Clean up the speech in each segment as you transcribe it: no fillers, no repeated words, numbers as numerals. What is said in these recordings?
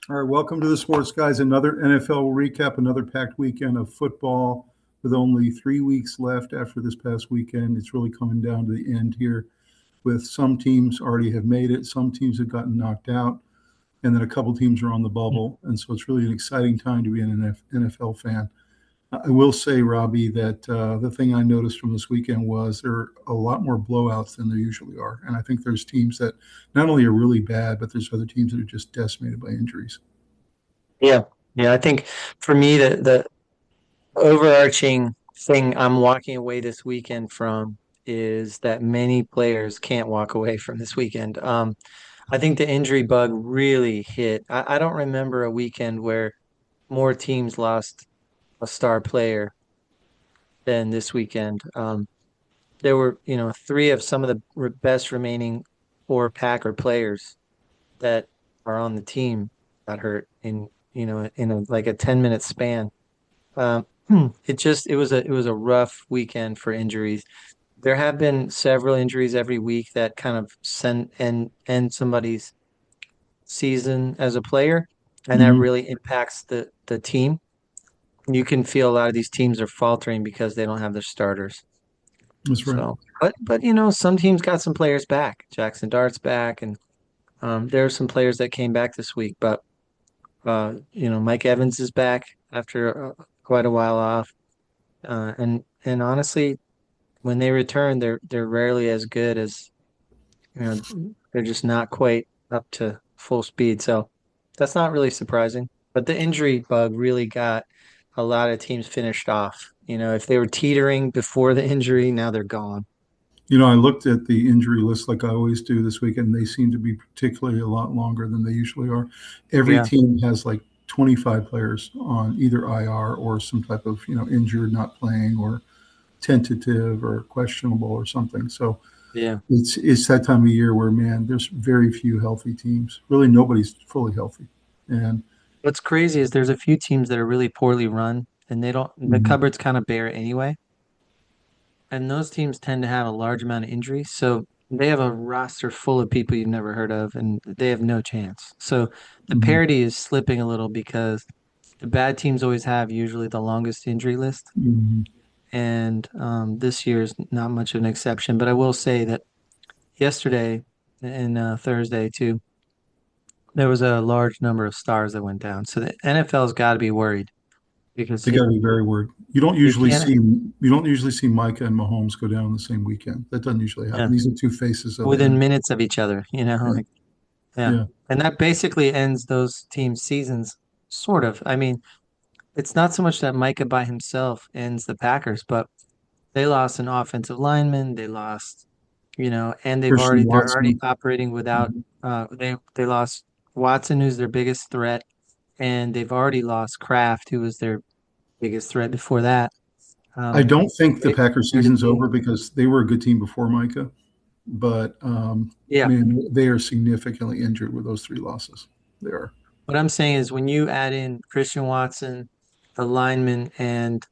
All right, welcome to the Sports Guys. Another NFL recap, another packed weekend of football with only 3 weeks left after this past weekend. It's really coming down to the end here with some teams already have made it, some teams have gotten knocked out, and then a couple teams are on the bubble. And so it's really an exciting time to be an NFL fan. I will say, Robbie, that the thing I noticed from this weekend was there are a lot more blowouts than there usually are. And I think there's teams that not only are really bad, but there's other teams that are just decimated by injuries. Yeah, yeah. I think for me, the overarching thing I'm walking away this weekend from is that many players can't walk away from this weekend. I think the injury bug really hit. I don't remember a weekend where more teams lost a star player than this weekend. There were, three of some of the best remaining four Packer players that are on the team got hurt in like a 10-minute span. Um, it was a rough weekend for injuries. There have been several injuries every week that kind of end somebody's season as a player, and that Mhm. really impacts the team. You can feel a lot of these teams are faltering because they don't have their starters. That's right. So, but some teams got some players back. Jackson Dart's back, and there are some players that came back this week. But Mike Evans is back after quite a while off. And honestly, when they return, they're rarely as good as they're just not quite up to full speed. So that's not really surprising. But the injury bug really got a lot of teams finished off. If they were teetering before the injury, now they're gone. I looked at the injury list like I always do this week, and they seem to be particularly a lot longer than they usually are. Every Yeah. team has like 25 players on either IR or some type of, injured, not playing, or tentative or questionable or something. So Yeah. it's that time of year where, man, there's very few healthy teams. Really, nobody's fully healthy. And What's crazy is there's a few teams that are really poorly run and the mhm, cupboard's kind of bare anyway. And those teams tend to have a large amount of injuries. So they have a roster full of people you've never heard of, and they have no chance. So the mhm, parity is slipping a little because the bad teams always have usually the longest injury list. mhm. And this year is not much of an exception. But I will say that yesterday and Thursday too, there was a large number of stars that went down. So the NFL's got to be worried because They got to be very worried. you can't, You don't usually see Micah and Mahomes go down in the same weekend. That doesn't usually happen. yeah, These are two faces of the within NFL. minutes of each other, Right. like, yeah. Yeah. And that basically ends those teams' seasons, sort of. I mean, it's not so much that Micah by himself ends the Packers, but they lost an offensive lineman. They lost, and Christian they're already Watson. operating without, Mhm. they lost Watson, who's their biggest threat, and they've already lost Kraft, who was their biggest threat before that. I Um, don't think the they, Packers they're season's depleted. over because they were a good team before Micah, but Yeah. man, they are significantly injured with those three losses. They are. What I'm saying is when you add in Christian Watson, the lineman, and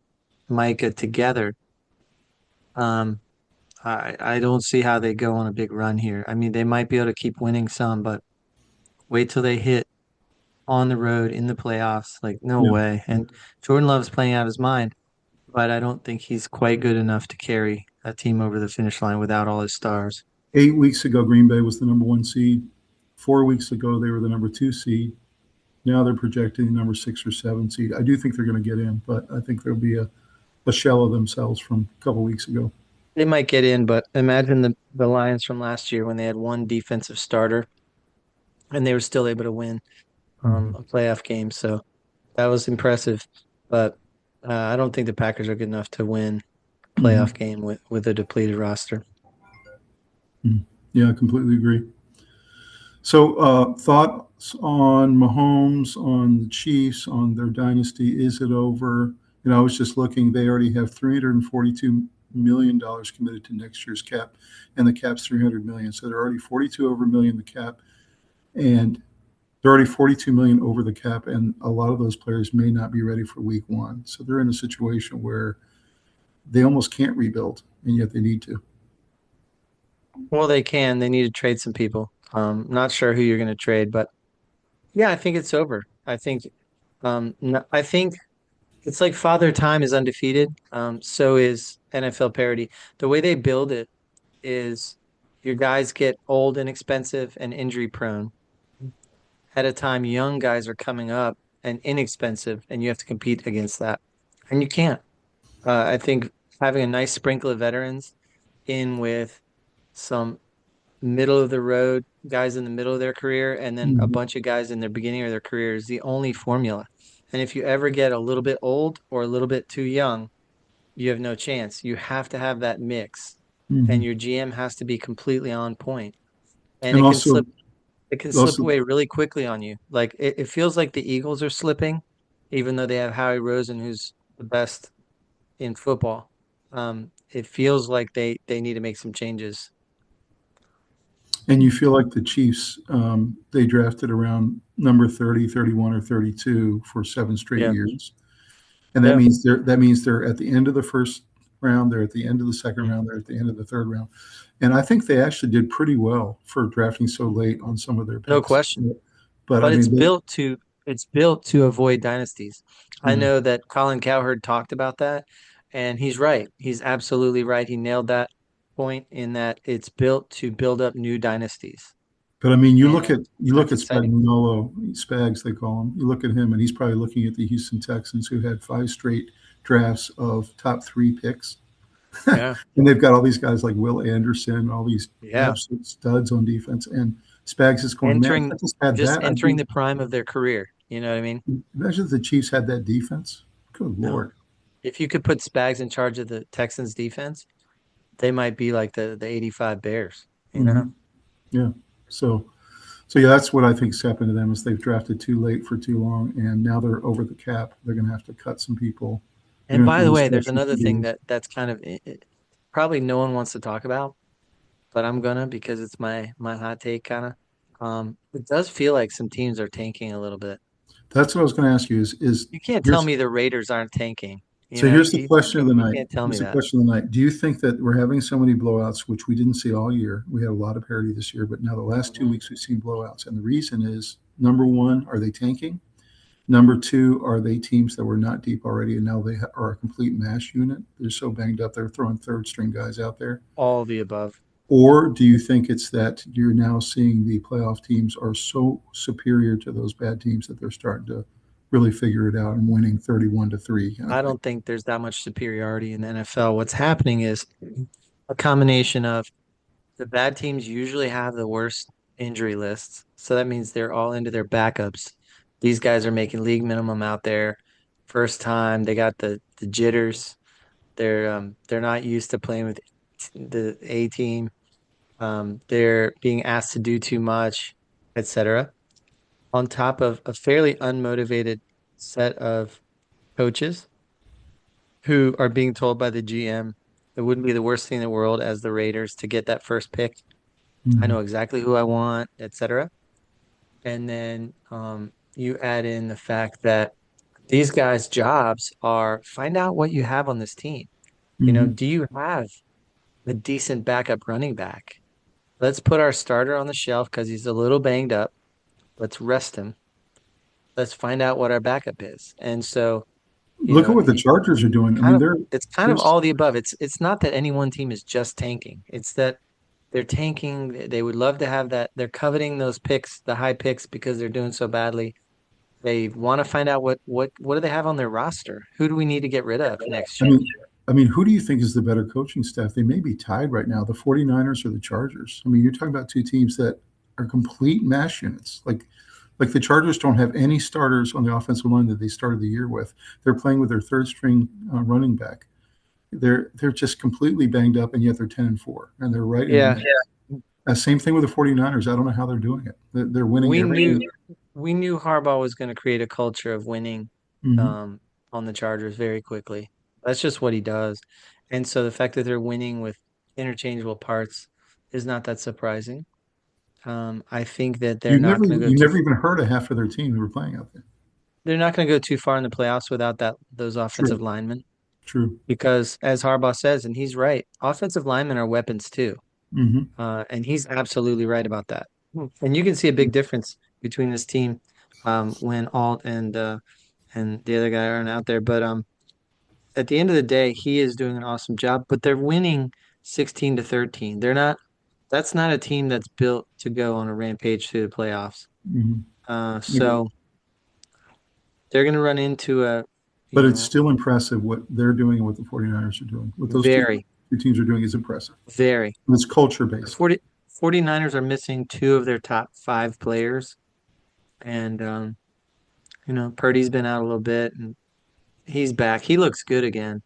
Micah together, um, I don't see how they go on a big run here. I mean, they might be able to keep winning some, but wait till they hit on the road in the playoffs. Like, no Yeah. way. And Jordan Love's playing out of his mind, but I don't think he's quite good enough to carry a team over the finish line without all his stars. 8 weeks ago, Green Bay was the number one seed. 4 weeks ago, they were the number two seed. Now they're projecting the number six or seven seed. I do think they're going to get in, but I think there'll be a shell of themselves from a couple weeks ago. They might get in, but imagine the Lions from last year when they had one defensive starter and they were still able to win Mhm. a playoff game. So that was impressive. But I don't think the Packers are good enough to win a Mhm. playoff game with a depleted roster. Mhm. Yeah, I completely agree. So, thoughts on Mahomes, on the Chiefs, on their dynasty? Is it over? I was just looking; they already have $342 million committed to next year's cap, and the cap's 300 million. So they're already 42 over million the cap, and they're already 42 million over the cap, and a lot of those players may not be ready for week one. So they're in a situation where they almost can't rebuild, and yet they need to. Well, they can. They need to trade some people. Not sure who you're going to trade, but Yeah, I think it's over. I think it's like Father Time is undefeated. So is NFL parity. The way they build it is your guys get old and expensive and injury prone at a time young guys are coming up and inexpensive, and you have to compete against that. And you can't. I think having a nice sprinkle of veterans in with some middle of the road guys in the middle of their career and then a Mhm. bunch of guys in their beginning of their career is the only formula. And if you ever get a little bit old or a little bit too young, you have no chance. You have to have that mix, and Mhm. your GM has to be completely on point. And And also, it can slip also, away really quickly on you. Like it feels like the Eagles are slipping, even though they have Howie Rosen, who's the best in football. It feels like they need to make some changes. and you feel like the Chiefs, they drafted around number 30, 31, or 32 for 7 straight Yeah. years. And Yeah. that means they're at the end of the first round, they're at the end of the second Mm. round, they're at the end of the third round. And I think they actually did pretty well for drafting so late on some of their No picks. question. But I But mean, it's built to avoid dynasties. I yeah. know that Colin Cowherd talked about that, and he's right. He's absolutely right. He nailed that point in that it's built to build up new dynasties. But I mean, And you look that's at exciting. Spagnuolo, Spags they call him. You look at him, and he's probably looking at the Houston Texans, who had 5 straight drafts of top 3 picks, Yeah. and they've got all these guys like Will Anderson, all these Yeah. absolute studs on defense. And Spags is going, man, if I Entering just had just that, I'd entering be. the prime of their career. You know what I mean? Imagine if the Chiefs had that defense. Good No. lord. If you could put Spags in charge of the Texans defense, they might be like the 85 Bears, you know? Hmm. Yeah. So, so yeah, that's what I think's happened to them is they've drafted too late for too long, and now they're over the cap. They're going to have to cut some people. They're And going to by have to the way, there's restructure another some thing deals. that's kind of probably no one wants to talk about, but I'm gonna because it's my hot take kind of. It does feel like some teams are tanking a little bit. That's what I was going to ask you. Is You can't tell here's me the Raiders aren't tanking. You so know, here's the question of the you night. can't tell me Here's the that. question of the night. Do you think that we're having so many blowouts, which we didn't see all year? We had a lot of parity this year, but now the last two Mhm. weeks we've seen blowouts, and the reason is number one, are they tanking? Number two, are they teams that were not deep already and now are a complete mash unit? They're so banged up, they're throwing third string guys out there. All the above. Or do you think it's that you're now seeing the playoff teams are so superior to those bad teams that they're starting to really figure it out and winning 31-3 kind of I thing? don't think there's that much superiority in the NFL. What's happening is a combination of the bad teams usually have the worst injury lists. So that means they're all into their backups. These guys are making league minimum out there. First time, they got the jitters. They're not used to playing with the A team. They're being asked to do too much, etc. On top of a fairly unmotivated set of coaches who are being told by the GM it wouldn't be the worst thing in the world as the Raiders to get that first pick. I Mhm. know exactly who I want, etc. And then you add in the fact that these guys' jobs are find out what you have on this team. You know, Mhm. do you have a decent backup running back? Let's put our starter on the shelf because he's a little banged up. Let's rest him. Let's find out what our backup is. And so, you Look at know, what the Chargers are doing. I mean, it's kind of there's all the above. It's not that any one team is just tanking. It's that they're tanking. They would love to have that. They're coveting those picks, the high picks, because they're doing so badly. They want to find out what do they have on their roster? Who do we need to get rid of next I year? mean, I mean, who do you think is the better coaching staff? They may be tied right now, the 49ers or the Chargers. I mean, you're talking about two teams that are complete mash units. Like the Chargers don't have any starters on the offensive line that they started the year with. They're playing with their third string running back. They're just completely banged up, and yet they're 10-4, and they're right in the Yeah, mix. Same thing with the 49ers. I don't know how they're doing it. They're winning we every knew game. we knew Harbaugh was going to create a culture of winning Mhm. um, on the Chargers very quickly. That's just what he does. And so the fact that they're winning with interchangeable parts is not that surprising. I think that You never even heard of half of their team who were playing out there. they're not going to go too far in the playoffs without those offensive True, linemen true. because as Harbaugh says, and he's right, offensive linemen are weapons too. Hmm. And he's absolutely right about that. And you can see a big difference between this team. when Alt and the other guy aren't out there. But at the end of the day, he is doing an awesome job. But they're winning 16-13. They're not. That's not a team that's built to go on a rampage through the playoffs. Mhm. So they're going to run into a, But you it's know, still impressive what they're doing and what the 49ers are doing. What those very, two teams are doing is impressive. very. And it's culture The based. 49ers are missing two of their top five players. And, Purdy's been out a little bit and he's back. He looks good again.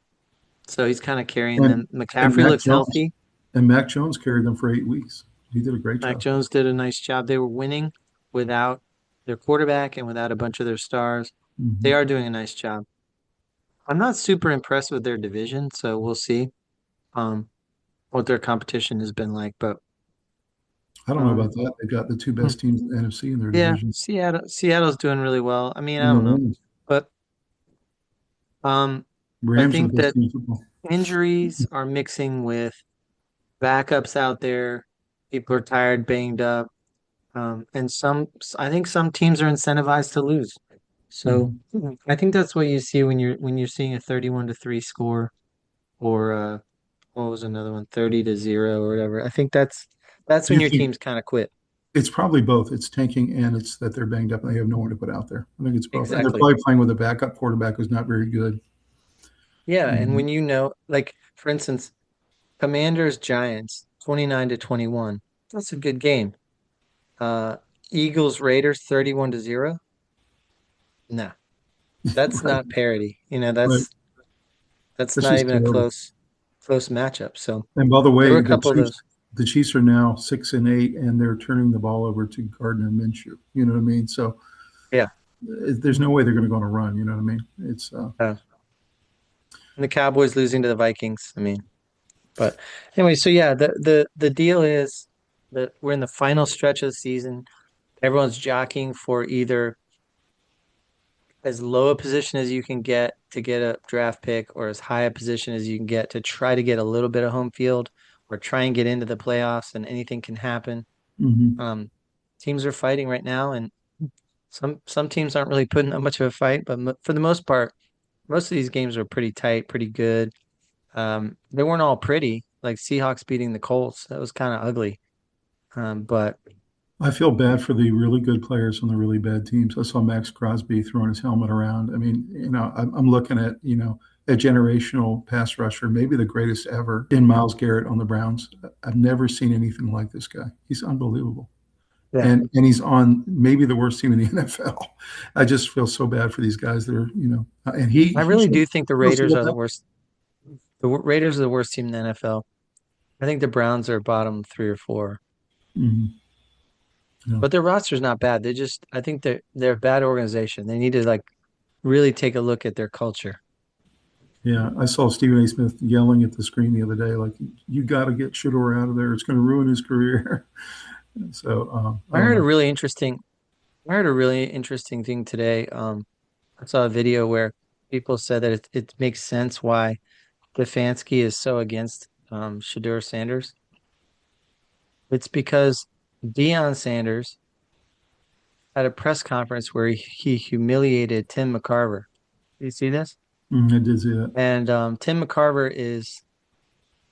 So he's kind of carrying And them. and McCaffrey looks healthy. Mac Jones carried them for 8 weeks. He did a great Mac job. Jones did a nice job. They were winning without their quarterback and without a bunch of their stars. They Mhm. are doing a nice job. I'm not super impressed with their division, so we'll see um, what their competition has been like. But I don't know um, about that. They've got the two hmm, best teams in the NFC in their yeah, division, Seattle's doing really well. I mean, I and they're don't know, winning. but um, I Rams are the think best that team in football. injuries are mixing with backups out there. People are tired, banged up. And I think some teams are incentivized to lose. So Mhm. I think that's what you see when you're seeing a 31-3 score or what was another one, 30-0 or whatever. I think that's Do when you your think teams kind of quit. it's probably both? It's tanking and it's that they're banged up and they have no one to put out there. I think it's both. And they're Exactly. probably playing with a backup quarterback who's not very good. Yeah, and Mhm. when like for instance, Commanders Giants 29-21. That's a good game. Uh Eagles Raiders 31-0. No, that's Right, not parity. right. That's That's not just even a terrible. close matchup. So And by the there were way, a couple of those. the Chiefs are now 6-8, and they're turning the ball over to Gardner Minshew. You know what I mean? So Yeah. there's no way they're going to go on a run. You know what I mean? It's Uh, and the Cowboys losing to the Vikings. I mean, but anyway, so yeah, the deal is that we're in the final stretch of the season. Everyone's jockeying for either as low a position as you can get to get a draft pick or as high a position as you can get to try to get a little bit of home field or try and get into the playoffs and anything can happen. mhm. Um, Teams are fighting right now and some teams aren't really putting up much of a fight, but for the most part, most of these games are pretty tight, pretty good. They weren't all pretty, like Seahawks beating the Colts. That was kind of ugly. But I feel bad for the really good players on the really bad teams. I saw Max Crosby throwing his helmet around. I mean, I'm looking at, a generational pass rusher, maybe the greatest ever in Miles Garrett on the Browns. I've never seen anything like this guy. He's unbelievable. yeah, And he's on maybe the worst team in the NFL. I just feel so bad for these guys that are, and he I he really shows, do think the shows Raiders real are the talent. worst. Raiders are the worst team in the NFL. I think the Browns are bottom three or four, Mhm. Yeah. but their roster's not bad. I think they're a bad organization. They need to like really take a look at their culture. Yeah, I saw Stephen A. Smith yelling at the screen the other day, like, "You got to get Shador out of there. It's going to ruin his career." So I I don't heard a know. really interesting, I heard a really interesting thing today. I saw a video where people said that it makes sense why Stefanski is so against Shador Sanders. It's because Deion Sanders had a press conference where he humiliated Tim McCarver. Do you see this? I did see that. And Tim McCarver is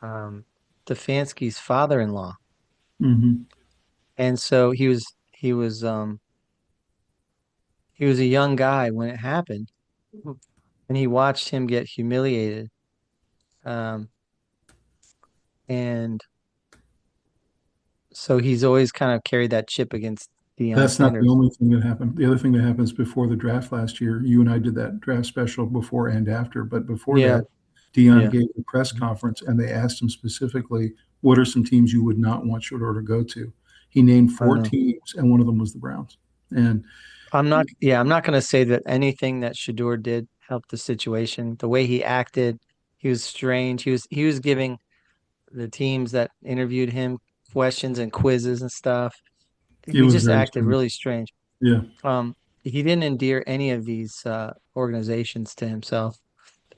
um, Stefanski's father-in-law, Hmm. and so he was a young guy when it happened, and he watched him get humiliated. Um, and so he's always kind of carried that chip against Deion That's not the Sanders. only thing that happened. The other thing that happens before the draft last year, you and I did that draft special before and after, but before Yeah, that, Dion yeah, gave a press conference and they asked him specifically, what are some teams you would not want Shador to go to? He named I four know. teams, and one of them was the Browns. And I'm not going to say that anything that Shador did helped the situation. The way he acted, he was strange. He was giving the teams that interviewed him questions and quizzes and stuff. it He was just very acted strange. really strange. Yeah. He didn't endear any of these organizations to himself.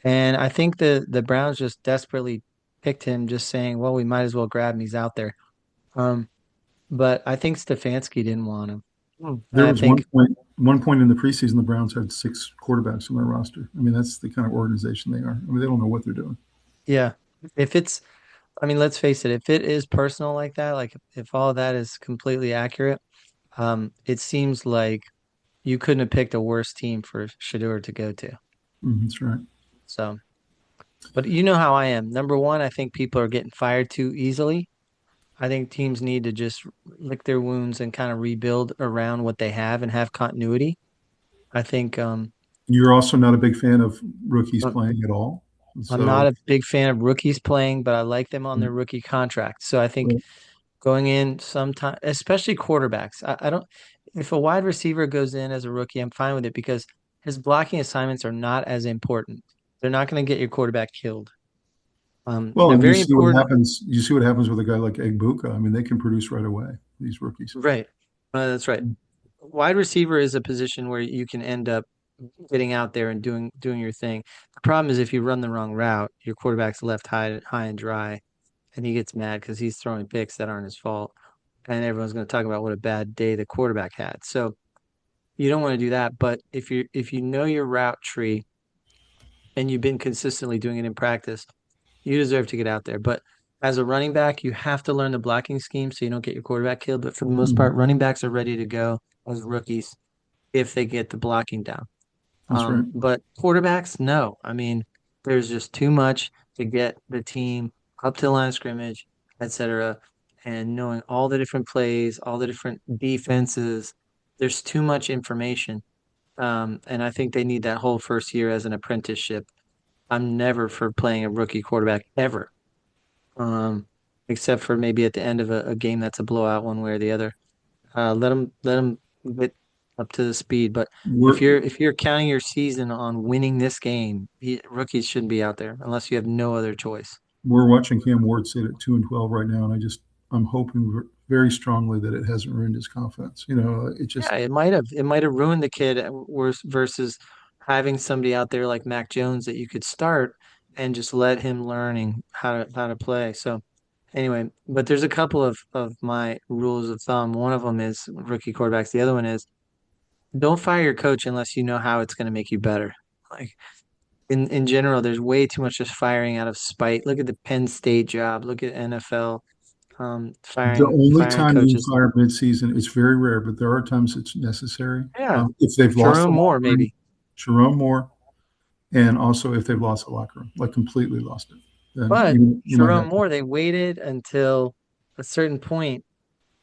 And I think the Browns just desperately picked him, just saying, well, we might as well grab him. He's out there. But I think Stefanski didn't want him. There I was one think point. one point in the preseason, the Browns had 6 quarterbacks on their roster. I mean, that's the kind of organization they are. I mean, they don't know what they're doing. Yeah. If it's, I mean, let's face it, if it is personal like that, like if all of that is completely accurate, it seems like you couldn't have picked a worse team for Shador to go to. That's right. So, but you know how I am. Number one, I think people are getting fired too easily. I think teams need to just lick their wounds and kind of rebuild around what they have and have continuity. I think You're also not a big fan of rookies playing at all. I'm So, not a big fan of rookies playing, but I like them on their rookie contract. So I think going in sometime, especially quarterbacks, I don't, if a wide receiver goes in as a rookie, I'm fine with it because his blocking assignments are not as important. They're not going to get your quarterback killed. They're and you very see what important. happens. You see what happens with a guy like Egbuka. I mean, they can produce right away. These rookies. Right. That's right. Wide receiver is a position where you can end up getting out there and doing your thing. The problem is if you run the wrong route, your quarterback's left high and dry, and he gets mad because he's throwing picks that aren't his fault, and everyone's going to talk about what a bad day the quarterback had. So you don't want to do that. But if you know your route tree and you've been consistently doing it in practice, you deserve to get out there. But as a running back, you have to learn the blocking scheme so you don't get your quarterback killed. But for the most part, Mhm. running backs are ready to go as rookies if they get the blocking down. That's right. But quarterbacks, no. I mean, there's just too much to get the team up to the line of scrimmage, etc. And knowing all the different plays, all the different defenses, there's too much information. And I think they need that whole first year as an apprenticeship. I'm never for playing a rookie quarterback ever, except for maybe at the end of a game that's a blowout one way or the other. Let them get up to the speed. But We're if you're counting your season on winning this game, rookies shouldn't be out there unless you have no other choice. we're watching Cam Ward sit at 2-12 right now, and I'm hoping very strongly that it hasn't ruined his confidence. You know, it just Yeah, it might have ruined the kid worse versus having somebody out there like Mac Jones that you could start and just let him learning how to play. So anyway, but there's a couple of my rules of thumb. One of them is rookie quarterbacks. The other one is don't fire your coach unless you know how it's going to make you better. Like in general, there's way too much just firing out of spite. Look at the Penn State job. Look at NFL the firing only firing time you coaches. fire midseason, it's very rare, but there are times it's necessary. Yeah, If they've lost the Jerome locker Moore room, maybe. Jerome Moore, and also if they've lost the locker room, like completely lost it, then But you might Jerome have to. Moore, they waited until a certain point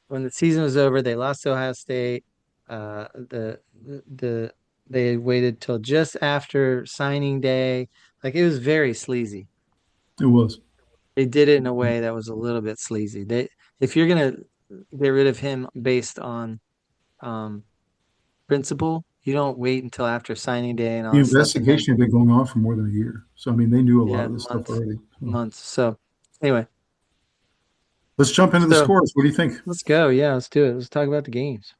when the season was over. They lost to Ohio State. The they waited till just after signing day. Like it was very sleazy. It was. They did it in a way that was a little bit sleazy. They if you're gonna get rid of him based on um principle, you don't wait until after signing day and all The that stuff, and then investigation had been going on for more than a year. So, I mean, they knew a lot yeah, of this stuff months, already. So, months. So anyway, let's jump into the so scores. What do you think? let's go. Yeah, let's do it. Let's talk about the games.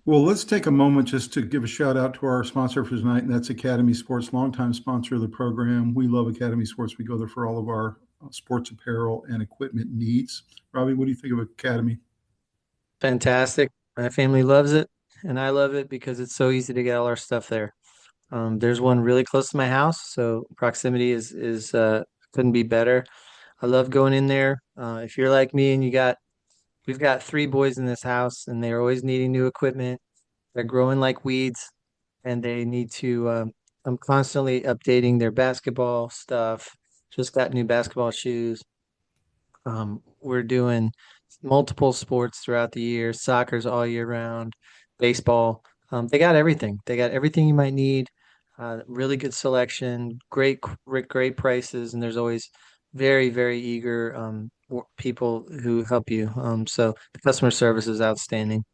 Well, let's take a moment just to give a shout out to our sponsor for tonight, and that's Academy Sports, longtime sponsor of the program. We love Academy Sports. We go there for all of our sports apparel and equipment needs. Robbie, what do you think of Academy? Fantastic. My family loves it, and I love it because it's so easy to get all our stuff there. There's one really close to my house, so proximity is couldn't be better. I love going in there. If you're like me and we've got 3 boys in this house, and they're always needing new equipment. They're growing like weeds, and they need to. I'm constantly updating their basketball stuff. Just got new basketball shoes. We're doing multiple sports throughout the year. Soccer's all year round. Baseball. They got everything. They got everything you might need. Really good selection. Great prices, and there's always very eager people who help you. So the customer service is outstanding.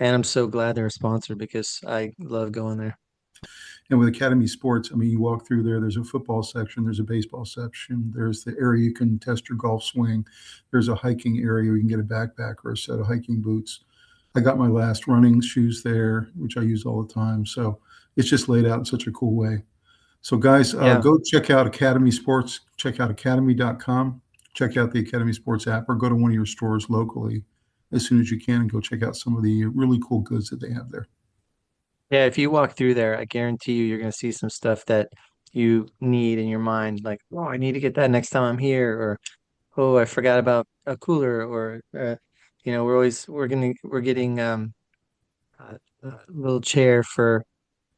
And I'm so glad they're a sponsor because I love going there. And with Academy Sports, I mean, you walk through there, there's a football section, there's a baseball section, there's the area you can test your golf swing, there's a hiking area where you can get a backpack or a set of hiking boots. I got my last running shoes there, which I use all the time. So it's just laid out in such a cool way. So, guys, Yeah. go check out Academy Sports, check out academy.com, check out the Academy Sports app, or go to one of your stores locally as soon as you can and go check out some of the really cool goods that they have there. Yeah, if you walk through there, I guarantee you're going to see some stuff that you need in your mind, like, oh, I need to get that next time I'm here, or oh, I forgot about a cooler, or we're getting a little chair for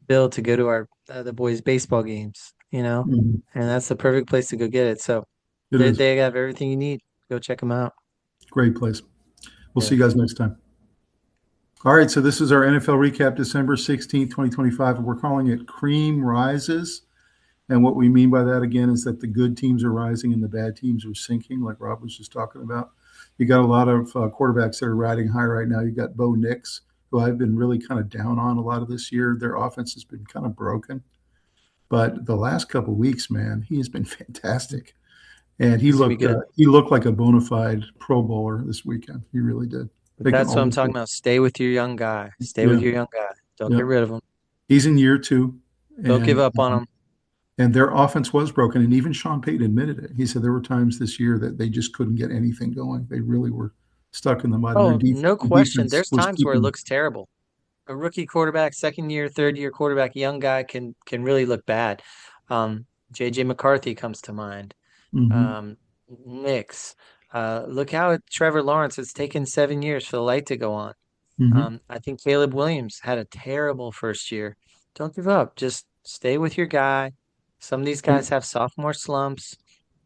Bill to go to our the boys' baseball games, Mhm. and that's the perfect place to go get it. So It they is. they have everything you need. Go check them out. Great place. We'll Yeah. see you guys next time. All right, so this is our NFL recap, December 16th, 2025. We're calling it Cream Rises. And what we mean by that, again, is that the good teams are rising and the bad teams are sinking, like Rob was just talking about. You got a lot of quarterbacks that are riding high right now. You got Bo Nix, who I've been really kind of down on a lot of this year. Their offense has been kind of broken. But the last couple of weeks, man, he has been fantastic. And He's gonna be good. he looked like a bona fide Pro Bowler this weekend. He really did. But Making that's what all I'm the talking about. Stay with your young guy. Stay with yeah, your young guy. Don't yeah. get rid of him. He's in year two, Don't give and up on him. and their offense was broken. And even Sean Payton admitted it. He said there were times this year that they just couldn't get anything going. They really were stuck in the mud, and Oh, no their question. defense There's was times where it keeping. looks terrible. A rookie quarterback, second year, third year quarterback, young guy can really look bad. JJ McCarthy comes to mind. Hmm. Um, Knicks. Look how Trevor Lawrence, it's taken 7 years for the light to go on. Hmm. I think Caleb Williams had a terrible first year. Don't give up. Just stay with your guy. Some of these guys have sophomore slumps.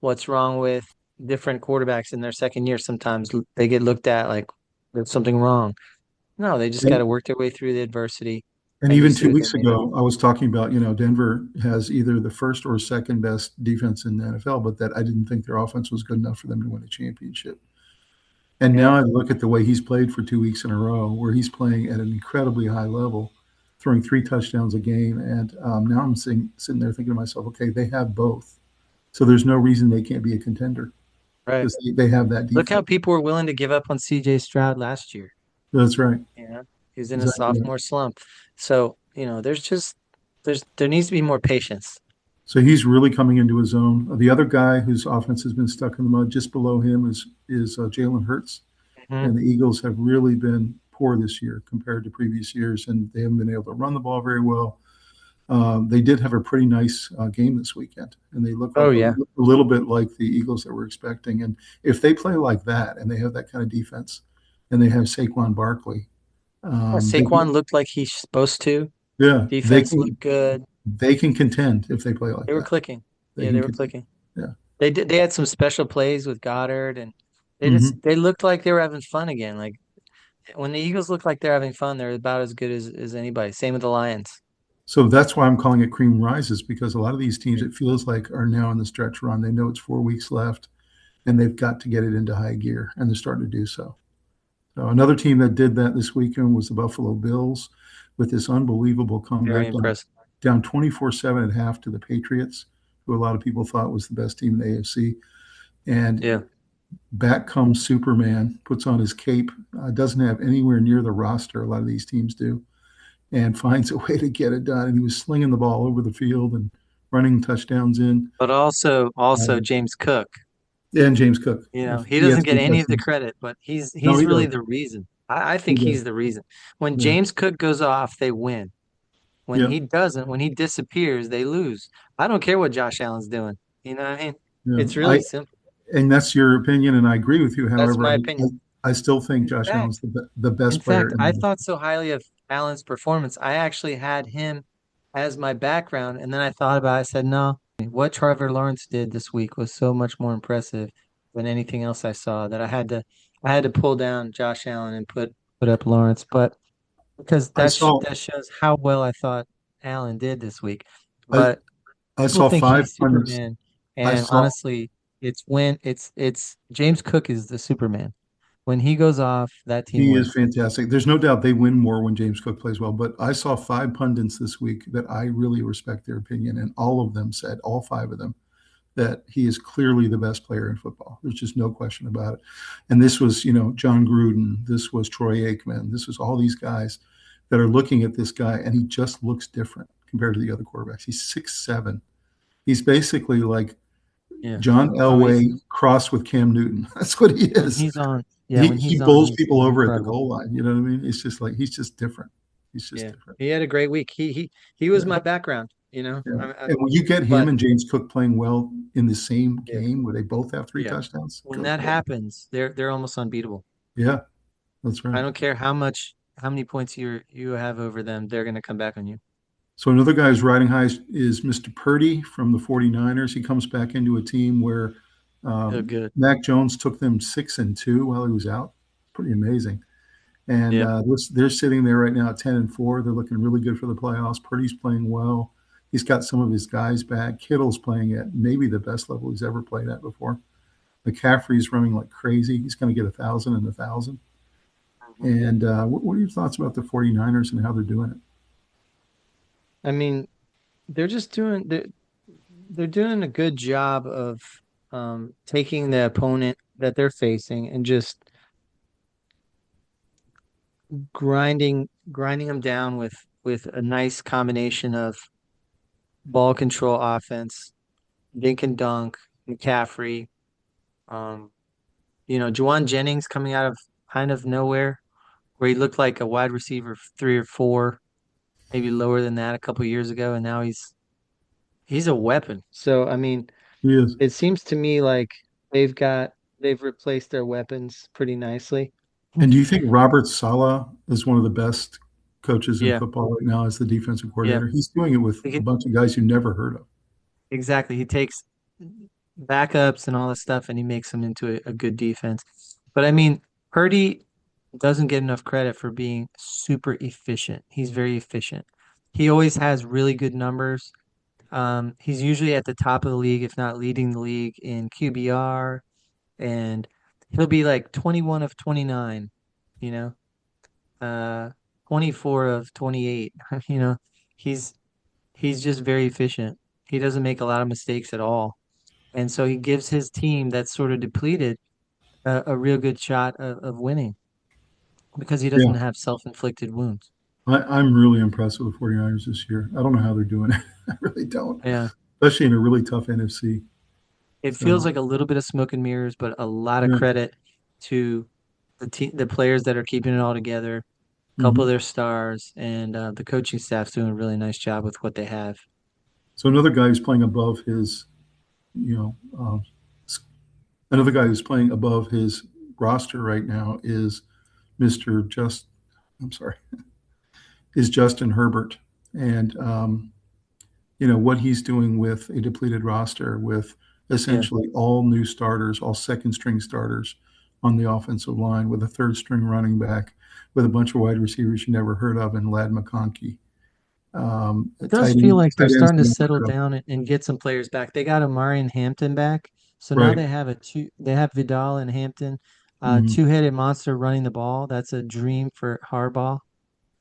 What's wrong with different quarterbacks in their second year? Sometimes they get looked at like there's something wrong. No, they just got to And, work their way through the adversity. and And you even see two what they're weeks made of. ago, I was talking about, Denver has either the first or second best defense in the NFL, but that I didn't think their offense was good enough for them to win a championship. And Yeah. now I look at the way he's played for 2 weeks in a row, where he's playing at an incredibly high level, throwing 3 touchdowns a game. And now I'm sitting there thinking to myself, okay, they have both. So there's no reason they can't be a contender Right. because they have that Look how defense. people were willing to give up on CJ Stroud last year. That's right. He was in a Exactly right. sophomore slump. So, there needs to be more patience. So he's really coming into his own. The other guy whose offense has been stuck in the mud just below him is Jalen Hurts. Mhm. And the Eagles have really been poor this year compared to previous years, and they haven't been able to run the ball very well. They did have a pretty nice game this weekend, and they look Oh like yeah. a little bit like the Eagles that we're expecting. And if they play like that, and they have that kind of defense, and they have Saquon Barkley, Yeah, they Saquon looked like he's supposed to. yeah, Defense looked good. they can contend if they play like They were that. clicking. They Yeah, can they were contend. clicking. Yeah. They had some special plays with Goddard, and Hmm. they looked like they were having fun again. Like when the Eagles look like they're having fun, they're about as good as anybody. Same with the Lions. So that's why I'm calling it cream rises because a lot of these teams, it feels like, are now in the stretch run. They know it's 4 weeks left, and they've got to get it into high gear, and they're starting to do so. So another team that did that this weekend was the Buffalo Bills with this unbelievable Very comeback impressive. down 24-7 at half to the Patriots, who a lot of people thought was the best team in the AFC. And Yeah. back comes Superman, puts on his cape, doesn't have anywhere near the roster a lot of these teams do, and finds a way to get it done. And he was slinging the ball over the field and running touchdowns in. But also Uh, James Cook. and James Cook, He he had doesn't get three any of the touchdowns. credit, but No, he's he really does. the reason. I He think does. he's the reason. When Yeah. James Cook goes off, they win. When Yeah. he doesn't, when he disappears, they lose. I don't care what Josh Allen's doing. You know what I mean? Yeah. It's really simple. And that's your opinion, and I agree with you. That's However, my opinion. I still think In Josh fact, Allen's the best player in I the. thought so highly of Allen's performance. I actually had him as my background, and then I thought about it. I said, no, what Trevor Lawrence did this week was so much more impressive than anything else I saw that I had to pull down Josh Allen and put up Lawrence. But because I saw that shows how well I thought Allen did this week. I, But I people saw think five he's pundits. Superman, I and saw honestly, it's James Cook is the Superman. When he goes off, that team He is wins. fantastic. There's no doubt they win more when James Cook plays well, but I saw five pundits this week that I really respect their opinion, and all of them said, all five of them, that he is clearly the best player in football. There's just no question about it. And this was, John Gruden, this was Troy Aikman, this was all these guys that are looking at this guy, and he just looks different compared to the other quarterbacks. He's 6'7". He's basically like Yeah. John Oh, Elway crossed with Cam Newton. That's what he when is. he's on, yeah, He when he he's on, bowls people he's over at the incredible. goal line. You know what I mean? It's just like he's just different. He's just Yeah, different. he had a great week. He was Yeah. my background, Yeah. And when you get him but and James Cook playing well in the same yeah, game where they both have three yeah. touchdowns, When good that Lord. happens, they're almost unbeatable. Yeah, that's I right. don't care how many points you have over them, they're going to come back on you. So another guy who's riding high is Mr. Purdy from the 49ers. He comes back into a team where Oh, good. Mac Jones took them 6-2 while he was out. Pretty amazing. And Yeah. they're sitting there right now at 10-4. They're looking really good for the playoffs. Purdy's playing well. He's got some of his guys back. Kittle's playing at maybe the best level he's ever played at before. McCaffrey's running like crazy. He's going to get 1,000 and 1,000. Mhm. And what are your thoughts about the 49ers and how they're doing it? I mean, they're just doing they're doing a good job of taking the opponent that they're facing and just grinding them down with a nice combination of ball control offense, dink and dunk, McCaffrey, um, Juwan Jennings coming out of kind of nowhere, where he looked like a wide receiver 3 or 4, maybe lower than that a couple years ago, and now he's a weapon. So I mean, He is. it seems to me like they've replaced their weapons pretty nicely. And do you think Robert Saleh is one of the best coaches in Yeah, football right now as the defensive yeah. coordinator? He's doing it with He a could, bunch of guys you never heard of. exactly. He takes backups and all this stuff and he makes them into a good defense. But I mean, Purdy doesn't get enough credit for being super efficient. He's very efficient. He always has really good numbers. He's usually at the top of the league, if not leading the league in QBR, and he'll be like 21 of 29, you know, uh, 24 of 28. You know, he's he's just very efficient. He doesn't make a lot of mistakes at all. And so he gives his team that's sort of depleted a real good shot of winning because he Yeah. doesn't have self-inflicted wounds. I'm really impressed with the 49ers this year. I don't know how they're doing it. I really don't, Yeah. especially in a really tough NFC. It feels So, like a little bit of smoke and mirrors, but a lot of yeah. credit to the players that are keeping it all together, a couple of Mhm. their stars, and the coaching staff's doing a really nice job with what they have. So another guy who's playing above his, you know, another guy who's playing above his roster right now is Mr. I'm sorry, is Justin Herbert. And what he's doing with a depleted roster with Yeah. essentially all new starters, all second string starters on the offensive line, with a third string running back, with a bunch of wide receivers you never heard of, and Lad McConkey. It does feel like they're Tight ends starting to you never settle heard of. down and get some players back. They got Amari and Hampton back. So now Right. they have Vidal and Hampton, Hmm. two-headed monster running the ball. That's a dream for Harbaugh.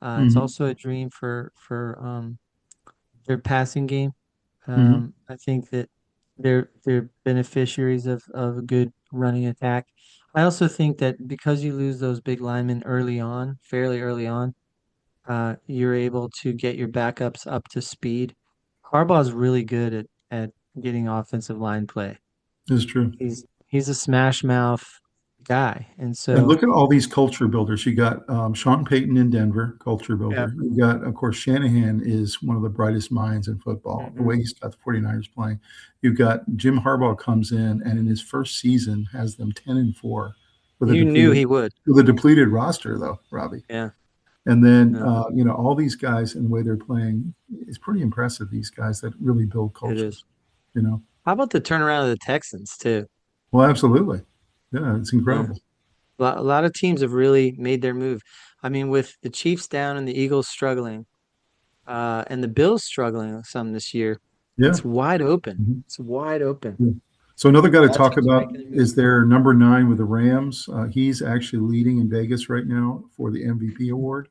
It's Hmm. also a dream for their passing game. Hmm. I think that they're beneficiaries of a good running attack. I also think that because you lose those big linemen early on, fairly early on, you're able to get your backups up to speed. Harbaugh's really good at getting offensive line play. It's true. He's a smash mouth guy, and And so look at all these culture builders. You got Sean Payton in Denver, culture yeah. builder. You got, of course, Shanahan is one of the brightest minds in football, the Hmm. way he's got the 49ers playing. You've got Jim Harbaugh comes in and in his first season has them 10-4 with a You knew depleted he would. roster, though, Robbie. Yeah, And then, no, all these guys and the way they're playing is pretty impressive, these guys that really build it is. cultures, you know? How about the turnaround of the Texans too? Well, absolutely. Yeah, it's Yeah. incredible. A lot of teams have really made their move. I mean, with the Chiefs down and the Eagles struggling, and the Bills struggling some this year, Yeah. it's wide open. Mhm. It's wide open. Yeah. So another guy to All talk teams are about making a move. is their number 9 with the Rams. He's actually leading in Vegas right now for the MVP award,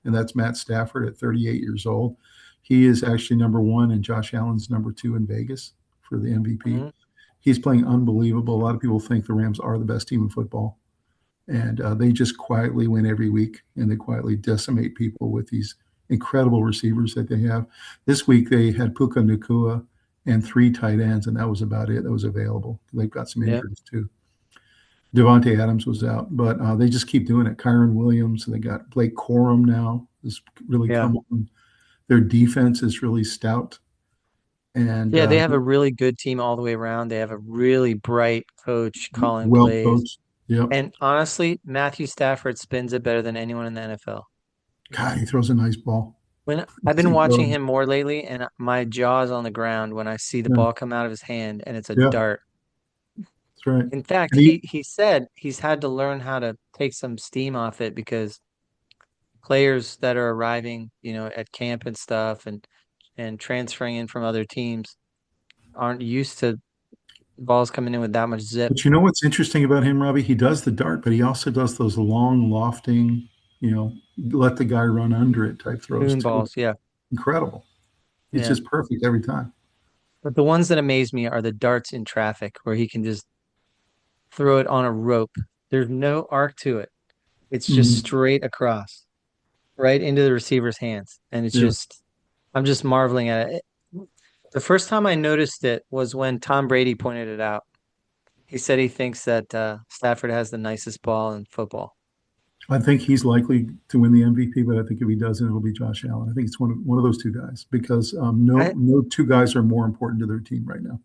and that's Matt Stafford at 38 years old. He is actually number 1, and Josh Allen's number 2 in Vegas for the MVP. Mhm. He's playing unbelievable. A lot of people think the Rams are the best team in football, and they just quietly win every week, and they quietly decimate people with these incredible receivers that they have. This week they had Puka Nacua and 3 tight ends, and that was about it that was available. They've got some Yep. injuries too. Devontae Adams was out, but they just keep doing it. Kyron Williams, they got Blake Corum now has really Yeah. come on. Their defense is really stout. And Yeah, they have a really good team all the way around. They have a really bright coach calling well plays. coached. Yep. And honestly, Matthew Stafford spins it better than anyone in the NFL. God, he throws a nice ball. When I've been watching him more lately, and my jaw's on the ground when I see the Yeah, ball come out of his hand and it's a yeah, dart. that's right. In fact, And he said he's had to learn how to take some steam off it because players that are arriving, at camp and stuff and transferring in from other teams aren't used to balls coming in with that much zip. but you know what's interesting about him, Robbie? He does the dart, but he also does those long, lofting, let the guy run under it type throws Moon too. balls, yeah. Incredible. It's Yeah. just perfect every time. But the ones that amaze me are the darts in traffic where he can just throw it on a rope. There's no arc to it. It's just Mhm. straight across, right into the receiver's hands. And Yeah. I'm just marveling at it. The first time I noticed it was when Tom Brady pointed it out. He said he thinks that Stafford has the nicest ball in football. I think he's likely to win the MVP, but I think if he doesn't, it'll be Josh Allen. I think it's one of those two guys because no two guys are more important to their team right now.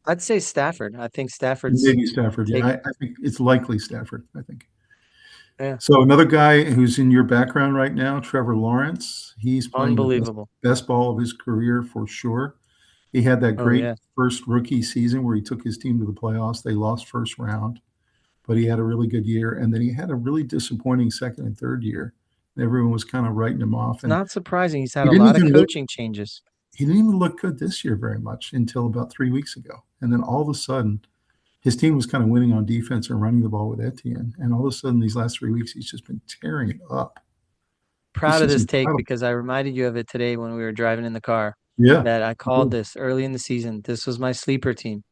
I'd say Stafford. I think Stafford's Maybe Stafford. Yeah, take, I think it's likely Stafford. I think. yeah, So another guy who's in your background right now, Trevor Lawrence. He's playing the unbelievable. best ball of his career for sure. He had that Oh great yeah. first rookie season where he took his team to the playoffs. They lost first round, but he had a really good year. And then he had a really disappointing second and third year. And everyone was kind of writing him off. And Not surprising. He's had he a didn't lot of even look coaching changes. he didn't even look good this year very much until about 3 weeks ago. And then all of a sudden, his team was kind of winning on defense and running the ball with Etienne. And all of a sudden, these last 3 weeks, he's just been tearing it up. It's Proud of just this take incredible. because I reminded you of it today when we were driving in the car Yeah. that I called this early in the season. This was my sleeper team.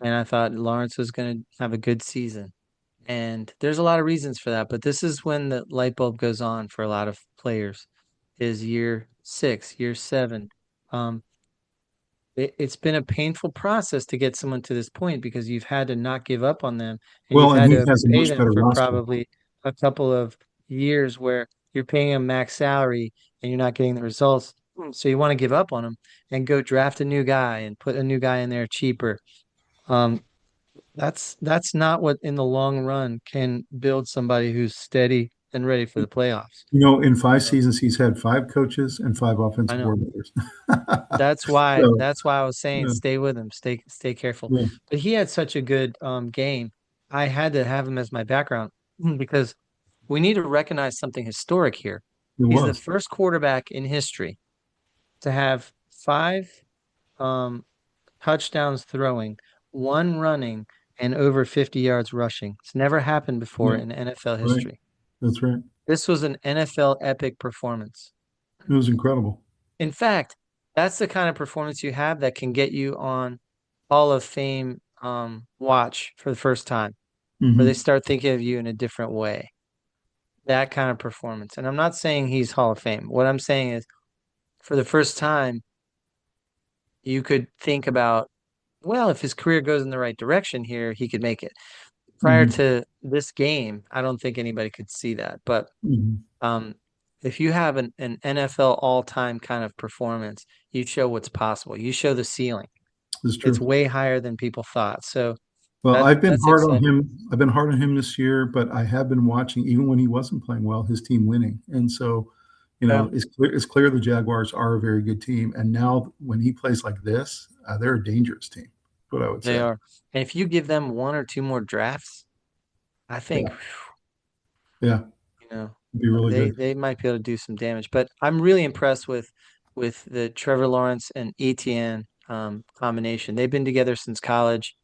And I thought Lawrence was going to have a good season. And there's a lot of reasons for that, but this is when the light bulb goes on for a lot of players is year 6, year 7. Um, it's been a painful process to get someone to this point because you've had to not give up on them and you've Well, and had he to has a pay much them better for roster. probably a couple of years where you're paying them max salary and you're not getting the results. So you want to give up on them and go draft a new guy and put a new guy in there cheaper. Um, that's not what in the long run can build somebody who's steady and ready for the playoffs. In 5 seasons, he's had 5 coaches and 5 I offensive know. coordinators. That's why So, that's why I was saying yeah, stay with him, stay careful. yeah, But he had such a good game. I had to have him as my background because we need to recognize something historic here. it He's the was. first quarterback in history to have 5 um, touchdowns throwing, 1 running, and over 50 yards rushing. It's never happened before Yeah, in NFL right. history. That's right. This was an NFL epic performance. It was incredible. In fact, that's the kind of performance you have that can get you on Hall of Fame watch for the first time, where they Hmm. start thinking of you in a different way. That kind of performance. And I'm not saying he's Hall of Fame. What I'm saying is, for the first time, you could think about, well, if his career goes in the right direction here, he could make it. Prior Hmm. to this game, I don't think anybody could see that. But Hmm. um, if you have an NFL all-time kind of performance, you show what's possible. You show the ceiling. It's It's true. way higher than people thought. So Well, I've been that's hard on exciting. him. I've been hard on him this year, but I have been watching, even when he wasn't playing well, his team winning. And so, Yeah, it's clear the Jaguars are a very good team. And now when he plays like this, they're a dangerous team. What I would they say. are. And if you give them 1 or 2 more drafts, I think, Yeah, yeah, you know, it'd be really they good. they might be able to do some damage. But I'm really impressed with the Trevor Lawrence and ETN combination. They've been together since college,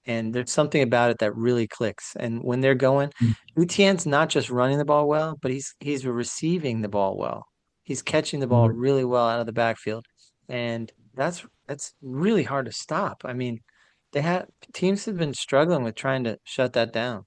and there's something about it that really clicks. And when they're going, ETN's not just running the ball well, but he's receiving the ball well. He's catching the ball Right. really well out of the backfield, and that's really hard to stop. I mean, they had teams have been struggling with trying to shut that down.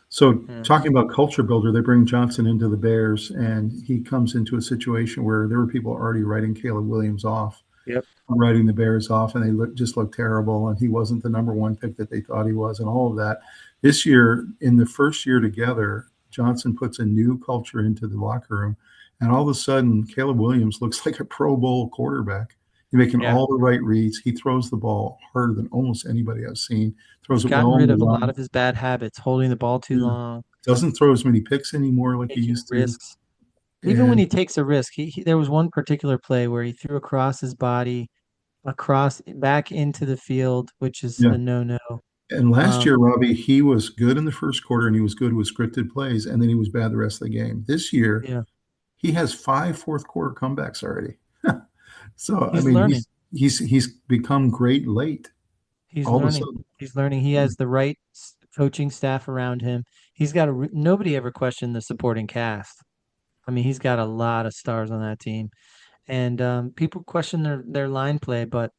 So Yeah. talking about culture builder, they bring Johnson into the Bears, and he comes into a situation where there were people already writing Caleb Williams off, Yep. writing the Bears off, and they just looked terrible, and he wasn't the number 1 pick that they thought he was, and all of that. This year, in the first year together, Johnson puts a new culture into the locker room, and all of a sudden, Caleb Williams looks like a Pro Bowl quarterback. He's making Yeah. all the right reads. He throws the ball harder than almost anybody I've seen. Throws He's it gotten well on rid the of a lot run. of his bad habits, holding the ball too Yeah. long, Doesn't throw as many picks anymore like he taking used to. risks. Even when And he takes a risk, there was one particular play where he threw across his body, across back into the field, which is yeah, a no-no. and last Um, year, Robbie, he was good in the first quarter and he was good with scripted plays, and then he was bad the rest of the game. This year, yeah, he has 5 fourth quarter comebacks already. So I he's mean, learning. he's become great late He's all of a learning. sudden. He's learning. He has the right coaching staff around him. He's got nobody ever questioned the supporting cast. I mean, he's got a lot of stars on that team, and people question their line play, but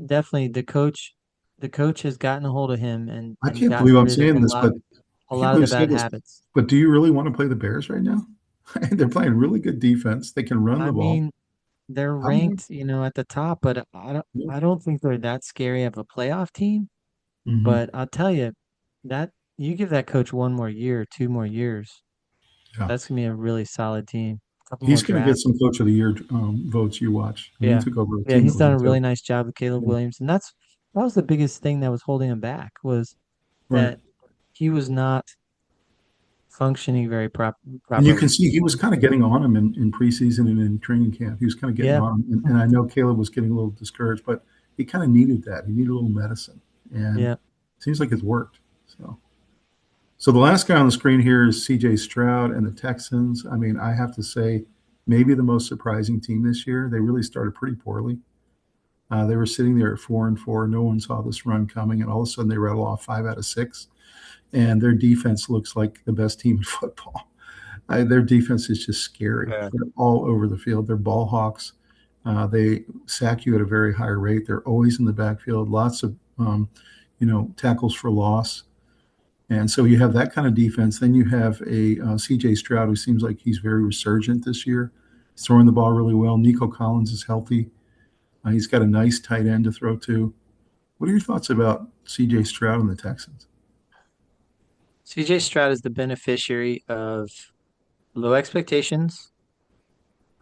definitely the coach has gotten a hold of him I and can't gotten believe I'm rid of saying this, but a I can't lot of believe the I'm saying bad this, habits. but do you really want to play the Bears right now? They're playing really good defense. They can run I the ball. mean, they're I'm, ranked, at the top, but I don't think they're that scary of a playoff team. Mhm. But I'll tell you that you give that coach one more year, 2 more years, Yeah. that's gonna be a really solid team. A couple more He's going to get drafts. some Coach of the Year votes. You watch. I mean, he Yeah. took over a Yeah, team he's that was done in a really terrible. nice job with Caleb Yeah. Williams, and that was the biggest thing that was holding him back was Right. that he was not functioning very And you properly. can see he was kind of getting on him in preseason and in training camp. He was kind of getting Yeah. on him. And I know Caleb was getting a little discouraged, but he kind of needed that. He needed a little medicine. And Yeah. it seems like it's worked. So the last guy on the screen here is CJ Stroud and the Texans. I mean, I have to say, maybe the most surprising team this year. They really started pretty poorly. They were sitting there at 4-4. No one saw this run coming, and all of a sudden they rattle off 5 out of 6. And their defense looks like the best team in football. Their defense is just scary. Yeah. They're all over the field. They're ball hawks. They sack you at a very high rate. They're always in the backfield. Lots of tackles for loss. And so you have that kind of defense. Then you have a C.J. Stroud who seems like he's very resurgent this year. He's throwing the ball really well. Nico Collins is healthy. He's got a nice tight end to throw to. What are your thoughts about C.J. Stroud and the Texans? CJ Stroud is the beneficiary of low expectations,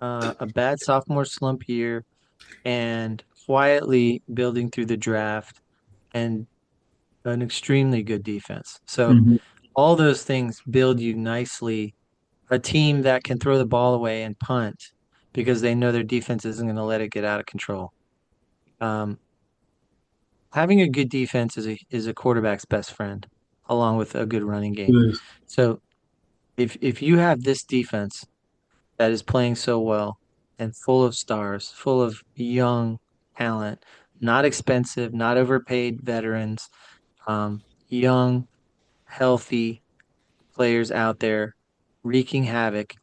a bad sophomore slump year, and quietly building through the draft and an extremely good defense. So Mhm. all those things build you nicely a team that can throw the ball away and punt because they know their defense isn't going to let it get out of control. Um, Having a good defense is a quarterback's best friend, along with a good running It game. is. So if you have this defense that is playing so well and full of stars, full of young talent, not expensive, not overpaid veterans, young, healthy players out there wreaking havoc.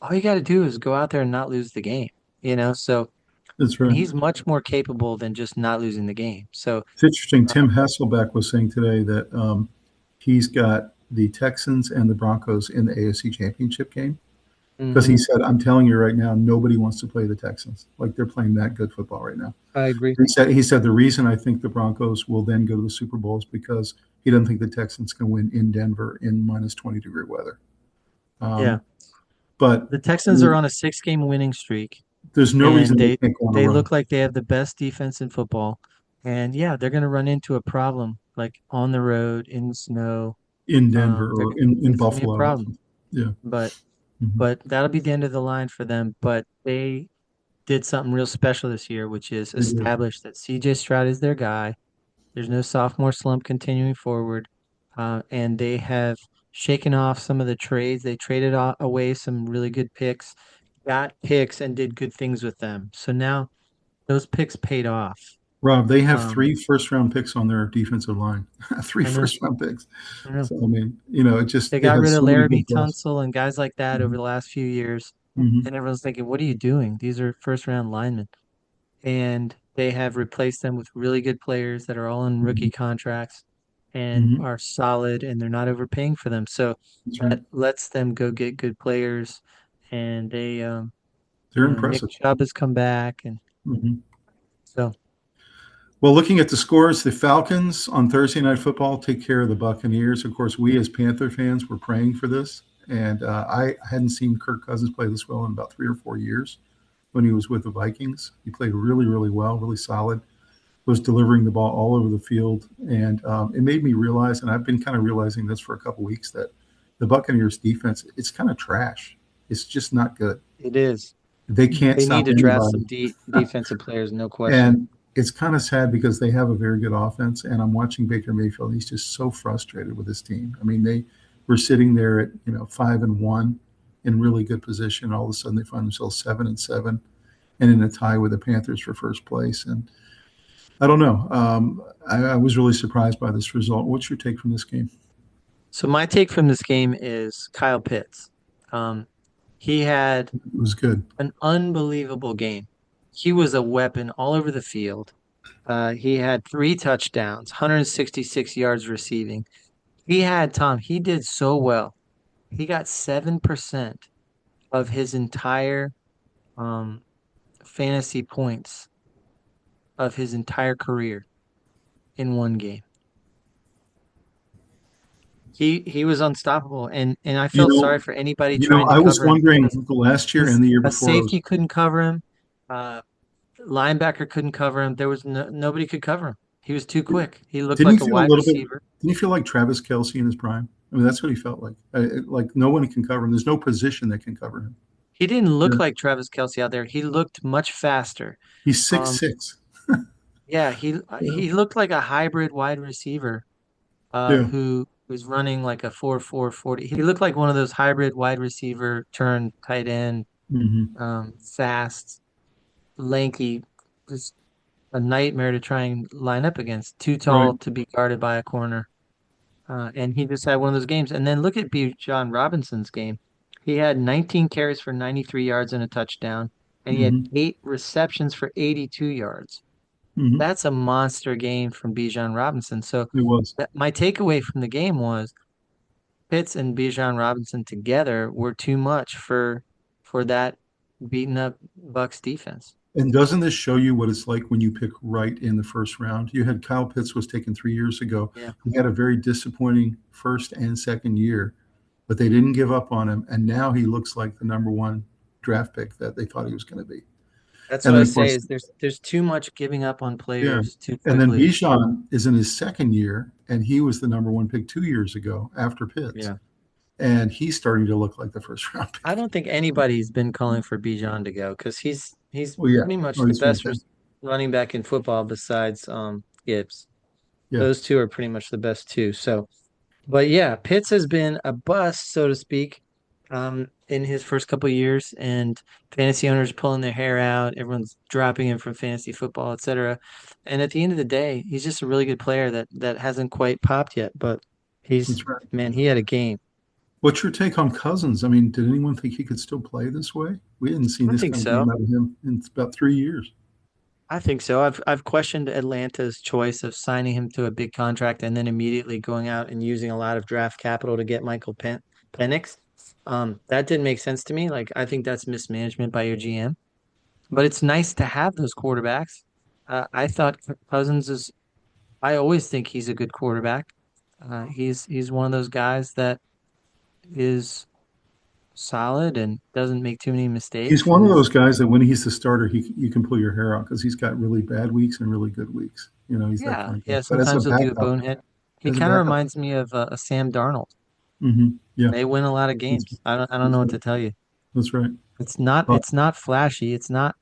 All you got to do is go out there and not lose the game. So, That's and right. he's much more capable than just not losing the game. So, It's interesting. uh, Tim Hasselbeck was saying today that he's got the Texans and the Broncos in the AFC Championship game because mhm, he said, "I'm telling you right now, nobody wants to play the Texans. Like they're playing that good football right now." I agree. He said the reason I think the Broncos will then go to the Super Bowl is because he doesn't think the Texans can win in Denver in minus 20-degree weather. Yeah. Um, but The I Texans are mean, on a 6 game winning streak, there's no and reason they can't go on a they run look like they have the best defense in football. And yeah, they're going to run into a problem like on the road in the snow. in Denver They're or in It's going to be a Buffalo. problem. Yeah. But Mhm. but that'll be the end of the line for them. But they did something real special this year, which is They did. establish that CJ Stroud is their guy. There's no sophomore slump continuing forward. And they have shaken off some of the trades. They traded away some really good picks, got picks, and did good things with them. So now those picks paid off. Rob, they have Um, 3 first-round picks on their defensive line. Three I know, first-round picks. I know. So I mean, They they got have rid of so many Laramie good guys. Tunsil and guys like that over Mhm. the last few years. Mhm. And everyone's thinking, what are you doing? These are first round linemen. And they have replaced them with really good players that are all on rookie Mhm. contracts and Mhm. are solid and they're not overpaying for them. So That's right. that lets them go get good players. And They're Nick impressive. Chubb has come back. And Mhm. so Well, looking at the scores, the Falcons on Thursday Night Football take care of the Buccaneers. Of course, we as Panther fans were praying for this, and I hadn't seen Kirk Cousins play this well in about 3 or 4 years when he was with the Vikings. He played really, really well, really solid, was delivering the ball all over the field, and it made me realize, and I've been kind of realizing this for a couple weeks, that the Buccaneers defense, it's kind of trash. It's just not good. It is. They can't They need stop to draft anybody. some defensive players, no question. And it's kind of sad because they have a very good offense, and I'm watching Baker Mayfield. He's just so frustrated with his team. I mean, they were sitting there at 5-1 in really good position. All of a sudden, they find themselves 7-7 and in a tie with the Panthers for first place. And I don't know. I was really surprised by this result. What's your take from this game? So my take from this game is Kyle Pitts. He had It was good. an unbelievable game. He was a weapon all over the field. He had 3 touchdowns, 166 yards receiving. He did so well. He got 7% of his entire fantasy points of his entire career in one game. He was unstoppable, and I You felt sorry know, for anybody trying to I was cover him wondering because the last year and the year a before. safety couldn't cover him. Linebacker couldn't cover him. There was nobody could cover him. He was too quick. He looked Didn't you like a feel a wide little bit? receiver. Didn't you feel like Travis Kelce in his prime? I mean, that's what he felt like. Like no one can cover him. There's no position that can cover him. He didn't look Yeah. like Travis Kelce out there. He looked much faster. He's six Um, six. yeah, he looked like a hybrid wide receiver Yeah. who was running like a 4.4 40. He looked like one of those hybrid wide receiver turned tight end, Hmm. fast, lanky, just a nightmare to try and line up against. Too Right. tall to be guarded by a corner. And he just had one of those games. And then look at John Robinson's game. He had 19 carries for 93 yards and a touchdown, and he had Hmm. 8 receptions for 82 yards. Hmm. That's a monster game from Bijan Robinson. So It was. my takeaway from the game was Pitts and Bijan Robinson together were too much for that beaten up Bucks defense. And doesn't this show you what it's like when you pick right in the first round? You had Kyle Pitts was taken 3 years ago. Yeah. He had a very disappointing first and second year, but they didn't give up on him. And now he looks like the number one draft pick that they thought he was going to be. That's And what then, I of say course, is there's too much giving up on yeah. players too And then quickly. Bijan is in his second year, and he was the number one pick 2 years ago after Pitts. Yeah. And he's starting to look like the first round pick. I don't think anybody's been calling for Bijan to go because he's Oh, yeah. pretty much Oh, the he's best fantastic. running back in football besides Gibbs. Yeah. Those two are pretty much the best two. So, but yeah, Pitts has been a bust, so to speak, in his first couple of years, and fantasy owners pulling their hair out. Everyone's dropping him from fantasy football, etc. And at the end of the day, he's just a really good player that hasn't quite popped yet. But That's right. man, he had a game. What's your take on Cousins? I mean, did anyone think he could still play this way? We hadn't seen I this think kind of so. game out of him in about 3 years. I think so. I've questioned Atlanta's choice of signing him to a big contract and then immediately going out and using a lot of draft capital to get Penix. That didn't make sense to me. Like I think that's mismanagement by your GM. But it's nice to have those quarterbacks. I thought Cousins is. I always think he's a good quarterback. He's one of those guys that is solid and doesn't make too many He's mistakes one and of is those guys that when he's the starter, you can pull your hair out because he's got really bad weeks and really good weeks. He's that yeah, kind of guy. yeah. But as a Sometimes he'll do a backup, bonehead. He kind of reminds me of a Sam Darnold. yeah, They win a lot of that's, games. I don't that's know what right. to tell you. That's right. But It's not flashy. It's not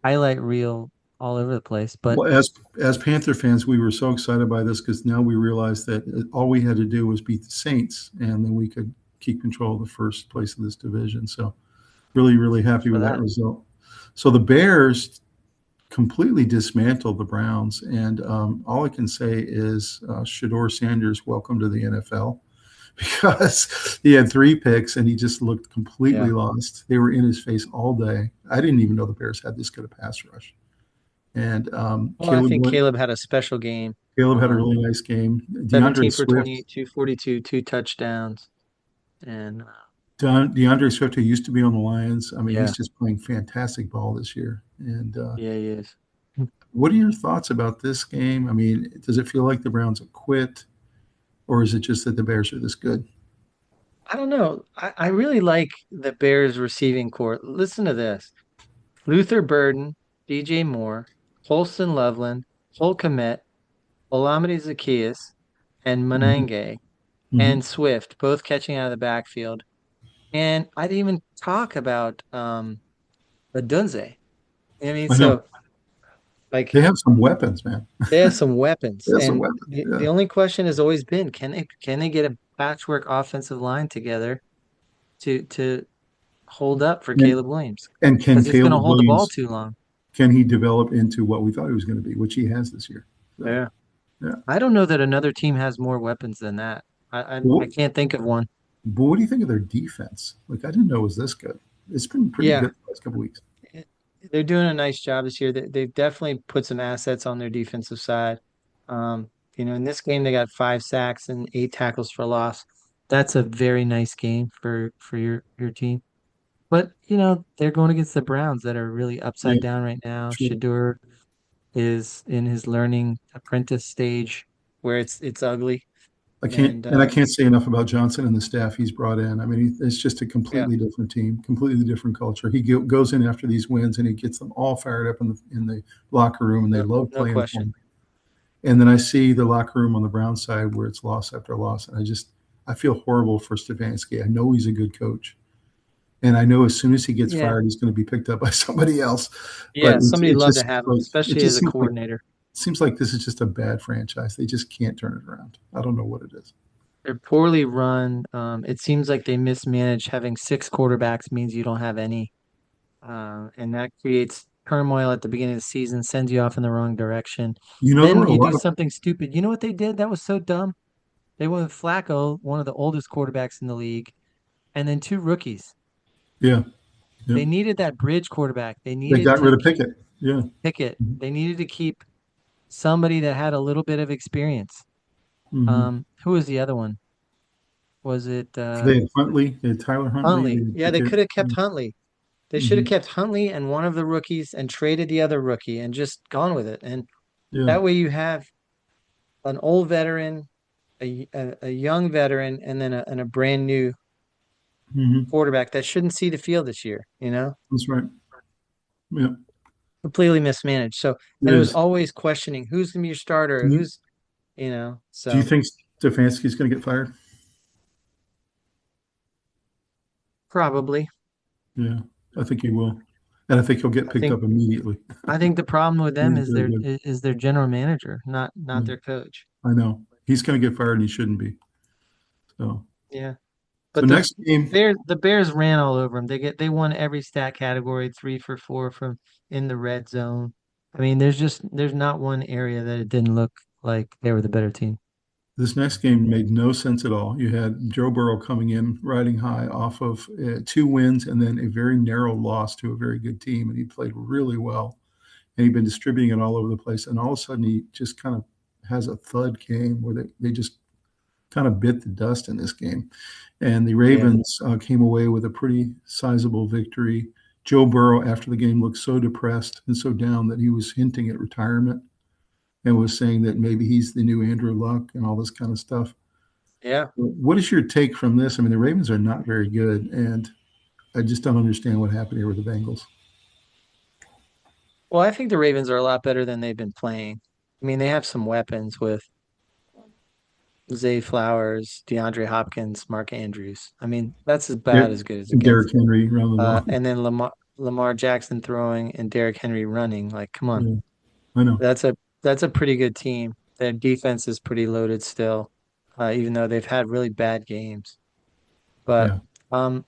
highlight reel all over the place. But well, as Panther fans, we were so excited by this because now we realized that all we had to do was beat the Saints, and then we could keep control of the first place of this division. So really, really happy for with that that, result. So the Bears completely dismantled the Browns, and all I can say is Shador Sanders, welcome to the NFL, because he had 3 picks and he just looked completely yeah. lost. They were in his face all day. I didn't even know the Bears had this good a pass rush. And Well, I think Caleb had a special game. Caleb had a Um, really nice game. DeAndre 17 for Swift, 28, 242, 2 touchdowns, and DeAndre Swift, who used to be on the Lions. I mean, yeah, he's just playing fantastic ball this year. And yeah, he is. What are your thoughts about this game? I mean, does it feel like the Browns have quit, or is it just that the Bears are this good? I don't know. I really like the Bears receiving core. Listen to this. Luther Burden, DJ Moore, Holston Loveland, Holcomet, Olamide Zaccheaus, and Hmm. Monange Hmm. and Swift, both catching out of the backfield. And I didn't even talk about Dunze. I mean, I know so like they have some weapons, man. they have some weapons. They have some And weapons. the Yeah, only question has always been, can they get a patchwork offensive line together to hold up for and Caleb Williams? and can Because he's going to Caleb hold the ball Williams too long. can he develop into what we thought he was going to be, which he has this year? So Yeah. yeah. I don't know that another team has more weapons than that. I What, can't think of one. but what do you think of their defense? Like I didn't know it was this good. It's been pretty Yeah, good the last couple weeks. they're doing a nice job this year. They've definitely put some assets on their defensive side. In this game they got 5 sacks and 8 tackles for loss. That's a very nice game for your team. But they're going against the Browns that are really Yeah, upside down right now. true. Shador is in his learning apprentice stage where it's ugly. And I can't say enough about Johnson and the staff he's brought in. I mean, it's just a yeah, completely different team, completely different culture. He goes in after these wins and he gets them all fired up in the locker room, and they no, love no playing for question. him. And then I see the locker room on the Brown side where it's loss after loss, and I feel horrible for Stefanski. I know he's a good coach, and I know as soon as he gets Yeah. fired, he's going to be picked up by somebody else. But Yeah, somebody'd love to have him, it especially as just a coordinator. seems like this is just a bad franchise. They just can't turn it around. I don't know what it is. They're poorly run. It seems like they mismanage. Having 6 quarterbacks means you don't have any, and that creates turmoil at the beginning of the season, sends you off in the wrong direction. You know, there Then were a you do lot of something stupid. You know what they did? That was so dumb. They went with Flacco, one of the oldest quarterbacks in the league, and then 2 rookies. yeah, yeah. They needed that bridge quarterback. They They needed got to rid of keep Pickett. Yeah. Pickett. Hmm. They needed to keep somebody that had a little bit of experience. Hmm. Who was the other one? Was it They had Huntley, they had Tyler Huntley, they Huntley? had Yeah, they Pickett. could have kept Huntley. They should have Hmm. kept Huntley and one of the rookies and traded the other rookie and just gone with it. And Yeah. that way you have an old veteran, a young veteran, and then a brand new Hmm. quarterback that shouldn't see the field this year. That's right. Yeah, Completely mismanaged. So, it and it was is. always questioning who's going to be your starter, Do you, do you so think Stefanski's going to get fired? probably. Yeah, I think he will, and I think he'll get I picked think up immediately. I think the problem with them He's is very their good. is their general manager, not Yeah, their coach. I know he's going to get fired, and he shouldn't be. So, Yeah. so But the next game, Bears ran all over them. They won every stat category, 3 for 4 from in the red zone. I mean, there's not one area that it didn't look like they were the better team. this next game made no sense at all. You had Joe Burrow coming in riding high off of 2 wins and then a very narrow loss to a very good team, and he played really well. And he'd been distributing it all over the place. And all of a sudden, he just kind of has a thud game where they just kind of bit the dust in this game. And the Yeah. Ravens came away with a pretty sizable victory. Joe Burrow, after the game, looked so depressed and so down that he was hinting at retirement and was saying that maybe he's the new Andrew Luck and all this kind of stuff. Yeah. What is your take from this? I mean, the Ravens are not very good, and I just don't understand what happened here with the Bengals. Well, I think the Ravens are a lot better than they've been playing. I mean, they have some weapons with Zay Flowers, DeAndre Hopkins, Mark Andrews. I mean, that's as bad as good as it gets. Derrick Henry running the ball. And then Lamar Jackson throwing and Derrick Henry running. Like, come on. Yeah, I know. That's a pretty good team. Their defense is pretty loaded still, even though they've had really bad games. But Yeah. um,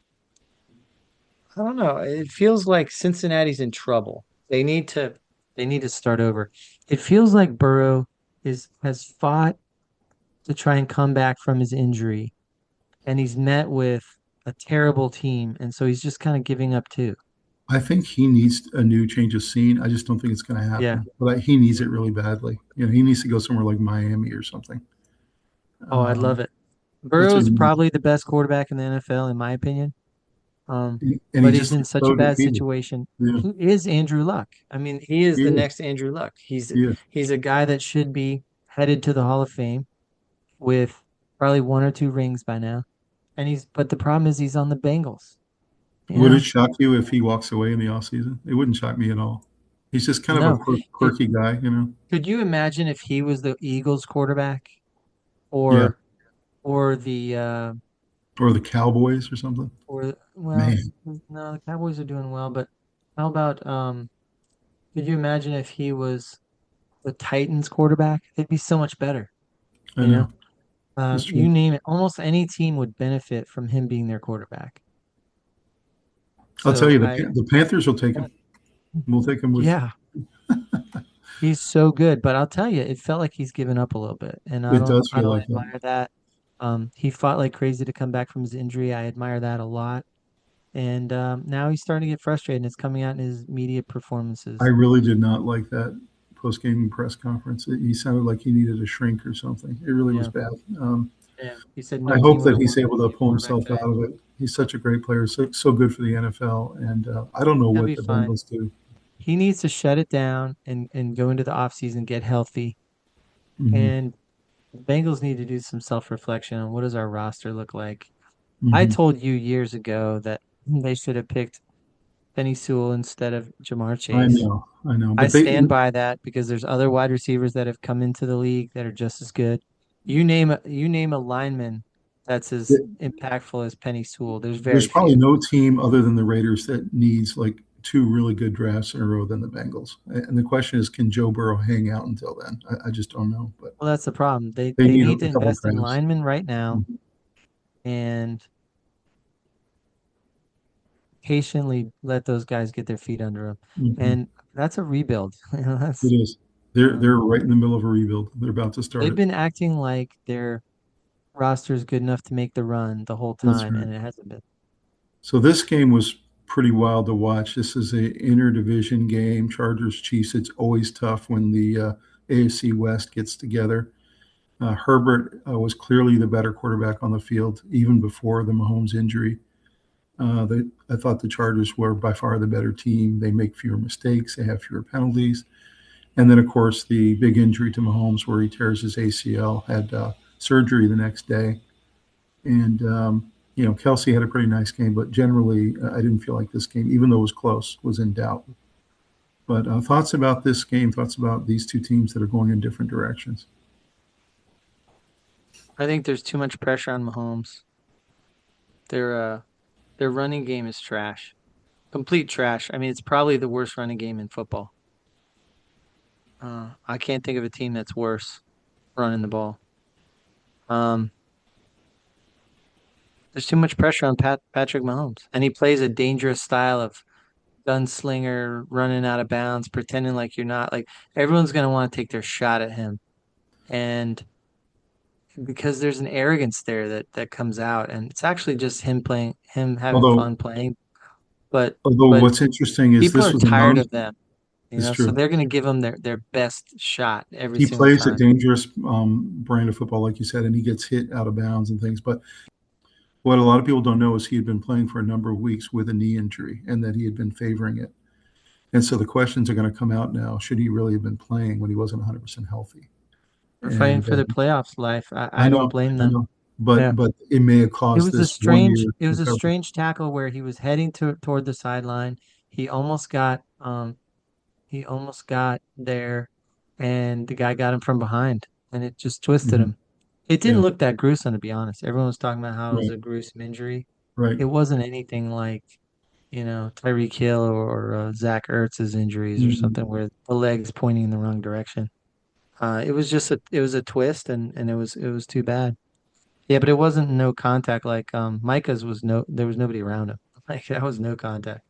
I don't know. It feels like Cincinnati's in trouble. They need to start over. It feels like Burrow has fought to try and come back from his injury, and he's met with a terrible team, and so he's just kind of giving up too. I think he needs a new change of scene. I just don't think it's going to Yeah. happen. But he needs it really badly. You know, he needs to go somewhere like Miami or something. Oh, I Um, love it. that's what Burrow's he needs. probably the best quarterback in the NFL, in my opinion. And he But he's just in looks such a so bad defeated. situation. Yeah, He is Andrew Luck. I mean, he is he the is. next Andrew Luck. He is. He's a guy that should be headed to the Hall of Fame with probably one or two rings by now. But the problem is he's on the Bengals. You Would it know, shock you if he walks away in the offseason? It wouldn't shock me at all. He's just kind of a no. It, quirky guy, you know? could you imagine if he was the Eagles quarterback Yeah. or or the Or the Cowboys or something. or well, Man, no, the Cowboys are doing well, but how about could you imagine if he was the Titans quarterback? They'd be so much better, I you know? know. It's You true. name it, almost any team would benefit from him being their quarterback. I'll tell So you, I, the Panthers will take him. We'll take him with. yeah, he's so good. But I'll tell you, it felt like he's given up a little bit, and It does I feel don't like that. admire that. He fought like crazy to come back from his injury. I admire that a lot. And now he's starting to get frustrated, and it's coming out in his media I performances. really did not like that post-game press conference. He sounded like he needed a shrink or something. It really was Yeah, bad. yeah. He said I no team hope would that have he's wanted able to be to a pull quarterback himself today. out of it. He's such a great player, so good for the NFL. And I don't know He'll what be the fine. Bengals do. He needs to shut it down and go into the offseason, get healthy. Hmm. And the Bengals need to do some self-reflection on what does our roster look like. I Hmm. told you years ago that they should have picked Penny Sewell instead of Jamar I Chase. know, I know, I but they. stand by that because there's other wide receivers that have come into the league that are just as good. You name a lineman that's as impactful as Penny Sewell. There's There's very probably few. no team other than the Raiders that needs like two really good drafts in a row than the Bengals. And the question is, can Joe Burrow hang out until then? I just don't know, but Well, that's the problem. they They need need to a couple invest in drafts. linemen right now Mhm. and patiently let those guys get their feet under them. Mhm. And that's a rebuild. It is. They're right in the middle of a rebuild. They're about to start They've it. been acting like their roster is good enough to make the run the whole That's time, right. and it hasn't been. So this game was pretty wild to watch. This is a interdivision game. Chargers Chiefs. It's always tough when the AFC West gets together. Herbert was clearly the better quarterback on the field even before the Mahomes injury. I thought the Chargers were by far the better team. They make fewer mistakes. They have fewer penalties. And then, of course, the big injury to Mahomes where he tears his ACL, had surgery the next day. And, Kelsey had a pretty nice game, but generally, I didn't feel like this game, even though it was close, was in doubt. But thoughts about this game, thoughts about these two teams that are going in different directions. I think there's too much pressure on Mahomes. Their uh their running game is trash. Complete trash. I mean, it's probably the worst running game in football. I can't think of a team that's worse running the ball. Um, there's too much pressure on Patrick Mahomes, and he plays a dangerous style of gunslinger, running out of bounds, pretending like you're not. Like everyone's gonna want to take their shot at him, and because there's an arrogance there that comes out, and it's actually just him having Although, fun playing. But although but what's interesting is people this are was a tired non. of them, It's so true. they're gonna give him their best shot every He single plays a time. dangerous brand of football, like you said, and he gets hit out of bounds and things. But what a lot of people don't know is he had been playing for a number of weeks with a knee injury and that he had been favoring it. And so the questions are going to come out now. Should he really have been playing when he wasn't 100% healthy? They're fighting And for their playoffs life. I I don't know, blame I them. know, Yeah. but it may have caused this 1 year It was a recovery. strange tackle where he was heading toward the sideline. He almost got he almost got there and the guy got him from behind and it just twisted Hmm. him. It didn't Yeah, look that gruesome to be honest. Everyone was talking about how it was right, a gruesome injury. right. It wasn't anything like, Tyreek Hill or Zach Ertz's injuries or Mhm. something where the leg's pointing in the wrong direction. It was a twist and it was too bad. Yeah, but it wasn't no contact like Micah's was no there was nobody around him. Like that was no contact.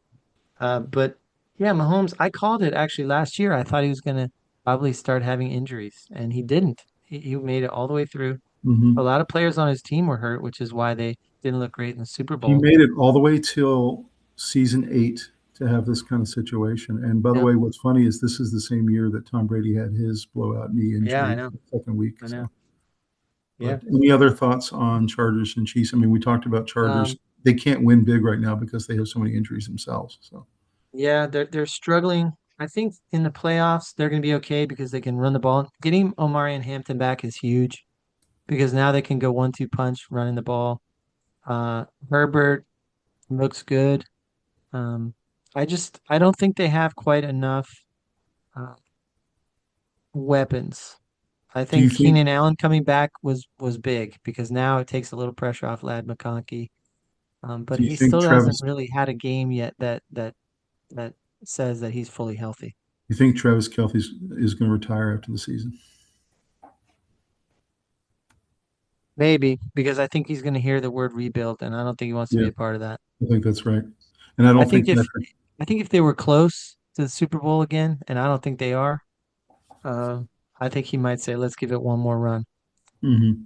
But yeah, Mahomes, I called it actually last year. I thought he was gonna probably start having injuries, and he didn't. He made it all the way through. A Hmm. lot of players on his team were hurt, which is why they didn't look great in the Super He Bowl. made it all the way till season 8 to have this kind of situation. And by the Yep. way, what's funny is this is the same year that Tom Brady had his blowout knee Yeah, I injury, know. second week. I know. So, Yeah. but any other thoughts on Chargers and Chiefs? I mean, we talked about Chargers Um, they can't win big right now because they have so many injuries themselves. So Yeah, they're struggling. I think in the playoffs they're going to be okay because they can run the ball. Getting Omari and Hampton back is huge because now they can go 1-2 punch running the ball. Herbert looks good. Um, I don't think they have quite enough uh, weapons. I do you think think Keenan Allen coming back was big because now it takes a little pressure off Lad McConkey. But do you he think still hasn't Travis really had a game yet that says that he's fully healthy. you think Travis Kelce is going to retire after the season? Maybe because I think he's going to hear the word rebuild, and I don't think he wants to Yeah, be a part of that. I think that's right. And I I don't think think if Patrick. I think if they were close to the Super Bowl again, and I don't think they are, uh, I think he might say, "Let's give it one more run." Mhm.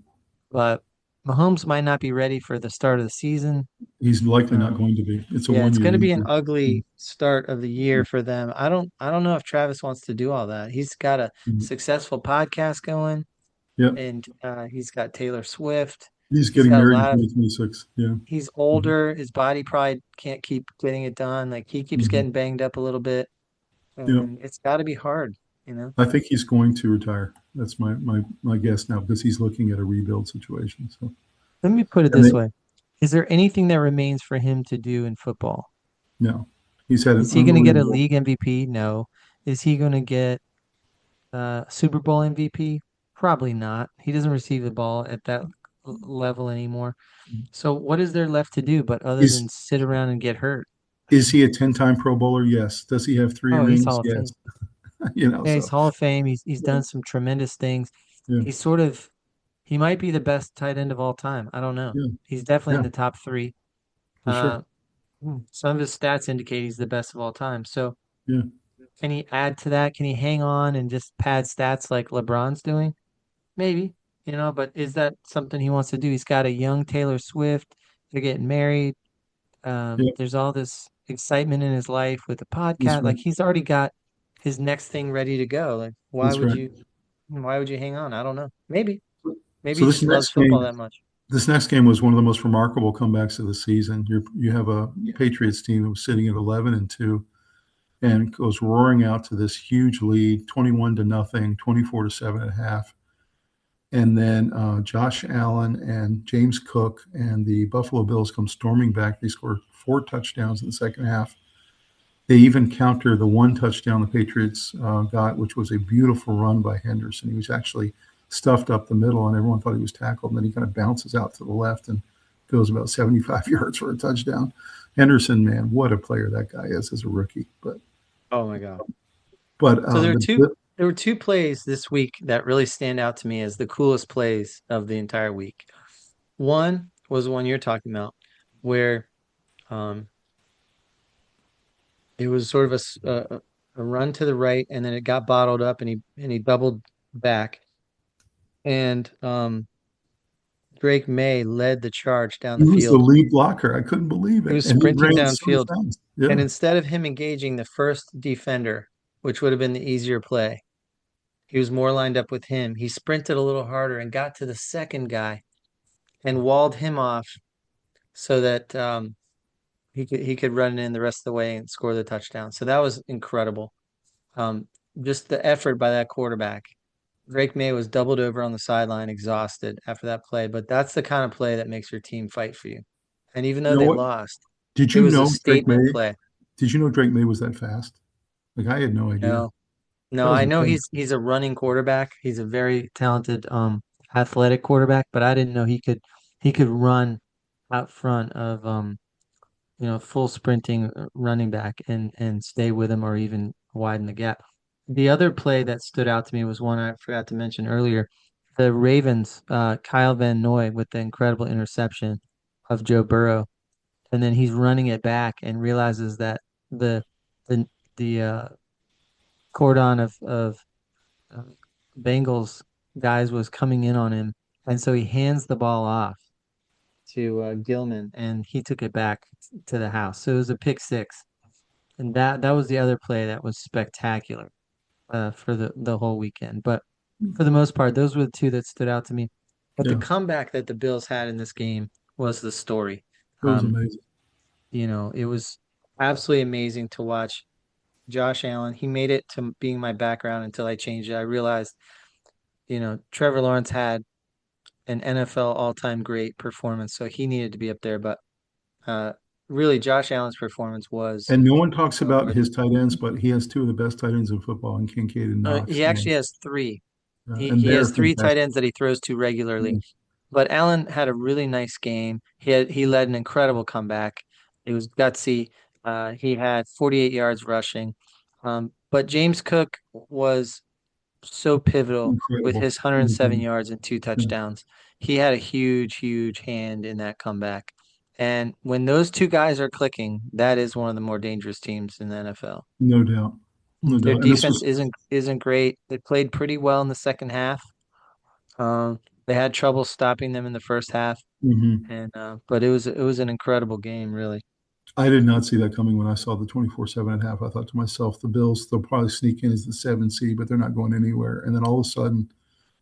But Mahomes might not be ready for the start of the season. He's likely not Um, going to be. It's a yeah, it's 1 year going to be an injury. ugly start of the year for them. I don't know if Travis wants to do all that. He's got a Mhm. successful podcast going, Yep. and he's got Taylor Swift. He's He's getting got a married in lot of 2026. Yeah. He's Mhm. older. His body probably can't keep getting it done. Like he keeps Mhm. getting banged up a little bit, Yep. and it's got to be hard, you know. I think he's going to retire. That's my guess now because he's looking at a rebuild situation. So, Let me put it and this they way. Is there anything that remains for him to do in football? no, he's had an Is he going to get a unbelievable. league MVP? No. Is he going to get Super Bowl MVP? Probably not. He doesn't receive the ball at that level anymore. So what is there left to do but other Is than sit around and get hurt? is he a 10-time Pro Bowler? Yes. Does he have three Oh, he's rings? Hall of Yes. Fame. Yeah, he's So Hall of Fame. He's yeah, done some tremendous things. yeah, He's sort of He might be the best tight end of all time. I don't know. yeah, He's definitely in yeah, the top three. for sure. Uh, some of his stats indicate he's the best of all time. So Yeah. can he add to that? Can he hang on and just pad stats like LeBron's doing? Maybe, but is that something he wants to do? He's got a young Taylor Swift. They're getting married. Yeah. There's all this excitement in his life with the That's podcast. right. Like he's already got his next thing ready to go. Like That's right. why would you hang on? I don't know. Maybe So he this just loves next football game, that much. this next game was one of the most remarkable comebacks of the season. You have a Yeah. Patriots team that was sitting at 11-2 and goes roaring out to this huge lead, 21-0, 24-7 at half. And then Josh Allen and James Cook and the Buffalo Bills come storming back. They score 4 touchdowns in the second half. They even counter the 1 touchdown the Patriots got, which was a beautiful run by Henderson. He was actually stuffed up the middle, and everyone thought he was tackled. And then he kind of bounces out to the left and goes about 75 yards for a touchdown. Henderson, man, what a player that guy is as a rookie. Oh my God. But So the there were two plays this week that really stand out to me as the coolest plays of the entire week. One was the one you're talking about, where um, it was sort of a run to the right, and then it got bottled up, and he doubled back, and Drake May led the charge down he the was the field. lead blocker. I couldn't believe He it, was and he sprinting ran so downfield, fast. and Yeah, instead of him engaging the first defender, which would have been the easier play, he was more lined up with him. He sprinted a little harder and got to the second guy and walled him off so that he could run in the rest of the way and score the touchdown. So that was incredible. Um, just the effort by that quarterback. Drake May was doubled over on the sideline, exhausted after that play. But that's the kind of play that makes your team fight for you. And even you though know they what? lost, Did it you was a know Drake statement May? play. Did you know Drake May was that fast? Like I had no idea. No, no, That was I know incredible. he's a running quarterback. He's a very talented, athletic quarterback. But I didn't know he could run out front of full sprinting running back and stay with him or even widen the gap. The other play that stood out to me was one I forgot to mention earlier. The Ravens, Kyle Van Noy with the incredible interception of Joe Burrow, and then he's running it back and realizes that the the the cordon of uh, Bengals guys was coming in on him, and so he hands the ball off to Gilman, and he took it back to the house. So it was a pick six. And that was the other play that was spectacular for the whole weekend. But for the most part, those were the two that stood out to me. But the Yeah, comeback that the Bills had in this game was the story. It was amazing. It was absolutely amazing to watch Josh Allen. He made it to being my background until I changed it. I realized, Trevor Lawrence had an NFL all-time great performance, so he needed to be up there. But uh, really, Josh Allen's performance was And no one talks about noteworthy. his tight ends, but he has two of the best tight ends in football, in Kincaid and Knox. He actually has three. And He they're has three tight fantastic. ends that he throws to regularly. Yeah, But Allen had a really nice game. He led an incredible comeback. It was gutsy. He had 48 yards rushing. But James Cook was so pivotal with incredible. his 107 yards and two Yeah, touchdowns. He had a huge, huge hand in that comeback. And when those two guys are clicking, that is one of the more dangerous teams in the NFL. no doubt. No Their doubt. And this defense was, isn't great. They played pretty well in the second half. They had trouble stopping them in the first half, mhm. and but it was an incredible game, really. I did not see that coming when I saw the 24-7 at half. I thought to myself, the Bills, they'll probably sneak in as the 7 seed, but they're not going anywhere. And then all of a sudden,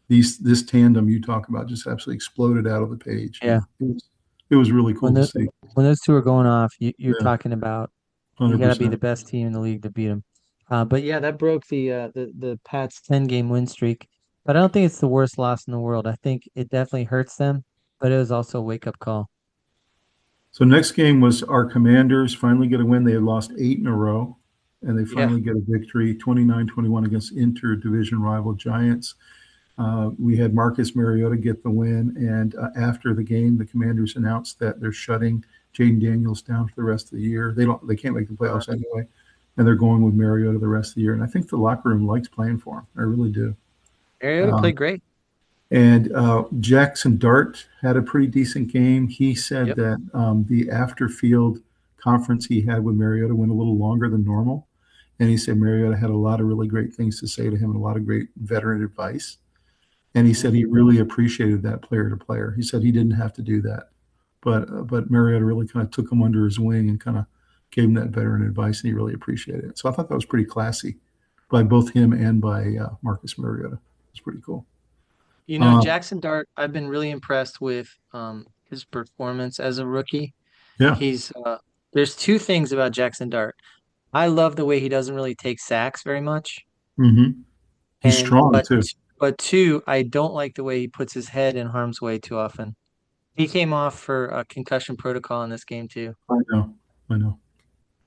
this tandem you talk about just absolutely exploded out of the page. Yeah, It was really when cool to the see. when those two are going off, you're Yeah, talking about you got to be 100%. the best team in the league to beat them. But yeah, that broke the Pats 10-game win streak. But I don't think it's the worst loss in the world. I think it definitely hurts them, but it was also a wake-up call. So next game was our Commanders finally get a win. They had lost 8 in a row, and they Yeah, finally get a victory, 29-21 against inter-division rival Giants. We had Marcus Mariota get the win, and after the game, the Commanders announced that they're shutting Jaden Daniels down for the rest of the year. They can't make the uh, playoffs anyway, and they're going with Mariota the rest of the year. And I think the locker room likes playing for him. I really do. Mariota Um, played great. and Jackson Dart had a pretty decent game. He said Yep. that the after field conference he had with Mariota went a little longer than normal. And he said Mariota had a lot of really great things to say to him and a lot of great veteran advice. And he said Mhm. he really appreciated that player to player. He said he didn't have to do that, but Mariota really kind of took him under his wing and kind of gave him that veteran advice, and he really appreciated it. So I thought that was pretty classy by both him and by Marcus Mariota. It's pretty cool. Um, Jackson Dart, I've been really impressed with his performance as a rookie. yeah, He's There's two things about Jackson Dart. I love the way he doesn't really take sacks very much, hmm he's and strong too. but two, I don't like the way he puts his head in harm's way too often. He came off for a concussion protocol in this game too, I know,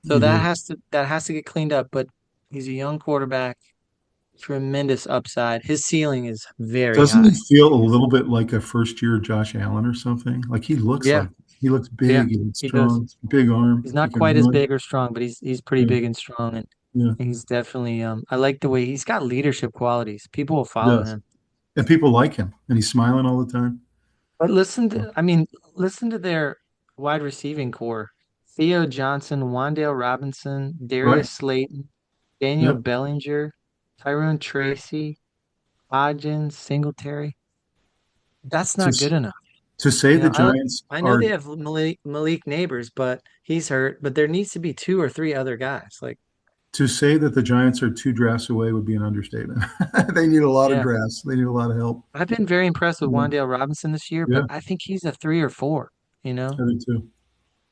so he did. that has to get cleaned up. But he's a young quarterback, tremendous upside. His ceiling is very Doesn't he high. feel a little bit like a first year Josh Allen or something? Like Yeah, he looks yeah, big and he does. strong, big arm. He's He not can quite as run. big or strong, but he's pretty Yeah, big and strong, and yeah, he's definitely I like the way he's got leadership qualities. People will he follow does. him. And people like him, and he's smiling all the time. But listen to their wide receiving core. Theo Johnson, Wandale Robinson, Right? Darius Slayton, Daniel Yep. Bellinger, Tyrone Tracy, Hodgins, Singletary. That's To not good enough. to say the Giants I know are they have Malik Neighbors, but he's hurt. But there needs to be two or three other guys. Like, to say that the Giants are 2 drafts away would be an understatement. They need a lot of yeah. drafts. They need a lot of help. I've been very impressed with Yeah, Wandale Robinson this year, yeah, but I think he's a three or four, you know? I do too.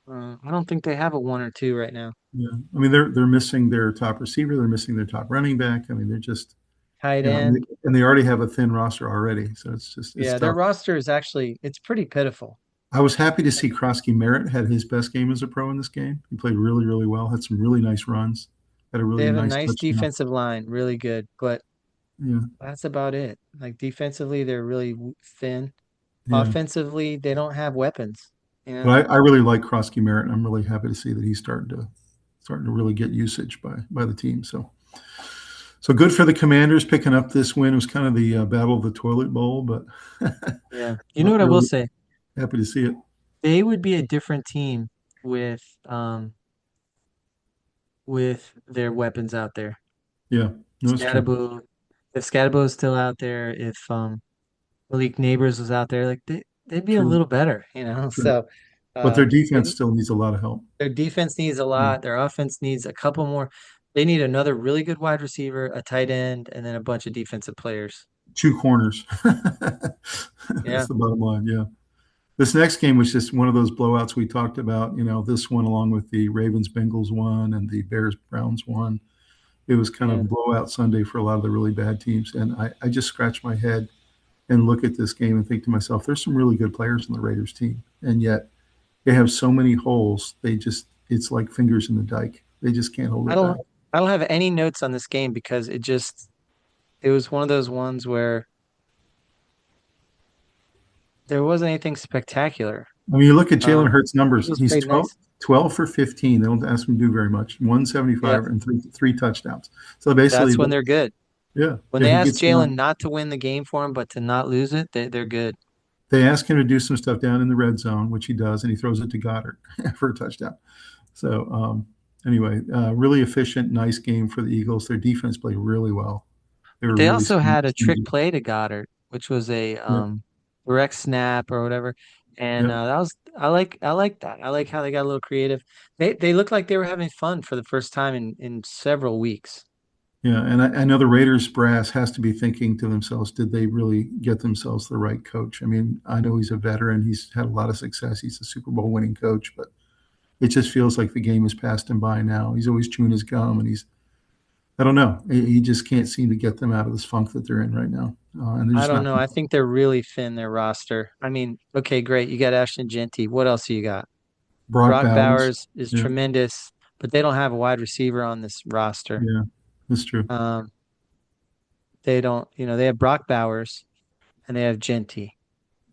I don't think they have a one or two right now. Yeah, I mean they're missing their top receiver. They're missing their top running back. I mean they're just Tight and end. they already have a thin roster already. So it's Yeah, their tough. roster is actually it's pretty pitiful. I was happy to see Krosky Merritt had his best game as a pro in this game. He played really, really well. Had some really nice runs. Had a They really have a nice nice touchdown. defensive line, really good, but Yeah, that's about it. Like defensively, they're really thin. yeah. Offensively, they don't have weapons, you But know? I really like Krosky Merritt. And I'm really happy to see that he's starting to really get usage by the team. So good for the Commanders picking up this win. It was kind of the battle of the toilet bowl, but Yeah. You know but what I will really say? happy to see it. They would be a different team with with their weapons out there. Yeah, no, it's true. Scatterbo, if Scatterbo is still out there, if Malik Neighbors was out there, like they'd be a True, little better, you know. true. So But their they defense still needs a lot of help. their defense needs a Yeah. lot. Their offense needs a couple more. They need another really good wide receiver, a tight end, and then a bunch of defensive players. 2 corners. Yeah. That's the bottom line. Yeah. This next game was just one of those blowouts we talked about. This one along with the Ravens Bengals one and the Bears Browns one. It was kind Yeah. of blowout Sunday for a lot of the really bad teams. And I just scratch my head and look at this game and think to myself, there's some really good players on the Raiders team. And yet they have so many holes. It's like fingers in the dike. They just can't hold I it don't back. I don't have any notes on this game because it was one of those ones where there wasn't anything spectacular. I mean, you look at Jalen Um, Hurts' numbers. Eagles He's played 12, nice. 12 for 15. They don't ask him to do very much. Yeah, 175 and three touchdowns. So basically, that's when they're good. yeah, When yeah, they he ask gets them out. Jalen not to win the game for him, but to not lose it, they're good. They ask him to do some stuff down in the red zone, which he does, and he throws it to Goddard for a touchdown. So anyway, really efficient, nice game for the Eagles. Their defense played really well. They But were they really also had a trick stingy. play to Goddard, which was a Yeah, direct snap or whatever. And yeah, that was I like that. I like how they got a little creative. They looked like they were having fun for the first time in several weeks. yeah. And I know the Raiders brass has to be thinking to themselves, did they really get themselves the right coach? I mean, I know he's a veteran. He's had a lot of success. He's a Super Bowl winning coach, but it just feels like the game has passed him by now. He's always chewing his gum, and I don't know. He just can't seem to get them out of this funk that they're in right now. And they're I just don't not. know. I think they're really thin, their roster. I mean, okay, great. You got Ashton Genty. What else do you got? Brock Brock Bowers. Bowers is Yeah, tremendous, but they don't have a wide receiver on this roster. yeah, that's true. Um, they don't, they have Brock Bowers and they have Genty,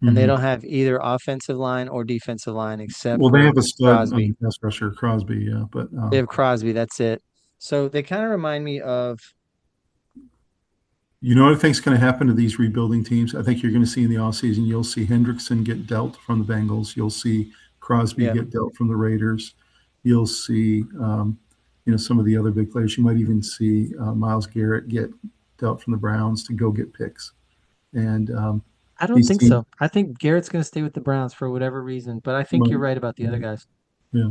and they Hmm. don't have either offensive line or defensive line except Well, they for have a stud Crosby. pass rusher, Crosby. Yeah, but They have Crosby, that's it. So they kind of remind me of, you know what I think is going to happen to these rebuilding teams? I think you're going to see in the offseason, you'll see Hendrickson get dealt from the Bengals. You'll see Crosby yeah, get dealt from the Raiders. You'll see, some of the other big players. You might even see Myles Garrett get dealt from the Browns to go get picks. And I don't these think teams, so. I think Garrett's going to stay with the Browns for whatever reason, but I think you're might, right about the other guys. yeah,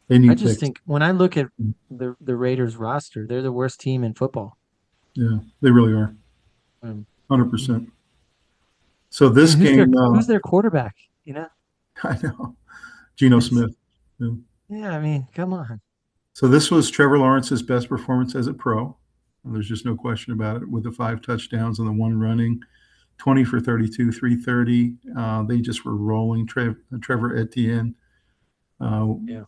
they I need just picks. think when I look at the Raiders roster, they're the worst team in football. Yeah, they really are, Um, 100%. So I this mean, game, who's their quarterback? You know, I know, Geno it's Smith. Yeah. yeah. I mean, come on. So this was Trevor Lawrence's best performance as a pro. There's just no question about it. With the 5 touchdowns and the one running, 20 for 32, 330. They just were rolling. Trevor Etienne Yeah.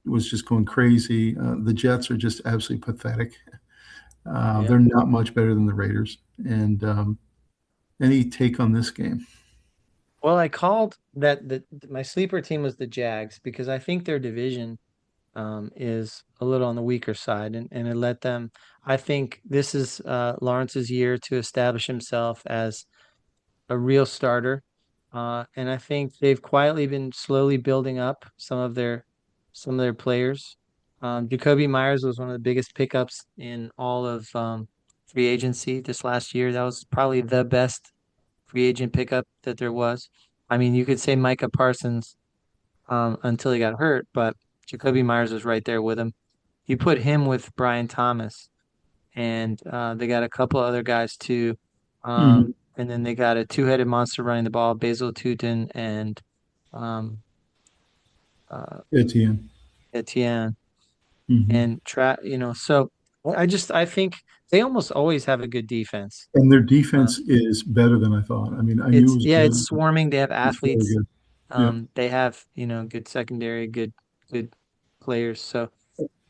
was just going crazy. The Jets are just absolutely pathetic. Yeah. They're not much better than the Raiders. And any take on this game? Well, I called that my sleeper team was the Jags because I think their division is a little on the weaker side, and it let them. I think this is Lawrence's year to establish himself as a real starter, and I think they've quietly been slowly building up some of their players. Jacoby Myers was one of the biggest pickups in all of free agency this last year. That was probably the best free agent pickup that there was. I mean, you could say Micah Parsons until he got hurt, but Jacoby Myers was right there with him. You put him with Brian Thomas, and they got a couple other guys too. Mhm. And then they got a two-headed monster running the ball, Basil Tutin and um, uh, Etienne. Etienne Hmm. and so I think they almost always have a good defense. And their Uh, defense is better than I thought. I mean, I knew it was it's good. swarming. They have It's really athletes. good. Yeah. They have, good secondary, good players. So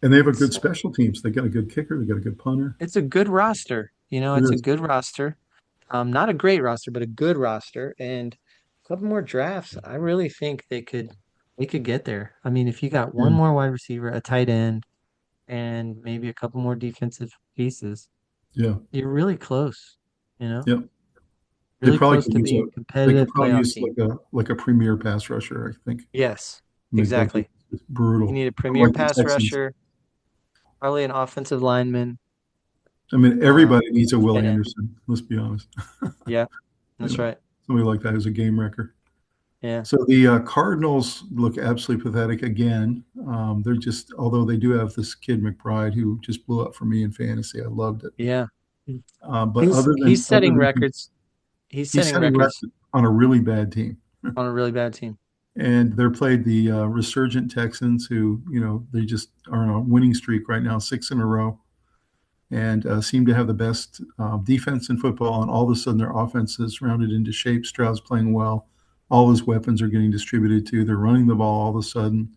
And they have a good it's special teams. They got a good kicker. They got a good punter. it's a good roster. It It's a is. good roster. Not a great roster, but a good roster. And a couple more drafts, I really think they could get there. I mean, if you got one Yeah. more wide receiver, a tight end, and maybe a couple more defensive pieces, Yeah. you're really close, you know, Yeah. They really probably close could to use being a a they could competitive probably playoff use team. like a premier pass rusher, I think. Yes, Make that exactly. defense You brutal. need a premier Like the pass Texans. rusher, probably an offensive lineman, I mean, um, everybody needs a Will tight end. Anderson, let's be honest. Yeah, You that's know, right. somebody like that who's a game wrecker. Yeah. So the Cardinals look absolutely pathetic again. They're just, although they do have this kid McBride who just blew up for me in fantasy. I loved it. Yeah. But He's other he's than setting him, records. He's he's setting setting records. records on a really bad team. on a really bad team. And they're played the resurgent Texans, who they just are on a winning streak right now, 6 in a row, and seem to have the best defense in football. And all of a sudden, their offense is rounded into shape. Stroud's playing well. All his weapons are getting distributed to. They're running the ball all of a sudden.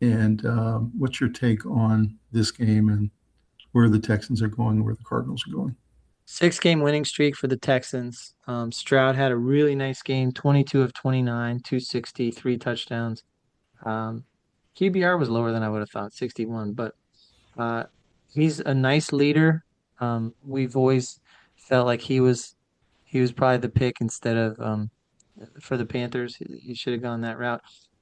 And what's your take on this game and where the Texans are going, where the Cardinals are going? 6 game winning streak for the Texans. Stroud had a really nice game, 22 of 29, 260, 3 touchdowns. Um, QBR was lower than I would have thought, 61, but uh, he's a nice leader. We've always felt like he was probably the pick instead of for the Panthers. He should have gone that route.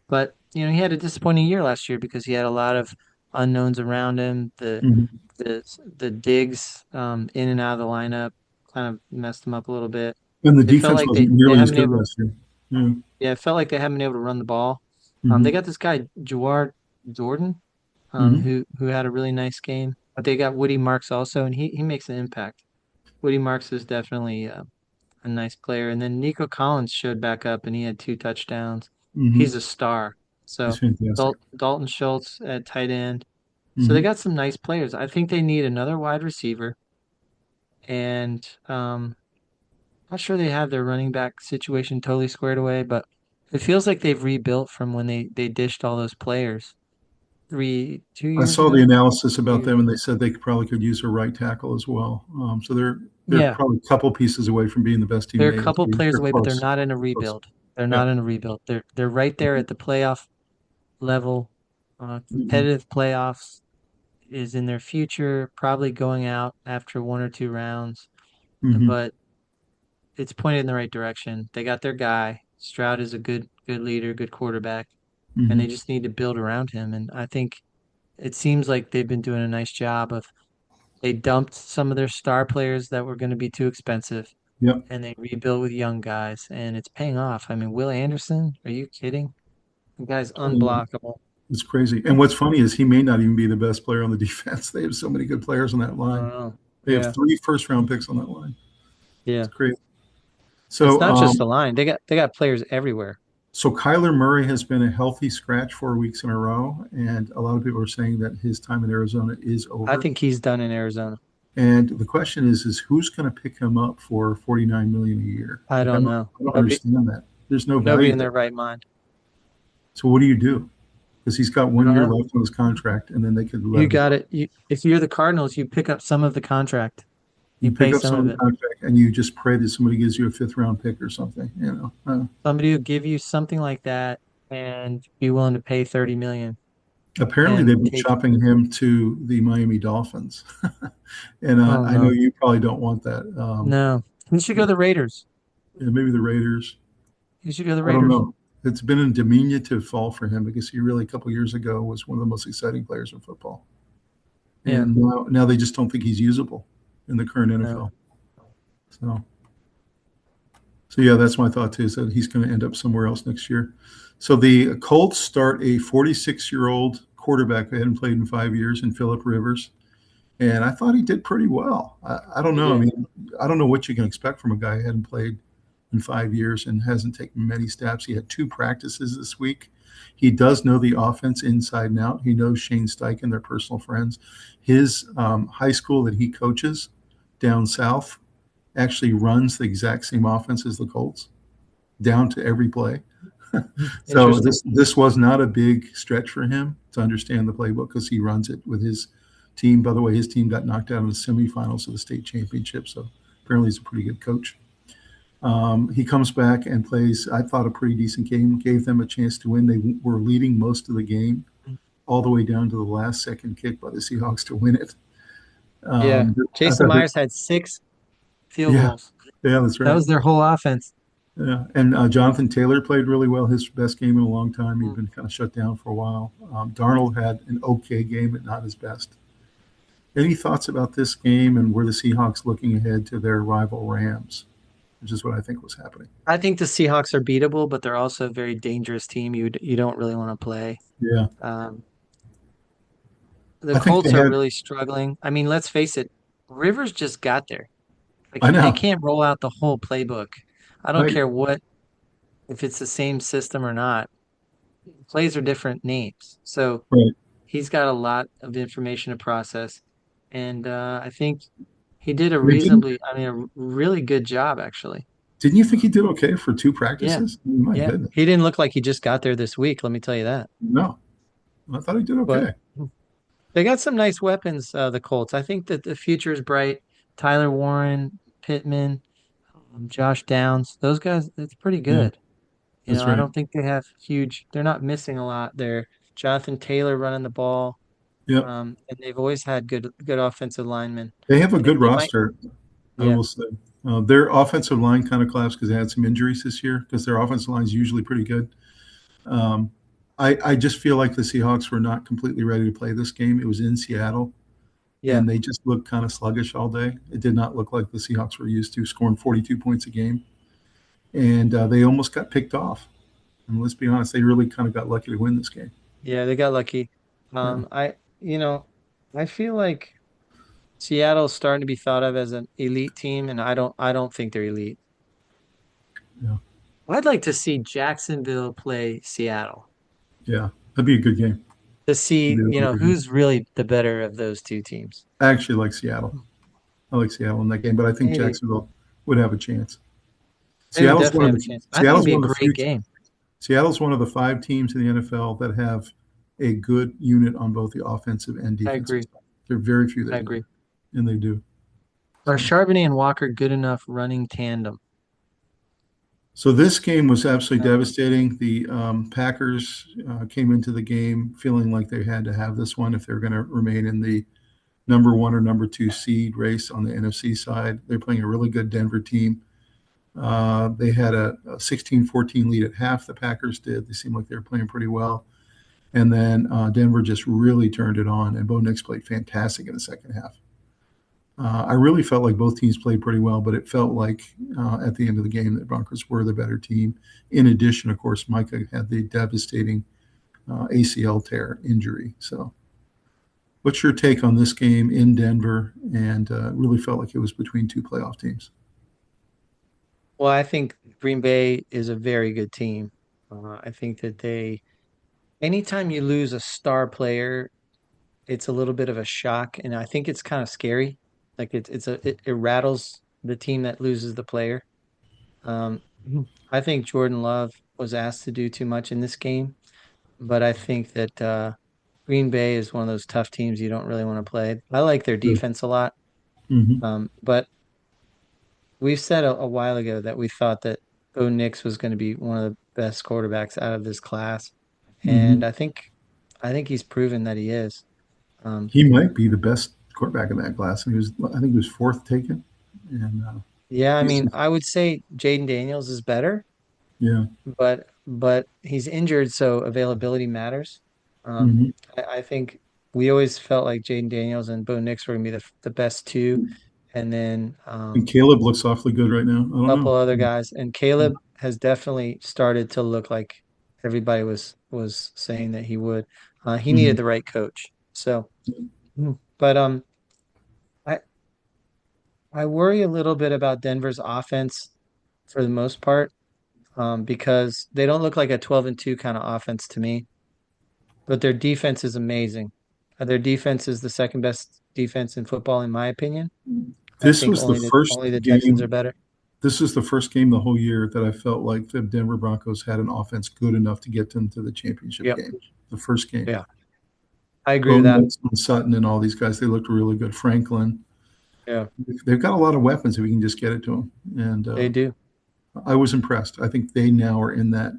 But, he had a disappointing year last year because he had a lot of unknowns around him. Mhm. The digs in and out of the lineup kind of messed him up a little bit. And the It felt defense like wasn't they nearly as haven't been good able, last year. Yeah. yeah, it felt like they haven't been able to run the ball. They Hmm. got this guy Jawar Jordan, Hmm. who had a really nice game. But they got Woody Marks also, and he makes an impact. Woody Marks is definitely a nice player. And then Nico Collins showed back up, and he had 2 touchdowns. He's Hmm. a star. He's So fantastic. Dalton Schultz at tight end. So they Hmm. got some nice players. I think they need another wide receiver, and not sure they have their running back situation totally squared away, but it feels like they've rebuilt from when they dished all those players two I years saw the ago. analysis Two about years them, ago. and they said they probably could use a right tackle as well. So they're Yeah, probably a couple pieces away from being the best team they're in a the couple AFC. players They're away, but they're close. not in a Close. rebuild. They're Yeah. not in a rebuild. They're right there at the playoff level. Hmm. Competitive playoffs is in their future, probably going out after 1 or 2 rounds, Hmm. but it's pointed in the right direction. They got their guy. Stroud is a good leader, good quarterback, and they Hmm. just need to build around him. And I think it seems like they've been doing a nice job of they dumped some of their star players that were going to be too expensive Yep. and they rebuilt with young guys and it's paying off. I mean, Will Anderson, are you kidding? The guy's unblockable. It's crazy. And what's funny is he may not even be the best player on the defense. They have so many good players on that I line. don't know. They have Yeah. 3 first-round picks on that line. It's Yeah. crazy. It's So, not just the line. They got players everywhere. so Kyler Murray has been a healthy scratch 4 weeks in a row, and a lot of people are saying that his time in Arizona is I over. think he's done in Arizona. And the question is who's going to pick him up for 49 million a year? I Like, don't know. I don't Nobody understand that. There's no nobody value in there. their right mind. So what do you do? Because he's got I one don't year know. left on his contract, and then they could let You him got go. it. If you're the Cardinals, you pick up some of the contract. You You pick pay up some some of of the it. contract, and you just pray that somebody gives you a fifth-round pick or something. Somebody will give you something like that and be willing to pay 30 million Apparently, and they've been take. shopping him to the Miami Dolphins, and Oh I know no. you probably don't want that. No. He should go to the Raiders. Yeah, maybe the Raiders. He should go to the I don't Raiders. know. It's been a diminutive fall for him because he really, a couple years ago, was one of the most exciting players in football. Yeah. And now they just don't think he's usable in the current No. NFL. So, so yeah, that's my thought too, is that he's going to end up somewhere else next year. So the Colts start a 46-year-old quarterback who hadn't played in 5 years in Philip Rivers. And I thought he did pretty well. I don't He know. I did. mean, I don't know what you can expect from a guy who hadn't played in 5 years and hasn't taken many steps. He had 2 practices this week. He does know the offense inside and out. He knows Shane Steichen, their personal friends. His high school that he coaches down south actually runs the exact same offense as the Colts, down to every play. So Interesting. this was not a big stretch for him to understand the playbook because he runs it with his team. By the way, his team got knocked out in the semifinals of the state championship, so apparently he's a pretty good coach. He comes back and plays, I thought, a pretty decent game, gave them a chance to win. They were leading most of the game, all the way down to the last second kick by the Seahawks to win it. Yeah. I Jason thought that, Myers had 6 field yeah, goals. yeah, that's That right. was their whole offense. Yeah, and Jonathan Taylor played really well. His best game in a long time. He'd been kind of shut down for a while. Darnold had an okay game, but not his best. Any thoughts about this game and where the Seahawks looking ahead to their rival Rams, which is what I think was happening? I think the Seahawks are beatable, but they're also a very dangerous team. You don't really want to play. Yeah, Um, the I think they Colts are had. really struggling. I mean, let's face it, Rivers just got there. Like I they know, can't roll out the whole playbook. I don't right? care what. if it's the same system or not. Plays are different names. So Right. he's got a lot of information to process. And I think he did a I mean, reasonably, I mean, a really good job, actually. didn't you think he did okay for two Yeah. practices? I mean, my Yeah. goodness. He didn't look like he just got there this week, let me tell you that. No, I thought he did But okay. they got some nice weapons, the Colts. I think that the future is bright. Tyler Warren, Pittman, Josh Downs, those guys, it's pretty Yeah, good. that's I right. don't think they have they're not missing a lot there. Jonathan Taylor running the ball. Yep. And they've always had good offensive linemen. They have a good They might, roster, I yeah, will say. Their offensive line kind of collapsed because they had some injuries this year because their offensive line is usually pretty good. Um, I just feel like the Seahawks were not completely ready to play this game. It was in Seattle, yeah, and they just looked kind of sluggish all day. It did not look like the Seahawks were used to scoring 42 points a game, and they almost got picked off. And let's be honest, they really kind of got lucky to win this game. yeah. They got lucky. Yeah, You know, I feel like Seattle's starting to be thought of as an elite team, and I don't think they're elite. yeah, I'd like to see Jacksonville play Seattle yeah. That'd be a good game. to see, That'd be a really good game. who's really the better of those two teams. I actually like Seattle. I like Seattle in that game, but I think Maybe Jacksonville would have a chance. they would Seattle's one definitely of have a the chance. I think it'd Seattle's be a one of the great few game. Seattle's one of the five teams in the NFL that have a good unit on both the offensive and I defensive agree. side. There are very few I that do, agree. and they do. Are So, Charbonnet and Walker good enough running tandem? so this game was absolutely No. devastating. The Packers came into the game feeling like they had to have this one if they're going to remain in the number one or number two seed race on the NFC side. They're playing a really good Denver team. They had a 16-14 lead at half. The Packers did. They seemed like they were playing pretty well. And then Denver just really turned it on, and Bo Nix played fantastic in the second half. I really felt like both teams played pretty well, but it felt like at the end of the game that Broncos were the better team. In addition, of course, Micah had the devastating ACL tear injury. So, what's your take on this game in Denver? And really felt like it was between two playoff teams. Well, I think Green Bay is a very good team. I think that anytime you lose a star player, it's a little bit of a shock, and I think it's kind of scary. Like it rattles the team that loses the player. Um, I think Jordan Love was asked to do too much in this game, but I think that Green Bay is one of those tough teams you don't really want to play. I like their defense a lot, Mm-hmm. but we've said a while ago that we thought that Bo Nix was going to be one of the best quarterbacks out of this class, Mm-hmm. and I think he's proven that he is. Um, He might be the best quarterback in that class. And I think he was fourth taken. And yeah, I he's, mean, I would say Jaden Daniels is better, yeah. but he's injured, so availability matters. Um, Mm-hmm. I think we always felt like Jaden Daniels and Bo Nix were going to be the best two, and then And Caleb looks awfully good right now. I don't couple know. other guys. And Caleb has definitely started to look like everybody was saying that he would. He Mm-hmm. needed the right coach. So, but I I worry a little bit about Denver's offense for the most part, because they don't look like a 12-2 kind of offense to me. But their defense is amazing. Their defense is the second best defense in football, in my opinion. I This think was the first only the Texans are game. better. This is the first game the whole year that I felt like the Denver Broncos had an offense good enough to get them to the championship Yep. game. The first game. Yeah, I agree Bo with that. Nix and Sutton and all these guys, they looked really good. Franklin. Yeah, They've got a lot of weapons if we can just get it to them. And they do. I was impressed. I think they now are in that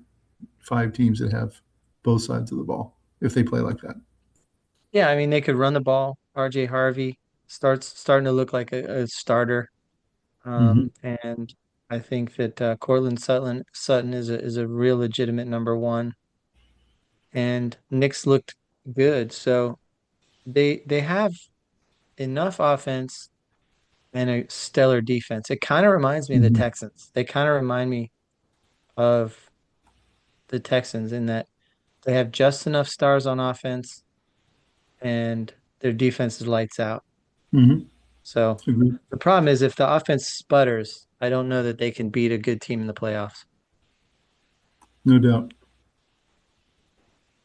five teams that have both sides of the ball if they play like that. Yeah, I mean they could run the ball. RJ Harvey starting to look like a starter. Mm-hmm. And I think that Cortland Sutton is a real legitimate number one. And Knicks looked good. So they have enough offense and a stellar defense. It kind of reminds me of the Mm-hmm. Texans. They kind of remind me of the Texans in that they have just enough stars on offense and their defense is lights out. Mm-hmm. So Agreed. the problem is if the offense sputters, I don't know that they can beat a good team in the playoffs. No doubt.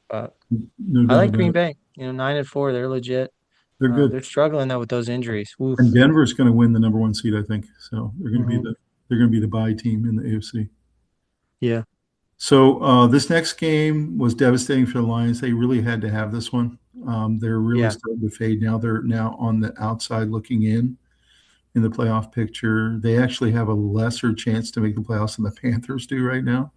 But No I doubt like about Green it. Bay. 9-4, they're legit. They're good. They're struggling though with those injuries. Oof. And Denver's going to win the number one seed, I think. So Mhm. they're going to be the bye team in the AFC. Yeah. So this next game was devastating for the Lions. They really had to have this one. They're really Yeah. starting to fade now. They're now on the outside looking in the playoff picture. They actually have a lesser chance to make the playoffs than the Panthers do right now.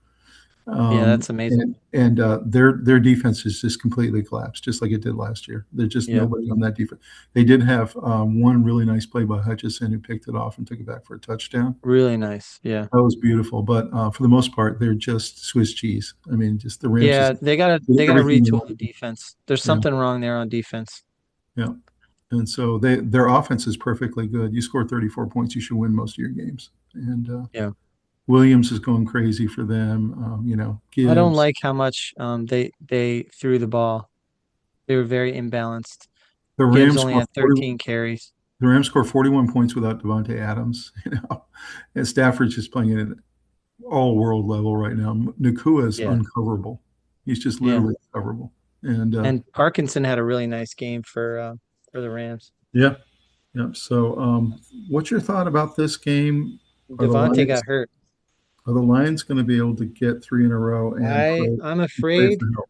Yeah, that's amazing. And their defense has just completely collapsed, just like it did last year. There's just Yeah. nobody on that defense. They did have one really nice play by Hutchinson who picked it off and took it back for a touchdown. Really nice. Yeah. That was beautiful. But for the most part, they're just Swiss cheese. I mean, just the Rams Yeah, just they gotta did they gotta everything they retool the wanted. defense. There's Yeah, something wrong there on defense. yeah. And so their offense is perfectly good. You score 34 points, you should win most of your games. And Yeah. Williams is going crazy for them. I don't Gibbs. like how much they threw the ball. They were very imbalanced. The Gibbs Rams only score had 40. 13 carries. The Rams score 41 points without Devontae Adams. And Stafford's just playing at an all-world level right now. Nakua is Yeah. uncoverable. He's just Yeah. literally uncoverable. And And Parkinson had a really nice game for the Rams. yeah, yeah. So, what's your thought about this game? Are the Devontae Lions got hurt. are the Lions going to be able to get three in a row and I'm pray afraid for help?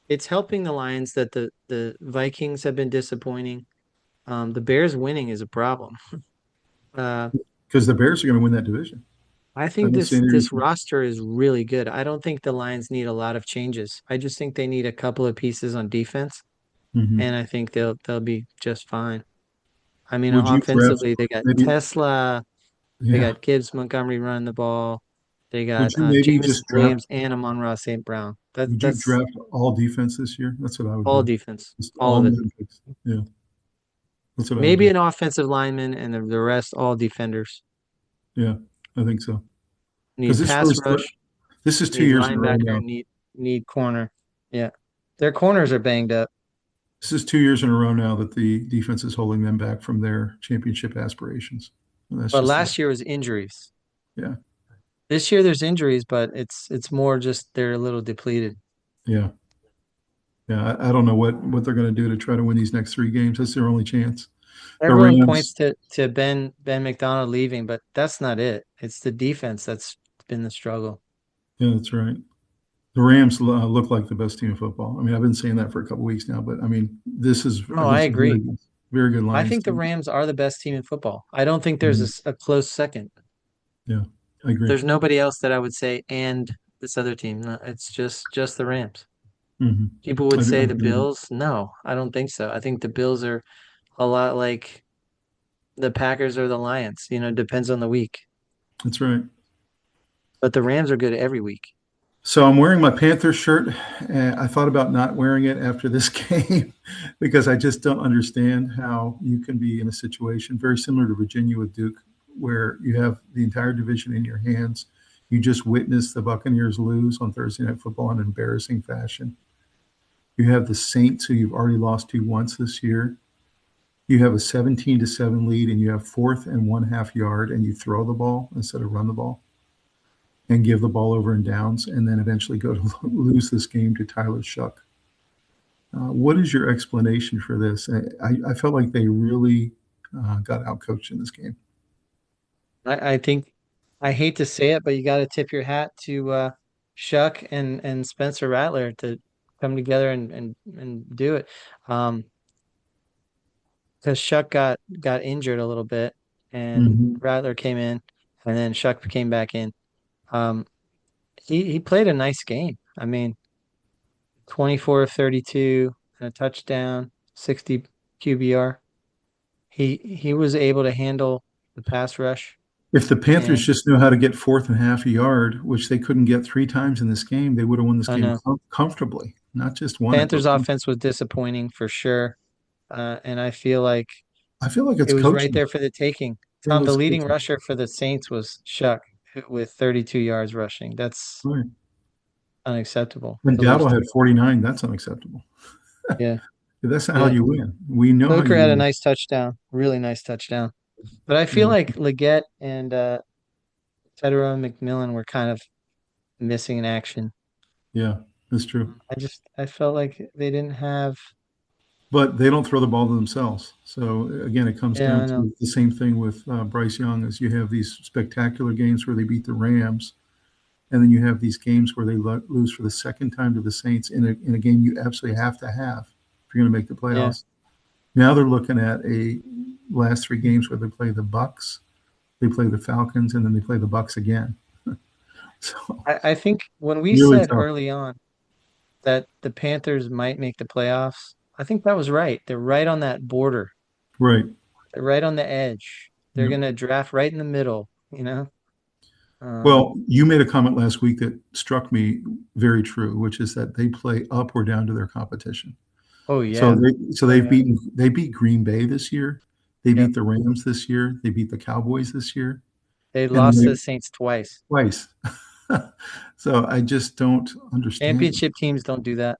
it's helping the Lions that the Vikings have been disappointing. The Bears winning is a problem. Uh, Because the Bears are going to win that division. I I think don't see this any this reason. roster is really good. I don't think the Lions need a lot of changes. I just think they need a couple of pieces on defense, Mhm. and I think they'll be just fine. I mean, Would you draft offensively, they got maybe? Tesla, they Yeah. got Gibbs, Montgomery running the ball, they Would got you maybe Jameson just draft? Williams and Amon-Ra St. Brown. That Would you that's draft all defense this year? That's what I would all do. defense, Just all all of it. new picks. Yeah, that's what I would Maybe do. an offensive lineman and the rest all defenders. Yeah, I think so. Because Need pass rush, this is two need years in a row linebacker, now. need corner. Yeah. Their corners are banged up. This is 2 years in a row now that the defense is holding them back from their championship aspirations. And that's But just last year was injuries. yeah, This year there's injuries, but it's more just they're a little depleted. yeah, yeah. I don't know what they're going to do to try to win these next three games. That's their only chance. The Everyone points Rams, to Ben McDonald leaving, but that's not it. It's the defense that's been the struggle. yeah, that's right. The Rams look like the best team in football. I mean, I've been saying that for a couple weeks now, but I mean, this is No, I against a agree. very good I Lions think the team. Rams are the best team in football. I don't think there's Mhm. a close second. Yeah, I agree. There's nobody else that I would say and this other team. No, it's just the Rams. Hmm. People would I say the agree. Bills. No, I don't think so. I think the Bills are a lot like the Packers or the Lions. Depends on the week. That's right. But the Rams are good every week. So I'm wearing my Panthers shirt. And I thought about not wearing it after this game because I just don't understand how you can be in a situation very similar to Virginia with Duke, where you have the entire division in your hands. You just witnessed the Buccaneers lose on Thursday Night Football in embarrassing fashion. You have the Saints, who you've already lost to once this year. You have a 17-7 lead, and you have fourth and 1/2 yard, and you throw the ball instead of run the ball and give the ball over in downs, and then eventually go to lose this game to Tyler Shuck. What is your explanation for this? I felt like they really got outcoached in this game. I think I hate to say it, but you got to tip your hat to Shuck and Spencer Rattler to come together and do it. Because Shuck got injured a little bit, and Hmm. Rattler came in, and then Shuck came back in. Um, he played a nice game. I mean, 24 of 32 and a touchdown, 60 QBR. He was able to handle the pass rush, If the Panthers and just knew how to get fourth and 1/2 yard, which they couldn't get three times in this game, they would have won this I game know comfortably. Not just won it, but Panthers offense was disappointing for sure. And I feel like I feel like it it's was right coaching. there for the taking. I feel Tom, the it's leading coaching. rusher for the Saints was Shuck with 32 yards rushing. That's Right. unacceptable And to lose Dowdle to. had 49. That's unacceptable. Yeah, That's not how yeah. you win. We know how Booker you had a win. nice touchdown, really nice touchdown. But I feel Yeah. like Leggett and Tedero and McMillan were kind of missing in action. Yeah, that's true. I felt like they didn't have. But they don't throw the ball to themselves. So again, it comes Yeah, down I know. to the same thing with Bryce Young, as you have these spectacular games where they beat the Rams, and then you have these games where they lose for the second time to the Saints in a game you absolutely have to have if you're going to make the Yeah, playoffs. Now they're looking at a last three games where they play the Bucks, they play the Falcons, and then they play the Bucks again. So I think when we really said tough. early on that the Panthers might make the playoffs, I think that was right. They're right on that border. Right. They're right on the edge. They're Yep. gonna draft right in the middle, you know? Well, you made a comment last week that struck me very true, which is that they play up or down to their competition. Oh So yeah. Oh they've yeah. beat Green Bay this year. They Yep. beat the Rams this year. They beat the Cowboys this year, They and then lost to they the Saints twice. twice. So I just don't understand it. Championship teams don't do that.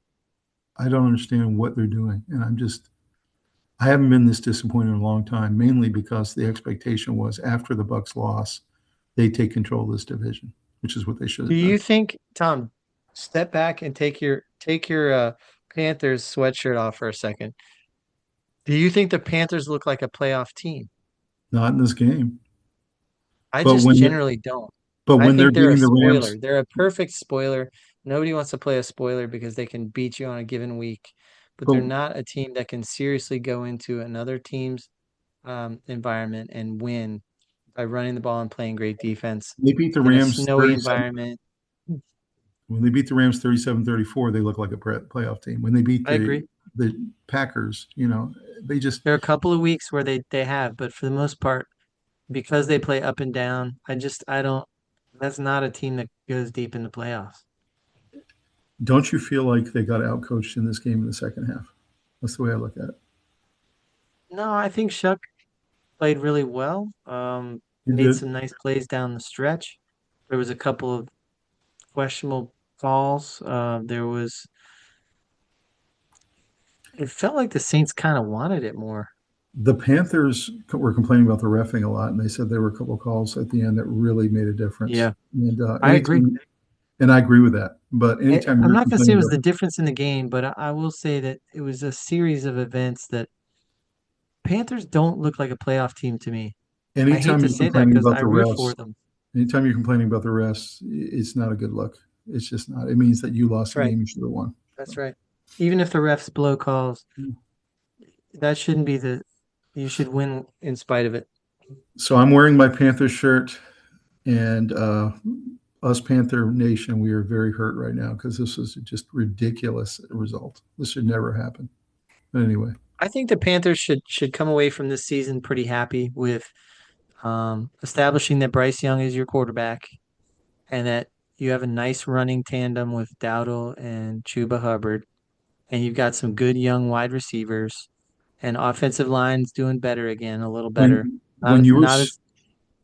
I don't understand what they're doing, and I haven't been this disappointed in a long time. Mainly because the expectation was after the Bucks loss, they take control of this division, which is what they should Do have done. you think, Tom, step back and take your Panthers sweatshirt off for a second. Do you think the Panthers look like a playoff team? Not in this game, I but just when they're, generally don't. but I when they're think they're a beating the spoiler. Rams, They're a perfect spoiler. Nobody wants to play a spoiler because they can beat you on a given week, but but they're not a team that can seriously go into another team's environment and win by running the ball and playing great defense they beat the in a Rams snowy 37. environment. When they beat the Rams 37-34, they look like a playoff team. When they beat I agree. the Packers, they just There are a couple of weeks where they have, but for the most part, because they play up and down, I don't. That's not a team that goes deep in the playoffs. don't you feel like they got outcoached in this game in the second half? That's the way I look at it. No, I think Shuck played really well. You Made did. some nice plays down the stretch. There was a couple of questionable calls. It felt like the Saints kind of wanted it more. The Panthers were complaining about the reffing a lot, and they said there were a couple of calls at the end that really made a difference. Yeah, And I agree. and I agree with that. But anytime I'm you're not gonna say it complaining was about the difference in the game, but I will say that it was a series of events that Panthers don't look like a playoff team to me. I hate anytime to you're say that complaining because about I the root refs, for them. anytime you're complaining about the refs, it's not a good look. It's just not. It means that you lost That's a right. game you should have won. That's So, right. Even if the refs blow calls, that shouldn't be you should win in spite of it. so I'm wearing my Panthers shirt, and us Panther Nation, we are very hurt right now because this is just ridiculous result. This should never happen. But anyway, I think the Panthers should come away from this season pretty happy with establishing that Bryce Young is your quarterback and that you have a nice running tandem with Dowdle and Chuba Hubbard, and you've got some good young wide receivers, and offensive line's doing better again, a little better. when you were Not as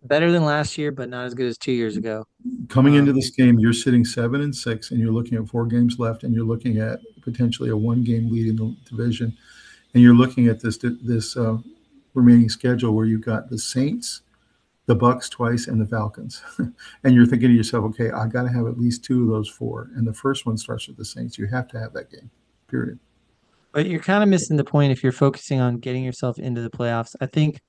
better than last year, but not as good as 2 years ago. coming into Um, this game, you're sitting 7-6, and you're looking at 4 games left, and you're looking at potentially a 1 game lead in the division, and you're looking at this remaining schedule where you've got the Saints, the Bucks twice, and the Falcons, and you're thinking to yourself, okay, I got to have at least 2 of those 4, and the first one starts with the Saints. You have to have that game. Period. but you're kind of missing the point if you're focusing on getting yourself into the playoffs. I think,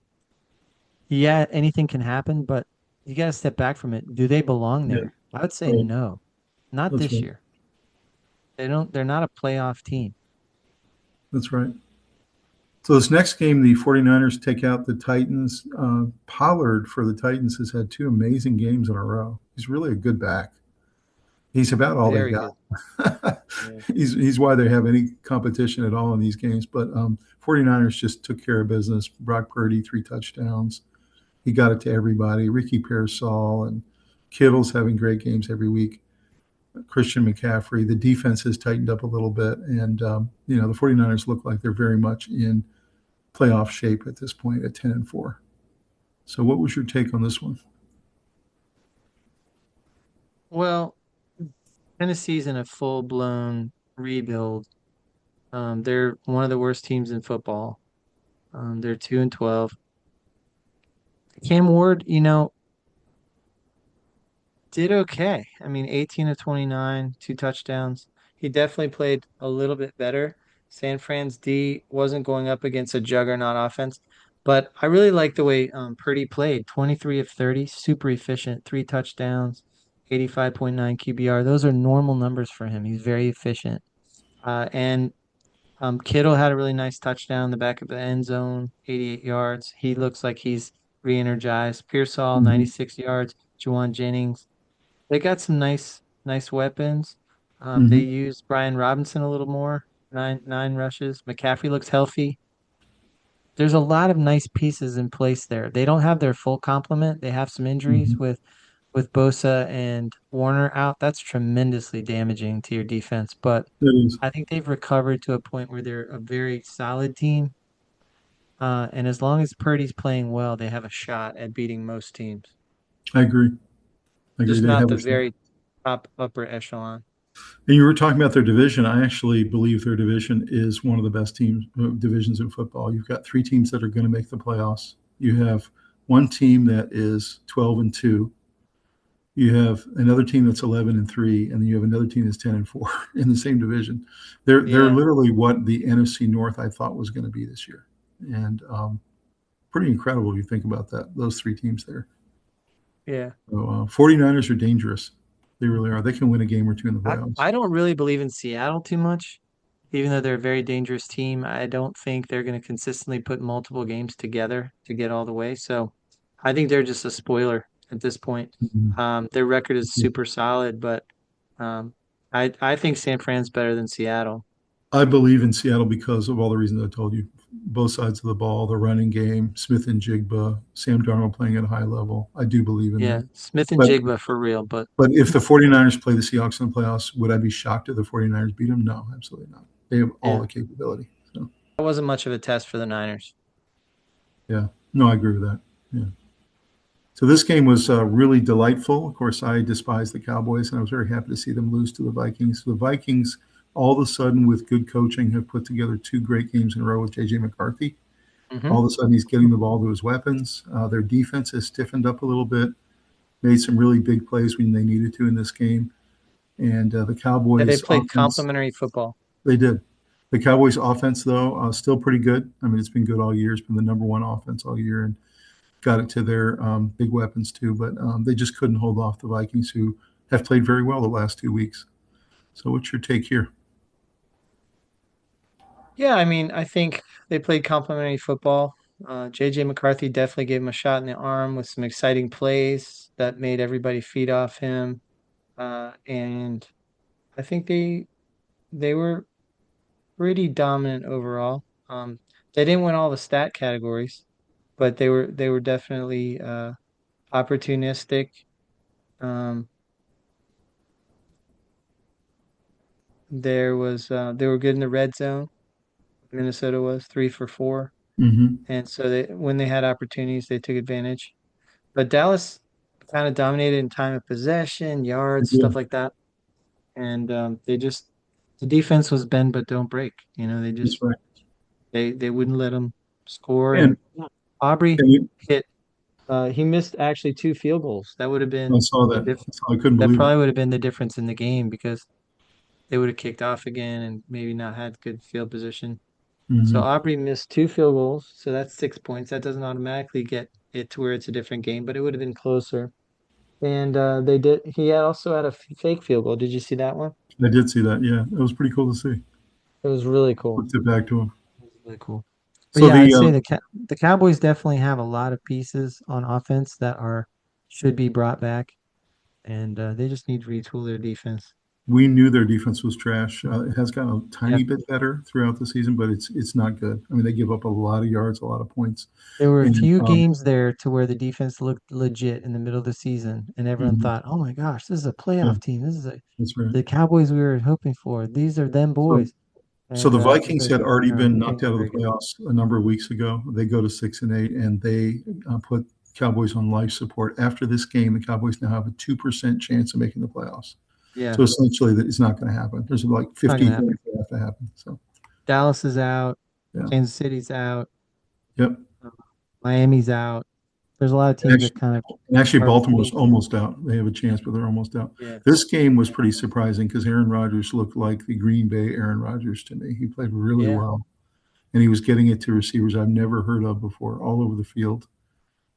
yeah, anything can happen, but you got to step back from it. Do they belong Yeah, there? I would say right. no, not That's this right. year. They're not a playoff team. That's right. So this next game, the 49ers take out the Titans. Pollard for the Titans has had 2 amazing games in a row. He's really a good back. He's about all they Very good. got. Yeah. He's why they have any competition at all in these games. But 49ers just took care of business. Brock Purdy, 3 touchdowns. He got it to everybody. Ricky Pearsall and Kittle's having great games every week. Christian McCaffrey. The defense has tightened up a little bit. And, the 49ers look like they're very much in playoff shape at this point at 10-4. So what was your take on this one? Well, Tennessee's in a full-blown rebuild. They're one of the worst teams in football. They're 2-12. Cam Ward, did okay. I mean, 18 of 29, 2 touchdowns. He definitely played a little bit better. San Fran's D wasn't going up against a juggernaut offense, but I really like the way Purdy played. 23 of 30, super efficient, 3 touchdowns, 85.9 QBR. Those are normal numbers for him. He's very efficient. And Kittle had a really nice touchdown in the back of the end zone, 88 yards. He looks like he's re-energized. Pearsall, Mhm. 96 yards. Juwan Jennings. They got some nice weapons. They Mhm. used Brian Robinson a little more, nine rushes. McCaffrey looks healthy. There's a lot of nice pieces in place there. They don't have their full complement. They have some injuries Mhm. with Bosa and Warner out. That's tremendously damaging to your defense. But It is. I think they've recovered to a point where they're a very solid team. And as long as Purdy's playing well, they have a shot at beating most teams. I agree. I agree. Just They not have the a shot. very top upper echelon. And you were talking about their division. I actually believe their division is one of the best teams divisions in football. You've got three teams that are going to make the playoffs. You have one team that is 12-2. You have another team that's 11-3, and then you have another team that's 10-4 in the same division. They're Yeah, literally what the NFC North I thought was going to be this year, and pretty incredible if you think about that. Those three teams there. yeah. So 49ers are dangerous. They really are. They can win a game or two in the I, playoffs. I don't really believe in Seattle too much, even though they're a very dangerous team. I don't think they're going to consistently put multiple games together to get all the way. So I think they're just a spoiler at this point. Mhm. Their record is super solid, but um, I think San Fran's better than Seattle. I believe in Seattle because of all the reasons I told you. Both sides of the ball, the running game, Smith and Jigba, Sam Darnold playing at a high level. I do believe in Yeah, that. Smith and But Jigba for real, but but if the 49ers play the Seahawks in the playoffs, would I be shocked if the 49ers beat them? No, absolutely not. They have all yeah, the capability. So, that wasn't much of a test for the Niners. yeah. No, I agree with that. Yeah. So this game was really delightful. Of course, I despise the Cowboys, and I was very happy to see them lose to the Vikings. The Vikings, all of a sudden, with good coaching, have put together two great games in a row with J.J. McCarthy. Hmm. All of a sudden, he's getting the ball to his weapons. Their defense has stiffened up a little bit, made some really big plays when they needed to in this game. And the Yeah, they Cowboys' played offense, complementary football. they did. The Cowboys' offense, though, still pretty good. I mean, it's been good all year. It's been the number one offense all year, and got it to their big weapons too. But they just couldn't hold off the Vikings, who have played very well the last 2 weeks. So, what's your take here? Yeah, I mean, I think they played complementary football. JJ McCarthy definitely gave him a shot in the arm with some exciting plays that made everybody feed off him. And I think they were pretty dominant overall. They didn't win all the stat categories, but they were definitely opportunistic. Um, they were good in the red zone. Minnesota was 3 for 4. Mm-hmm. And so when they had opportunities, they took advantage. But Dallas kind of dominated in time of possession, yards, Yeah, stuff like that. And the defense was bend but don't break. They that's just right. they wouldn't let them score. And And, Aubrey and you, hit. He missed actually 2 field goals. That would have I been saw the that. diff. I couldn't That believe it. probably would have been the difference in the game because they would have kicked off again and maybe not had good field position. So Mm-hmm. Aubrey missed 2 field goals, so that's 6 points. That doesn't automatically get it to where it's a different game, but it would have been closer. And they did. He had also had a fake field goal. Did you see that one? I did see that. Yeah, it was pretty cool to see. It was really cool. Flipped it back to him. It was really cool. But So yeah, I'd the say the Cowboys definitely have a lot of pieces on offense that are should be brought back, and they just need to retool their defense. we knew their defense was trash. It has gotten a Yeah, tiny bit better throughout the season, but it's not good. I mean, they give up a lot of yards, a lot of points, there were a and few games there to where the defense looked legit in the middle of the season, and everyone mhm, thought, "Oh my gosh, this is a yeah, playoff team. This is that's right. the Cowboys we were hoping for. These are them So boys." so And the as Vikings I had said, already no, been they knocked out weren't of the very good. playoffs a number of weeks ago. They go to 6-8, and they put Cowboys on life support. After this game, the Cowboys now have a 2% chance of making the playoffs. Yeah, So essentially, that it's not going to happen. There's like not gonna 50 happen. things that have to happen. So Dallas is out. yeah, Kansas City's out. yep. Miami's out. There's a lot of teams that kind of And actually, are Baltimore's almost out. They have a chance, but they're almost out. Yeah. This game was pretty surprising because Aaron Rodgers looked like the Green Bay Aaron Rodgers to me. He played really Yeah. well, and he was getting it to receivers I've never heard of before all over the field.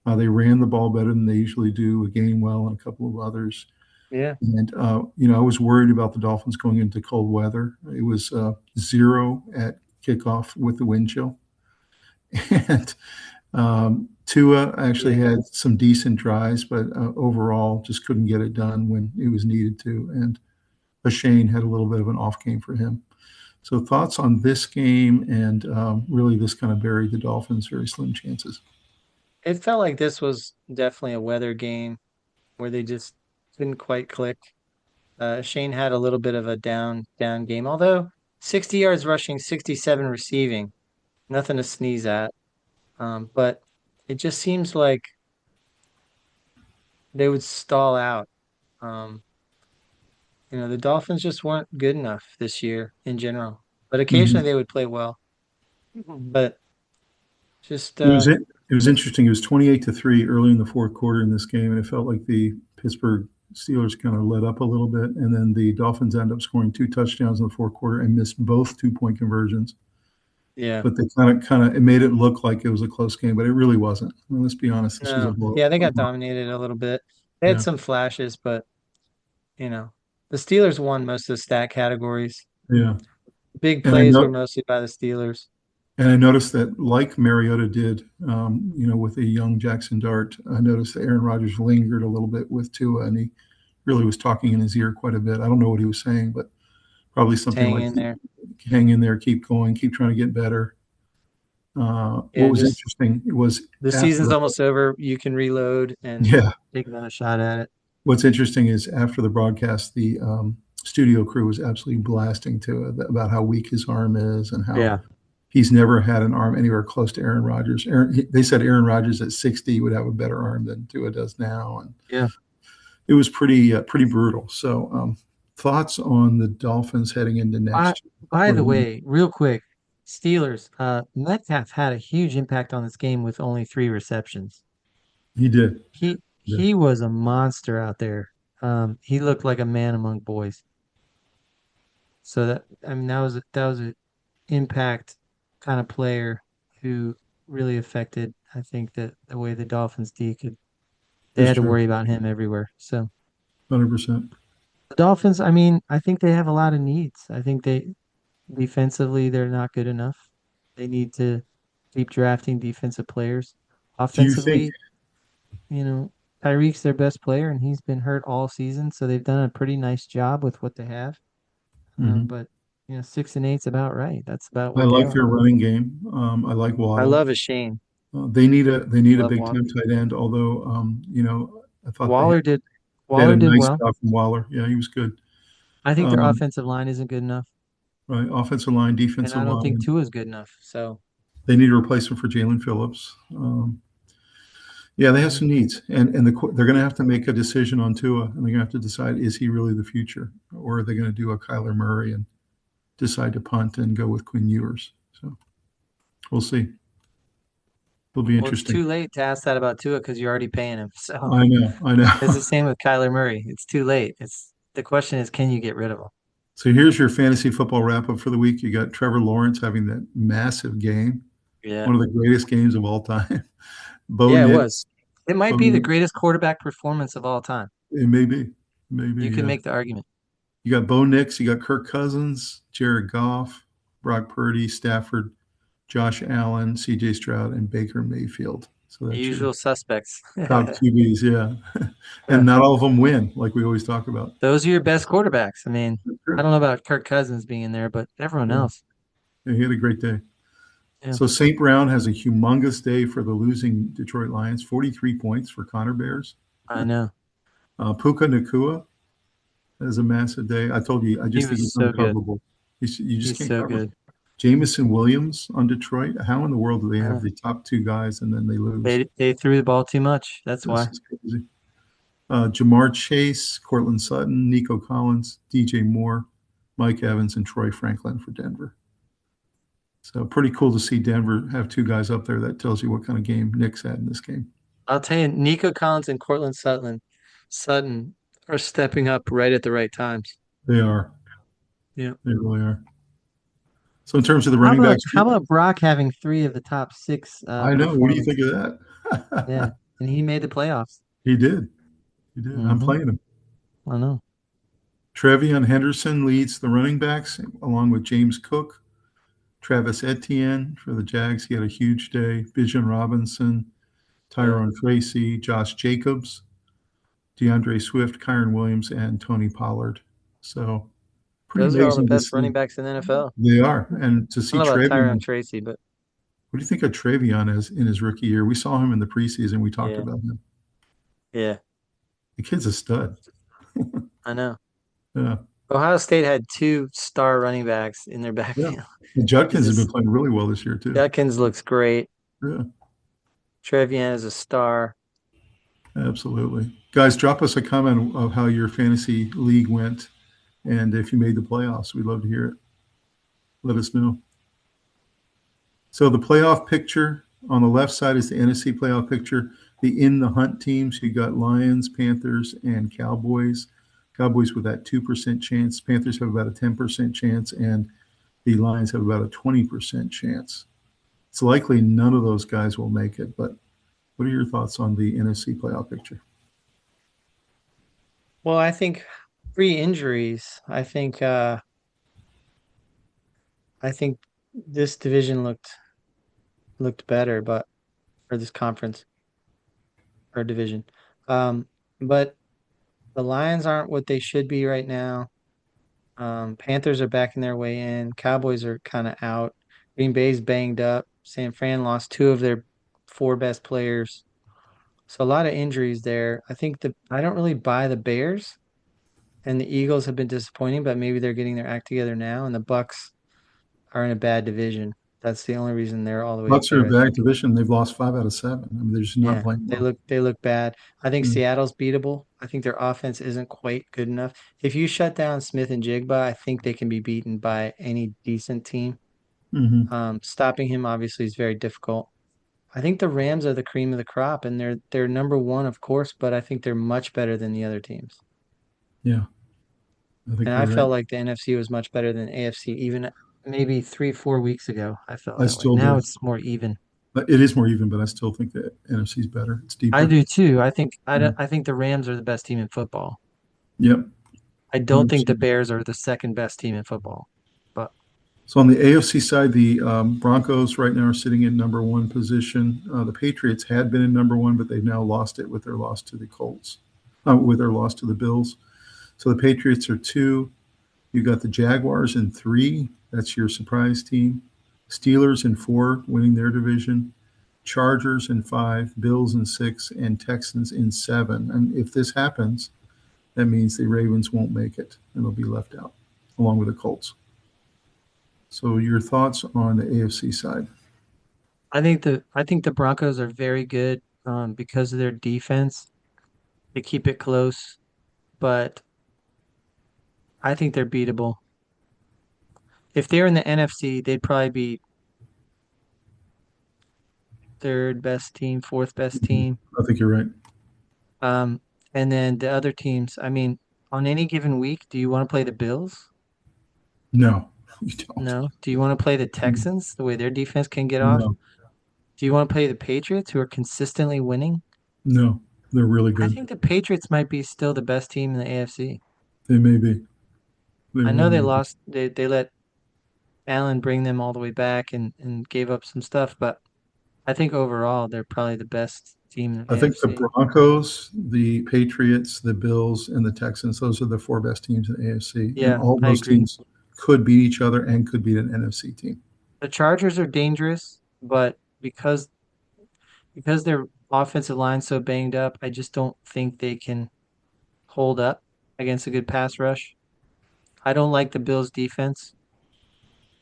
They ran the ball better than they usually do, Gainwell and a couple of others. Yeah. And, I was worried about the Dolphins going into cold weather. It was 0 at kickoff with the wind chill. And Tua actually had some decent drives, but overall just couldn't get it done when it was needed to. And Shane had a little bit of an off game for him. So thoughts on this game, and really this kind of buried the Dolphins' very slim chances. It felt like this was definitely a weather game where they just didn't quite click. Shane had a little bit of a down game, although 60 yards rushing, 67 receiving, nothing to sneeze at. But it just seems like they would stall out. The Dolphins just weren't good enough this year in general, but occasionally they would play well. But just It was interesting. It was 28-3 early in the fourth quarter in this game, and it felt like the Pittsburgh Steelers kind of let up a little bit, and then the Dolphins end up scoring 2 touchdowns in the fourth quarter and missed both 2-point conversions. Yeah. But they kind of it made it look like it was a close game, but it really wasn't. I mean, let's be honest. This was a blow. Yeah, they got dominated a little bit. They had some flashes, but the Steelers won most of the stat categories. Yeah. Big plays were mostly by the Steelers. And I noticed that, like Mariota did, with a young Jackson Dart, I noticed that Aaron Rodgers lingered a little bit with Tua, and he really was talking in his ear quite a bit. I don't know what he was saying, but probably something hang in there, keep going, keep trying to get better. What was interesting was the season's almost over. You can reload and take another shot at it. What's interesting is after the broadcast, the studio crew was absolutely blasting Tua about how weak his arm is and how he's never had an arm anywhere close to Aaron Rodgers. They said Aaron Rodgers at 60 would have a better arm than Tua does now, and it was pretty brutal. So, thoughts on the Dolphins heading into next year? By the way, real quick, Steelers. Metcalf had a huge impact on this game with only 3 receptions. He did. He was a monster out there. He looked like a man among boys. So that was an impact kind of player who really affected, I think, the way the Dolphins they had to worry about him everywhere. So 100%. the Dolphins, I mean, I think they have a lot of needs. I think defensively they're not good enough. They need to keep drafting defensive players. Offensively, Tyreek's their best player, and he's been hurt all season, so they've done a pretty nice job with what they have. But 6 and 8's about right. That's about what I like their running game. I like Waddle. I love Shane. They need a big time tight end. Although I thought Waller did well. From Waller, yeah, he was good. I think their offensive line isn't good enough. Right, offensive line, defensive line. And I don't think Tua's good enough. So they need a replacement for Jalen Phillips. They have some needs, and they're going to have to make a decision on Tua, and they're going to have to decide, is he really the future, or are they going to do a Kyler Murray and decide to punt and go with Quinn Ewers? So we'll see. It'll be interesting. It's too late to ask that about Tua because you're already paying him. So I know. It's the same with Kyler Murray. It's too late. The question is, can you get rid of him? So here's your fantasy football wrap up for the week. You got Trevor Lawrence having that massive game. Yeah. One of the greatest games of all time. It was. It might be the greatest quarterback performance of all time. It may be. Maybe. You can make the argument. You got Bo Nix, you got Kirk Cousins, Jared Goff, Brock Purdy, Stafford, Josh Allen, C.J. Stroud, and Baker Mayfield. So that's the usual suspects. Top QBs, yeah. And not all of them win, like we always talk about. Those are your best quarterbacks. I mean, I don't know about Kirk Cousins being in there, but everyone else. Yeah, he had a great day. Yeah. So St. Brown has a humongous day for the losing Detroit Lions, 43 points for Connor Bears. I know. Puka Nacua has a massive day. I told you, I just think he's so uncoverable. You just can't so cover good. Jamison Williams on Detroit. How in the world do they have the top 2 guys and then they lose? They threw the ball too much. That's why. This is crazy. Jamar Chase, Cortland Sutton, Nico Collins, DJ Moore, Mike Evans, and Troy Franklin for Denver. So pretty cool to see Denver have 2 guys up there. That tells you what kind of game Nick's had in this game. I'll tell you, Nico Collins and Cortland Sutton are stepping up right at the right times. They are. Yeah. They really are. So in terms of the How running about backs, how about Brock having 3 of the top 6 I know. What do you performance? think of that? Yeah, and he made the playoffs. He did. He did. I'm Hmm. playing him. I know. Trevion Henderson leads the running backs along with James Cook. Travis Etienne for the Jags. He had a huge day. Bijan Robinson, Yeah. Tyrone Tracy, Josh Jacobs, DeAndre Swift, Kyron Williams, and Tony Pollard. So pretty Those are all the amazing to best running see. backs in the NFL. They are. And to I see don't know about Tyrone Trevion, Tracy, but what do you think of Trevion as in his rookie year? We saw him in the preseason. We talked yeah. about him. Yeah. The kid's a stud. I know. Yeah. Ohio State had 2 star running backs in their Yeah. backfield. And He's Judkins has been just playing really well this year, too. Judkins looks great. Yeah, Trevian is a star. absolutely. Guys, drop us a comment of how your fantasy league went and if you made the playoffs. We'd love to hear it. Let us know. So the playoff picture on the left side is the NFC playoff picture. The in the hunt teams, you got Lions, Panthers, and Cowboys. Cowboys with that 2% chance. Panthers have about a 10% chance, and the Lions have about a 20% chance. It's likely none of those guys will make it, but what are your thoughts on the NFC playoff picture? Well, I think pre-injuries, I think this division looked better, but or this conference or division. Um, but the Lions aren't what they should be right now. Panthers are backing their way in. Cowboys are kind of out. Green Bay's banged up. San Fran lost 2 of their 4 best players. So a lot of injuries there. I don't really buy the Bears, and the Eagles have been disappointing, but maybe they're getting their act together now. And the Bucks are in a bad division. That's the only reason they're all the way up Bucks are there, a I bad think. division. They've lost 5 out of 7. I mean, they're just not Yeah, playing well. they look bad. I think Yeah. Seattle's beatable. I think their offense isn't quite good enough. If you shut down Smith and Jigba, I think they can be beaten by any decent team. Hmm. Stopping him obviously is very difficult. I think the Rams are the cream of the crop, and they're number one, of course, but I think they're much better than the other teams. Yeah, I think And you're I right. felt like the NFC was much better than AFC, even maybe 3, 4 weeks ago. I felt I that way. still Now do. it's more even. But it is more even, but I still think the NFC is better. It's I deeper. do too. Yeah. I think the Rams are the best team in football. Yep. I don't think the 100%. Bears are the second best team in football. But So on the AFC side, the Broncos right now are sitting in number one position. The Patriots had been in number one, but they've now lost it with their loss to the Colts, with their loss to the Bills. So the Patriots are 2. You got the Jaguars in 3. That's your surprise team. Steelers in 4, winning their division. Chargers in 5, Bills in 6, and Texans in 7. And if this happens, that means the Ravens won't make it and they'll be left out, along with the Colts. So your thoughts on the AFC side? I think the Broncos are very good because of their defense. They keep it close, but I think they're beatable. If they're in the NFC, they'd probably be third best team, fourth best team. I think you're right. Um, and then the other teams, I mean, on any given week, do you want to play the Bills? No, you don't. No. Do you want to play the Texans, the way their defense can get off? No, Do you want to play the Patriots, who are consistently winning? no, they're really I good. think the Patriots might be still the best team in the AFC. They may be. They I know really they may be. lost, they let Allen bring them all the way back and gave up some stuff, but I think overall they're probably the best team in the I think the AFC. Broncos, the Patriots, the Bills, and the Texans, those are the 4 best teams in the AFC. And Yeah, all I those agree. teams could beat each other and could beat an NFC team. The Chargers are dangerous, but because their offensive line's so banged up, I just don't think they can hold up against a good pass rush. I don't like the Bills' defense.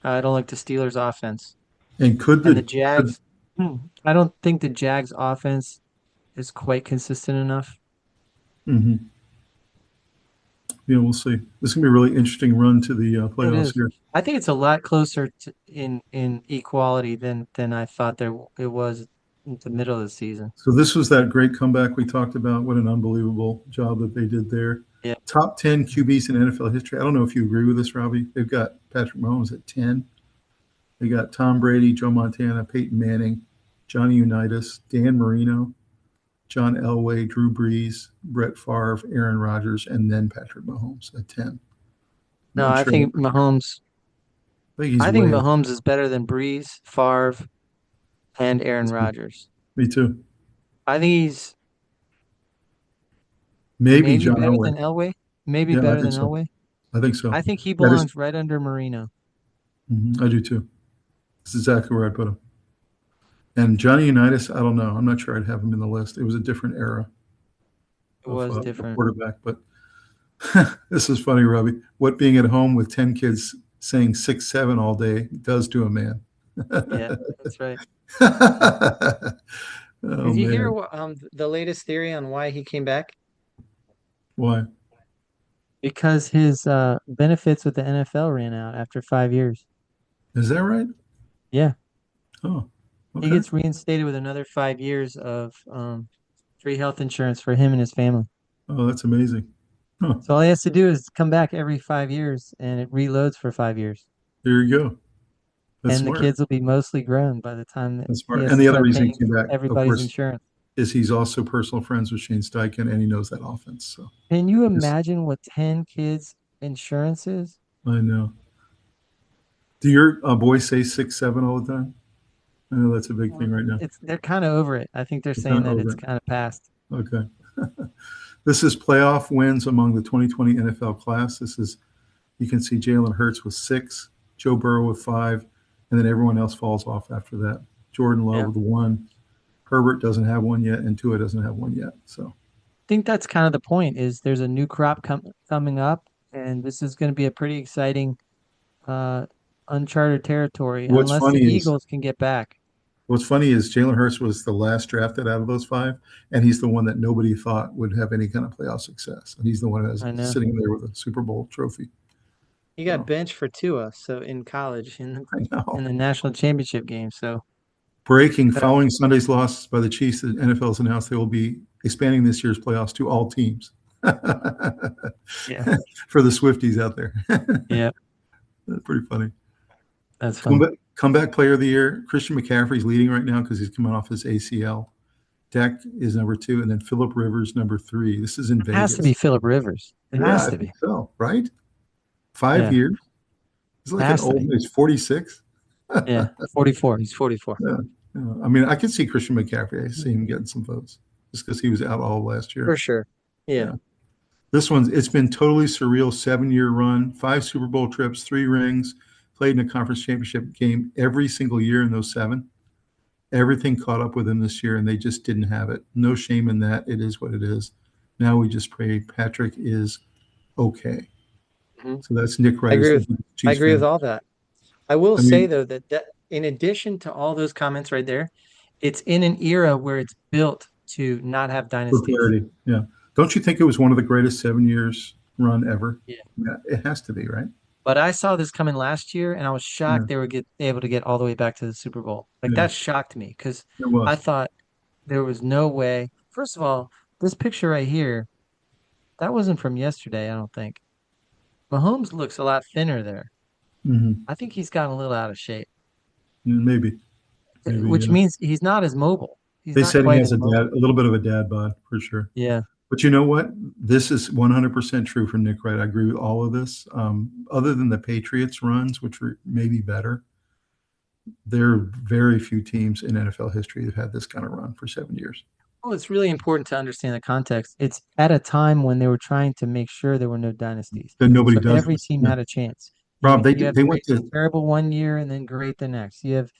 I don't like the Steelers' offense. And And the Jags, I don't think the Jags' offense is quite consistent enough. mhm. Yeah, we'll see. This is going to be a really interesting run to the It playoffs is. here. I think it's a lot closer in equality than I thought it was at the middle of the season. So this was that great comeback we talked about. What an unbelievable job that they did there. Yeah. Top 10 QBs in NFL history. I don't know if you agree with this, Robbie. They've got Patrick Mahomes at 10. They got Tom Brady, Joe Montana, Peyton Manning, Johnny Unitas, Dan Marino, John Elway, Drew Brees, Brett Favre, Aaron Rodgers, and then Patrick Mahomes at 10. No, Not I sure. think Mahomes. I think Mahomes is better than Brees, Favre, and Aaron Rodgers. Me too. I think he's maybe John better Elway. than Elway. Maybe Yeah, I better think than so. Elway. I think so. I think he That is- belongs right under Marino. I do too. That's exactly where I put him. And Johnny Unitas, I don't know. I'm not sure I'd have him in the list. It was a different era. It was of different. quarterback, but this is funny, Robbie. What being at home with 10 kids saying 6'7" all day does to a man. Yeah, that's right. Oh, Did you man. hear the latest theory on why he came back? Why? Because his benefits with the NFL ran out after 5 years. Is that right? Yeah. Oh, He okay. gets reinstated with another 5 years of free health insurance for him and his family. Oh, that's amazing. Huh. So all he has to do is come back every 5 years, and it reloads for 5 years. There you go. That's And smart. the kids will be mostly grown by the time that That's he smart. has And to the other start reason he paying came back, of everybody's course, insurance. is he's also personal friends with Shane Steichen, and he knows that offense. So Can you imagine what 10 kids insurance is? I know. Do your boys say 6'7" all the time? I know that's a big thing right now. They're kind of over it. I think they're saying kinda that over it's it. kind of past. Okay. This is playoff wins among the 2020 NFL class. You can see Jalen Hurts with 6, Joe Burrow with 5, and then everyone else falls off after that. Jordan Love Yeah. with 1. Herbert doesn't have one yet, and Tua doesn't have one yet. So I think that's kind of the point is there's a new crop coming up, and this is going to be a pretty exciting uncharted territory What's unless funny the is- Eagles can get back. what's funny is Jalen Hurts was the last drafted out of those 5, and he's the one that nobody thought would have any kind of playoff success. And he's the one I know. that's sitting there with a Super Bowl trophy. He got Oh. benched for Tua, so in college in I know. the national championship game. So Breaking, following Sunday's loss by the Chiefs, the NFL has announced they will be expanding this year's playoffs to all teams. Yeah. For the Swifties out there. yeah, That's pretty funny. that's fun. Comeback player of the year, Christian McCaffrey's leading right now because he's coming off his ACL. Dak is number 2, and then Phillip Rivers number 3. This is in It Vegas. has to be Phillip Rivers. It Yeah, has I to be. think so, right? 5 Yeah. years. He's like Has an to old. be. He's 46. Yeah, 44. He's 44. Yeah. I mean, I could see Christian McCaffrey. I see him getting some votes just because he was out all last year. For sure. Yeah. This one's it's been totally surreal. 7-year run, 5 Super Bowl trips, 3 rings, played in a conference championship game every single year in those 7. Everything caught up with him this year, and they just didn't have it. No shame in that. It is what it is. Now we just pray Patrick is okay. Mhm. So that's Nick Wright. I agree as the Chiefs I agree fan. with all that. I will I say mean- though that in addition to all those comments right there, it's in an era where it's built to not have For dynasties. parity. Yeah. Don't you think it was one of the greatest 7 years run ever? Yeah. It has to be, right? But I saw this coming last year, and I was shocked they were able to get all the way back to the Super Bowl. Like Yeah. that shocked me because It was. I thought there was no way. First of all, this picture right here, that wasn't from yesterday, I don't think. Mahomes looks a lot thinner there. Mhm. I think he's gotten a little out of shape, Maybe. which yeah. means he's not as mobile. He's They not said he quite has as a mobile. little bit of a dad bod for sure. Yeah. But you know what? This is 100% true from Nick Wright. I agree with all of this. Other than the Patriots runs, which were maybe better, there are very few teams in NFL history that had this kind of run for 7 years. Well, it's really important to understand the context. It's at a time when they were trying to make sure there were no dynasties. Then nobody So does. every this. team Yeah. had a chance. Rob, You have they went great- to terrible one year and then great the next. You have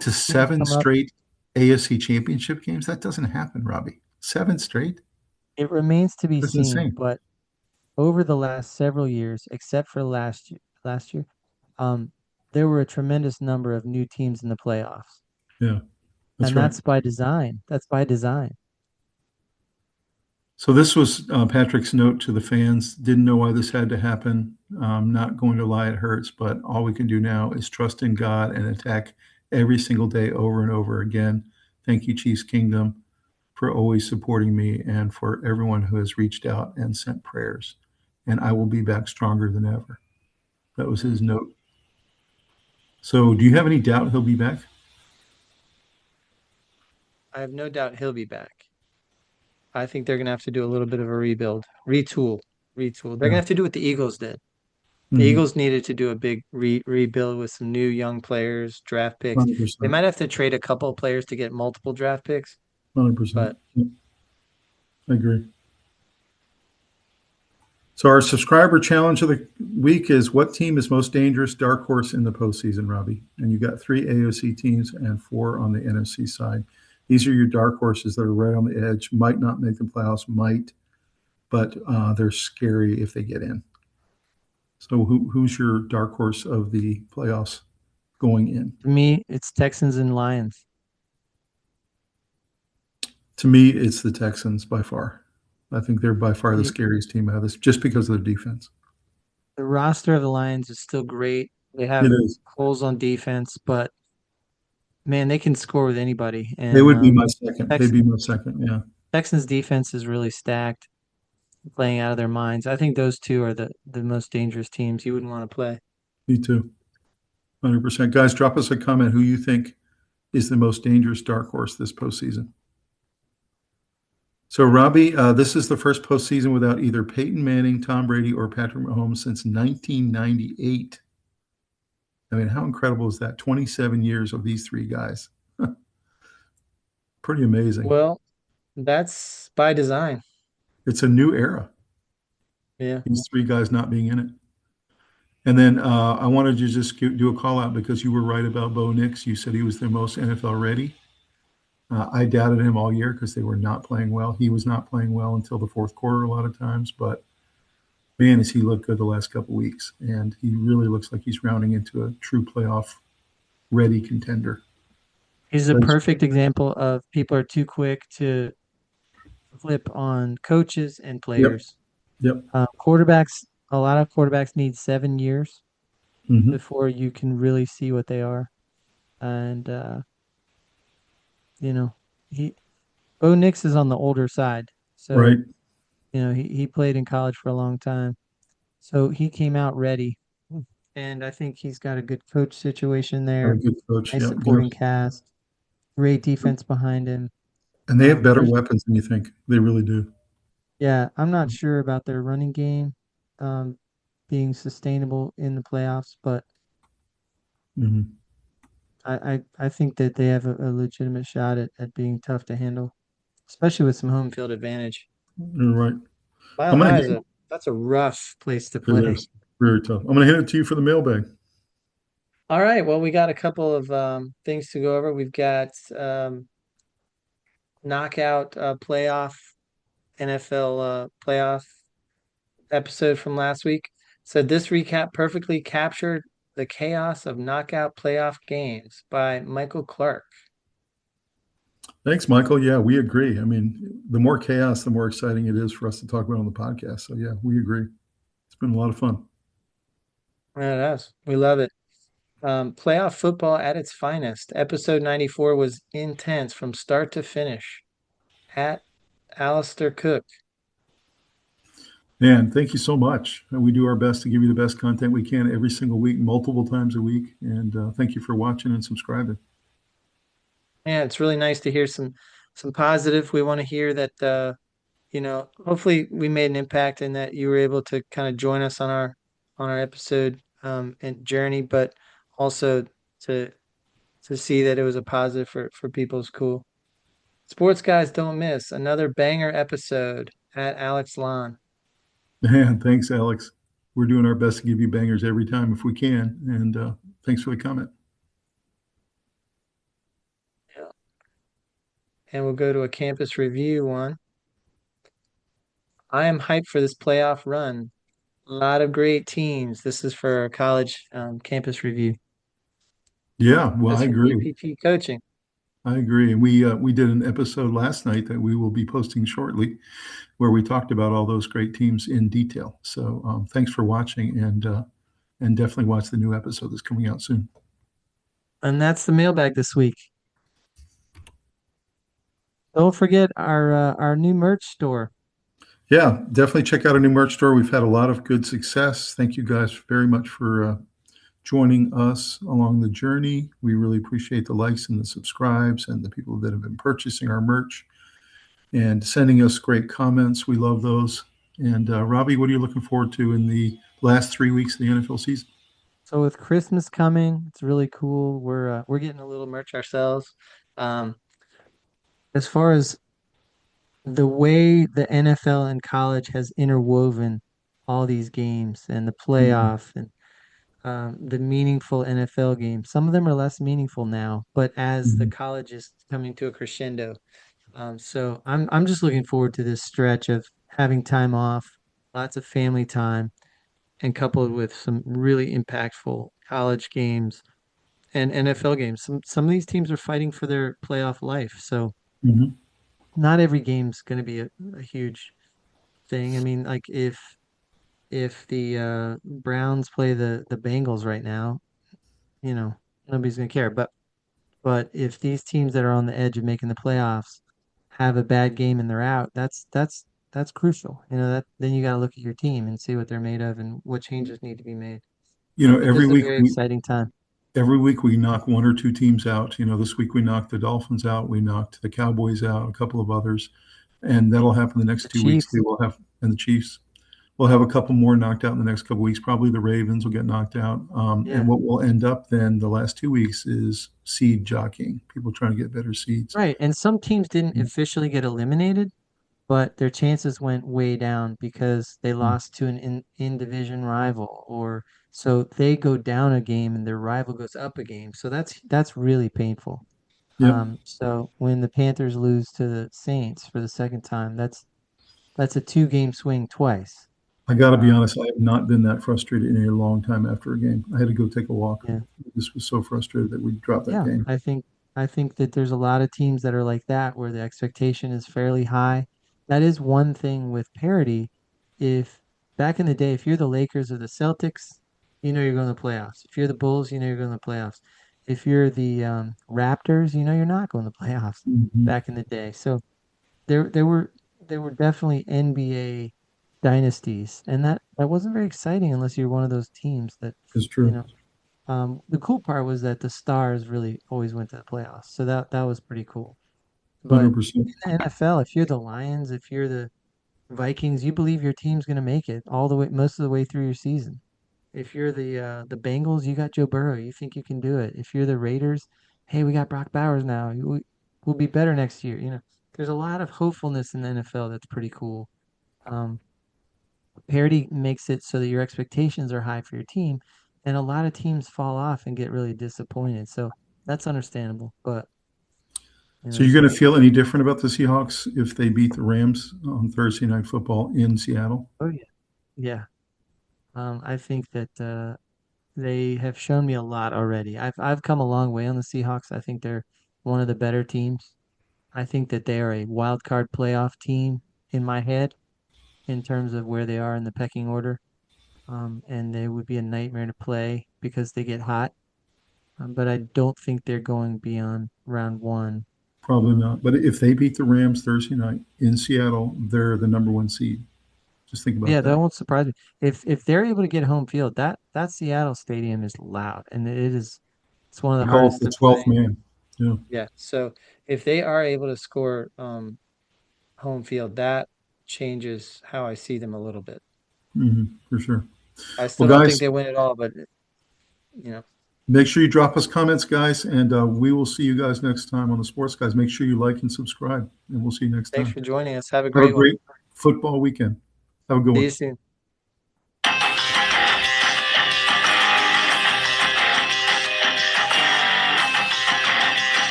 7 come up- straight AFC championship games. That doesn't happen, Robbie. 7 straight? it remains to be That's seen, insane. but over the last several years, except for last year, there were a tremendous number of new teams in the playoffs. Yeah. That's And right. that's by design. That's by design. So this was Patrick's note to the fans. Didn't know why this had to happen. Not going to lie, it hurts, but all we can do now is trust in God and attack every single day over and over again. Thank you, Chiefs Kingdom, for always supporting me and for everyone who has reached out and sent prayers. And I will be back stronger than ever. That was his note. So do you have any doubt he'll be back? I have no doubt he'll be back. I think they're going to have to do a little bit of a rebuild, retool. They're going to have to do what the Eagles did. The Eagles needed to do a big rebuild with some new young players, draft picks. 100%. They might have to trade a couple of players to get multiple draft picks. 100%. But I agree. So our subscriber challenge of the week is, what team is most dangerous dark horse in the postseason, Robbie? And you got 3 AOC teams and 4 on the NFC side. These are your dark horses that are right on the edge, might not make the playoffs, but they're scary if they get in. So who's your dark horse of the playoffs going in? For me, it's Texans and Lions. To me, it's the Texans by far. I think they're by far the scariest team out of this, just because of their defense. The roster of the Lions is still great. They have holes on defense, but man, they can score with anybody. And they would be my second. They'd be my second, yeah. Texans defense is really stacked, playing out of their minds. I think those two are the most dangerous teams you wouldn't want to play. Me too. 100%. Guys, drop us a comment who you think is the most dangerous dark horse this postseason. So, Robbie, this is the first postseason without either Peyton Manning, Tom Brady, or Patrick Mahomes since 1998. I mean, how incredible is that? 27 years of these 3 guys. Pretty amazing. Well, that's by design. It's a new era. Yeah. These 3 guys not being in it. And then I wanted to just do a call out because you were right about Bo Nix. You said he was the most NFL ready. I doubted him all year because they were not playing well. He was not playing well until the fourth quarter a lot of times. But, man, has he looked good the last couple of weeks. And he really looks like he's rounding into a true playoff-ready contender. He's a perfect example of people are too quick to flip on coaches and players. Yep. Quarterbacks, a lot of quarterbacks need 7 years before you can really see what they are. And, Bo Nix is on the older side. So, right. He played in college for a long time. So he came out ready. And I think he's got a good coach situation there. A good coach. Nice supporting cast. Great defense behind him. And they have better weapons than you think. They really do. Yeah, I'm not sure about their running game being sustainable in the playoffs, but I think that they have a legitimate shot at being tough to handle, especially with some home field advantage. You're right. Mile High that's a rough place to play. It is very tough. I'm going to hand it to you for the mailbag. All right. Well, we got a couple of things to go over. We've got knockout playoff NFL playoff episode from last week. So this recap perfectly captured the chaos of knockout playoff games by Michael Clark. Thanks, Michael. Yeah, we agree. I mean, the more chaos, the more exciting it is for us to talk about on the podcast. So yeah, we agree. It's been a lot of fun. Yeah, it is. We love it. Playoff football at its finest. Episode 94 was intense from start to finish. At Alistair Cook. Man, thank you so much. We do our best to give you the best content we can every single week, multiple times a week. And thank you for watching and subscribing. Yeah, it's really nice to hear some positive. We want to hear that, hopefully we made an impact and that you were able to kind of join us on our episode and journey, but also to see that it was a positive for people's cool. Sports Guys don't miss another banger episode at Alex Lon. Man, thanks, Alex. We're doing our best to give you bangers every time if we can. And thanks for the comment. Yeah. And we'll go to a campus review one. I am hyped for this playoff run. A lot of great teams. This is for our college campus review. Yeah, well, I agree. UPT coaching. I agree. And we did an episode last night that we will be posting shortly where we talked about all those great teams in detail. So thanks for watching and definitely watch the new episode that's coming out soon. And that's the mailbag this week. Don't forget our new merch store. Yeah, definitely check out our new merch store. We've had a lot of good success. Thank you guys very much for joining us along the journey. We really appreciate the likes and the subscribes and the people that have been purchasing our merch and sending us great comments. We love those. And Robbie, what are you looking forward to in the last 3 weeks of the NFL season? So with Christmas coming, it's really cool. We're getting a little merch ourselves. Um, as far as the way the NFL and college has interwoven all these games and the Mhm. playoff and the meaningful NFL games. Some of them are less meaningful now, but as the Mhm. college is coming to a crescendo, so I'm just looking forward to this stretch of having time off, lots of family time, and coupled with some really impactful college games and NFL games. Some of these teams are fighting for their playoff life, so Mhm. not every game's going to be a huge thing. I mean, like if the Browns play the Bengals right now, you know, nobody's going to care. But if these teams that are on the edge of making the playoffs have a bad game and they're out, that's crucial. You know, that then you got to look at your team and see what they're made of and what changes need to be made. But this Every is a week very we exciting time. knock one or two teams out. This week we knocked the Dolphins out, we knocked the Cowboys out, a couple of others, and that'll happen the The next 2 weeks. We Chiefs, will have, and the Chiefs. We'll have a couple more knocked out in the next couple of weeks. Probably the Ravens will get knocked out. And yeah. what will end up then the last 2 weeks is seed jockeying, people trying to get better seeds. Right. And some teams didn't officially get eliminated, but their chances went way down because they Mhm. lost to an in-division rival, or so they go down a game and their rival goes up a game. So that's really painful. Yep. So when the Panthers lose to the Saints for the second time, that's a two-game swing twice. I got to be Um, honest, I have not been that frustrated in a long time after a game. I had to go take a walk. yeah, I just was so frustrated that we dropped that yeah. game. I think that there's a lot of teams that are like that where the expectation is fairly high. That is one thing with parity. If back in the day, if you're the Lakers or the Celtics, you know you're going to the playoffs. If you're the Bulls, you know you're going to the playoffs. If you're the Raptors, you know you're not going to the playoffs Mhm. back in the day. So there were definitely NBA dynasties, and that wasn't very exciting unless you're one of those teams that, It's you true. know. The cool part was that the stars really always went to the playoffs, so that was pretty cool. But 100%. in the NFL, if you're the Lions, if you're the Vikings, you believe your team's going to make it all the way, most of the way through your season. If you're the Bengals, you got Joe Burrow. You think you can do it. If you're the Raiders, hey, we got Brock Bowers now. We'll be better next year. You know, there's a lot of hopefulness in the NFL that's pretty cool. Um, Parity makes it so that your expectations are high for your team, and a lot of teams fall off and get really disappointed. So that's understandable. But you So know, you're going to feel any different about the Seahawks if they beat the Rams on Thursday Night Football in Seattle? oh yeah, yeah. I think that they have shown me a lot already. I've come a long way on the Seahawks. I think they're one of the better teams. I think that they are a wild card playoff team in my head in terms of where they are in the pecking order. And they would be a nightmare to play because they get hot. But I don't think they're going beyond round one. Probably Um, not. But if they beat the Rams Thursday night in Seattle, they're the number one seed. Just think about yeah, that that. won't surprise me. If they're able to get home field, that Seattle stadium is loud and it's one of They the call it hardest the to play. 12th man. Yeah. Yeah. So if they are able to score home field, that changes how I see them a little bit. For sure. I Well, still don't think guys, they win it all, but you know, make sure you drop us comments, guys, and we will see you guys next time on the Sports Guys. Make sure you like and subscribe, and we'll see you next thanks time. for joining us. Have a Have a great one. great football weekend. Have a good See you one. soon.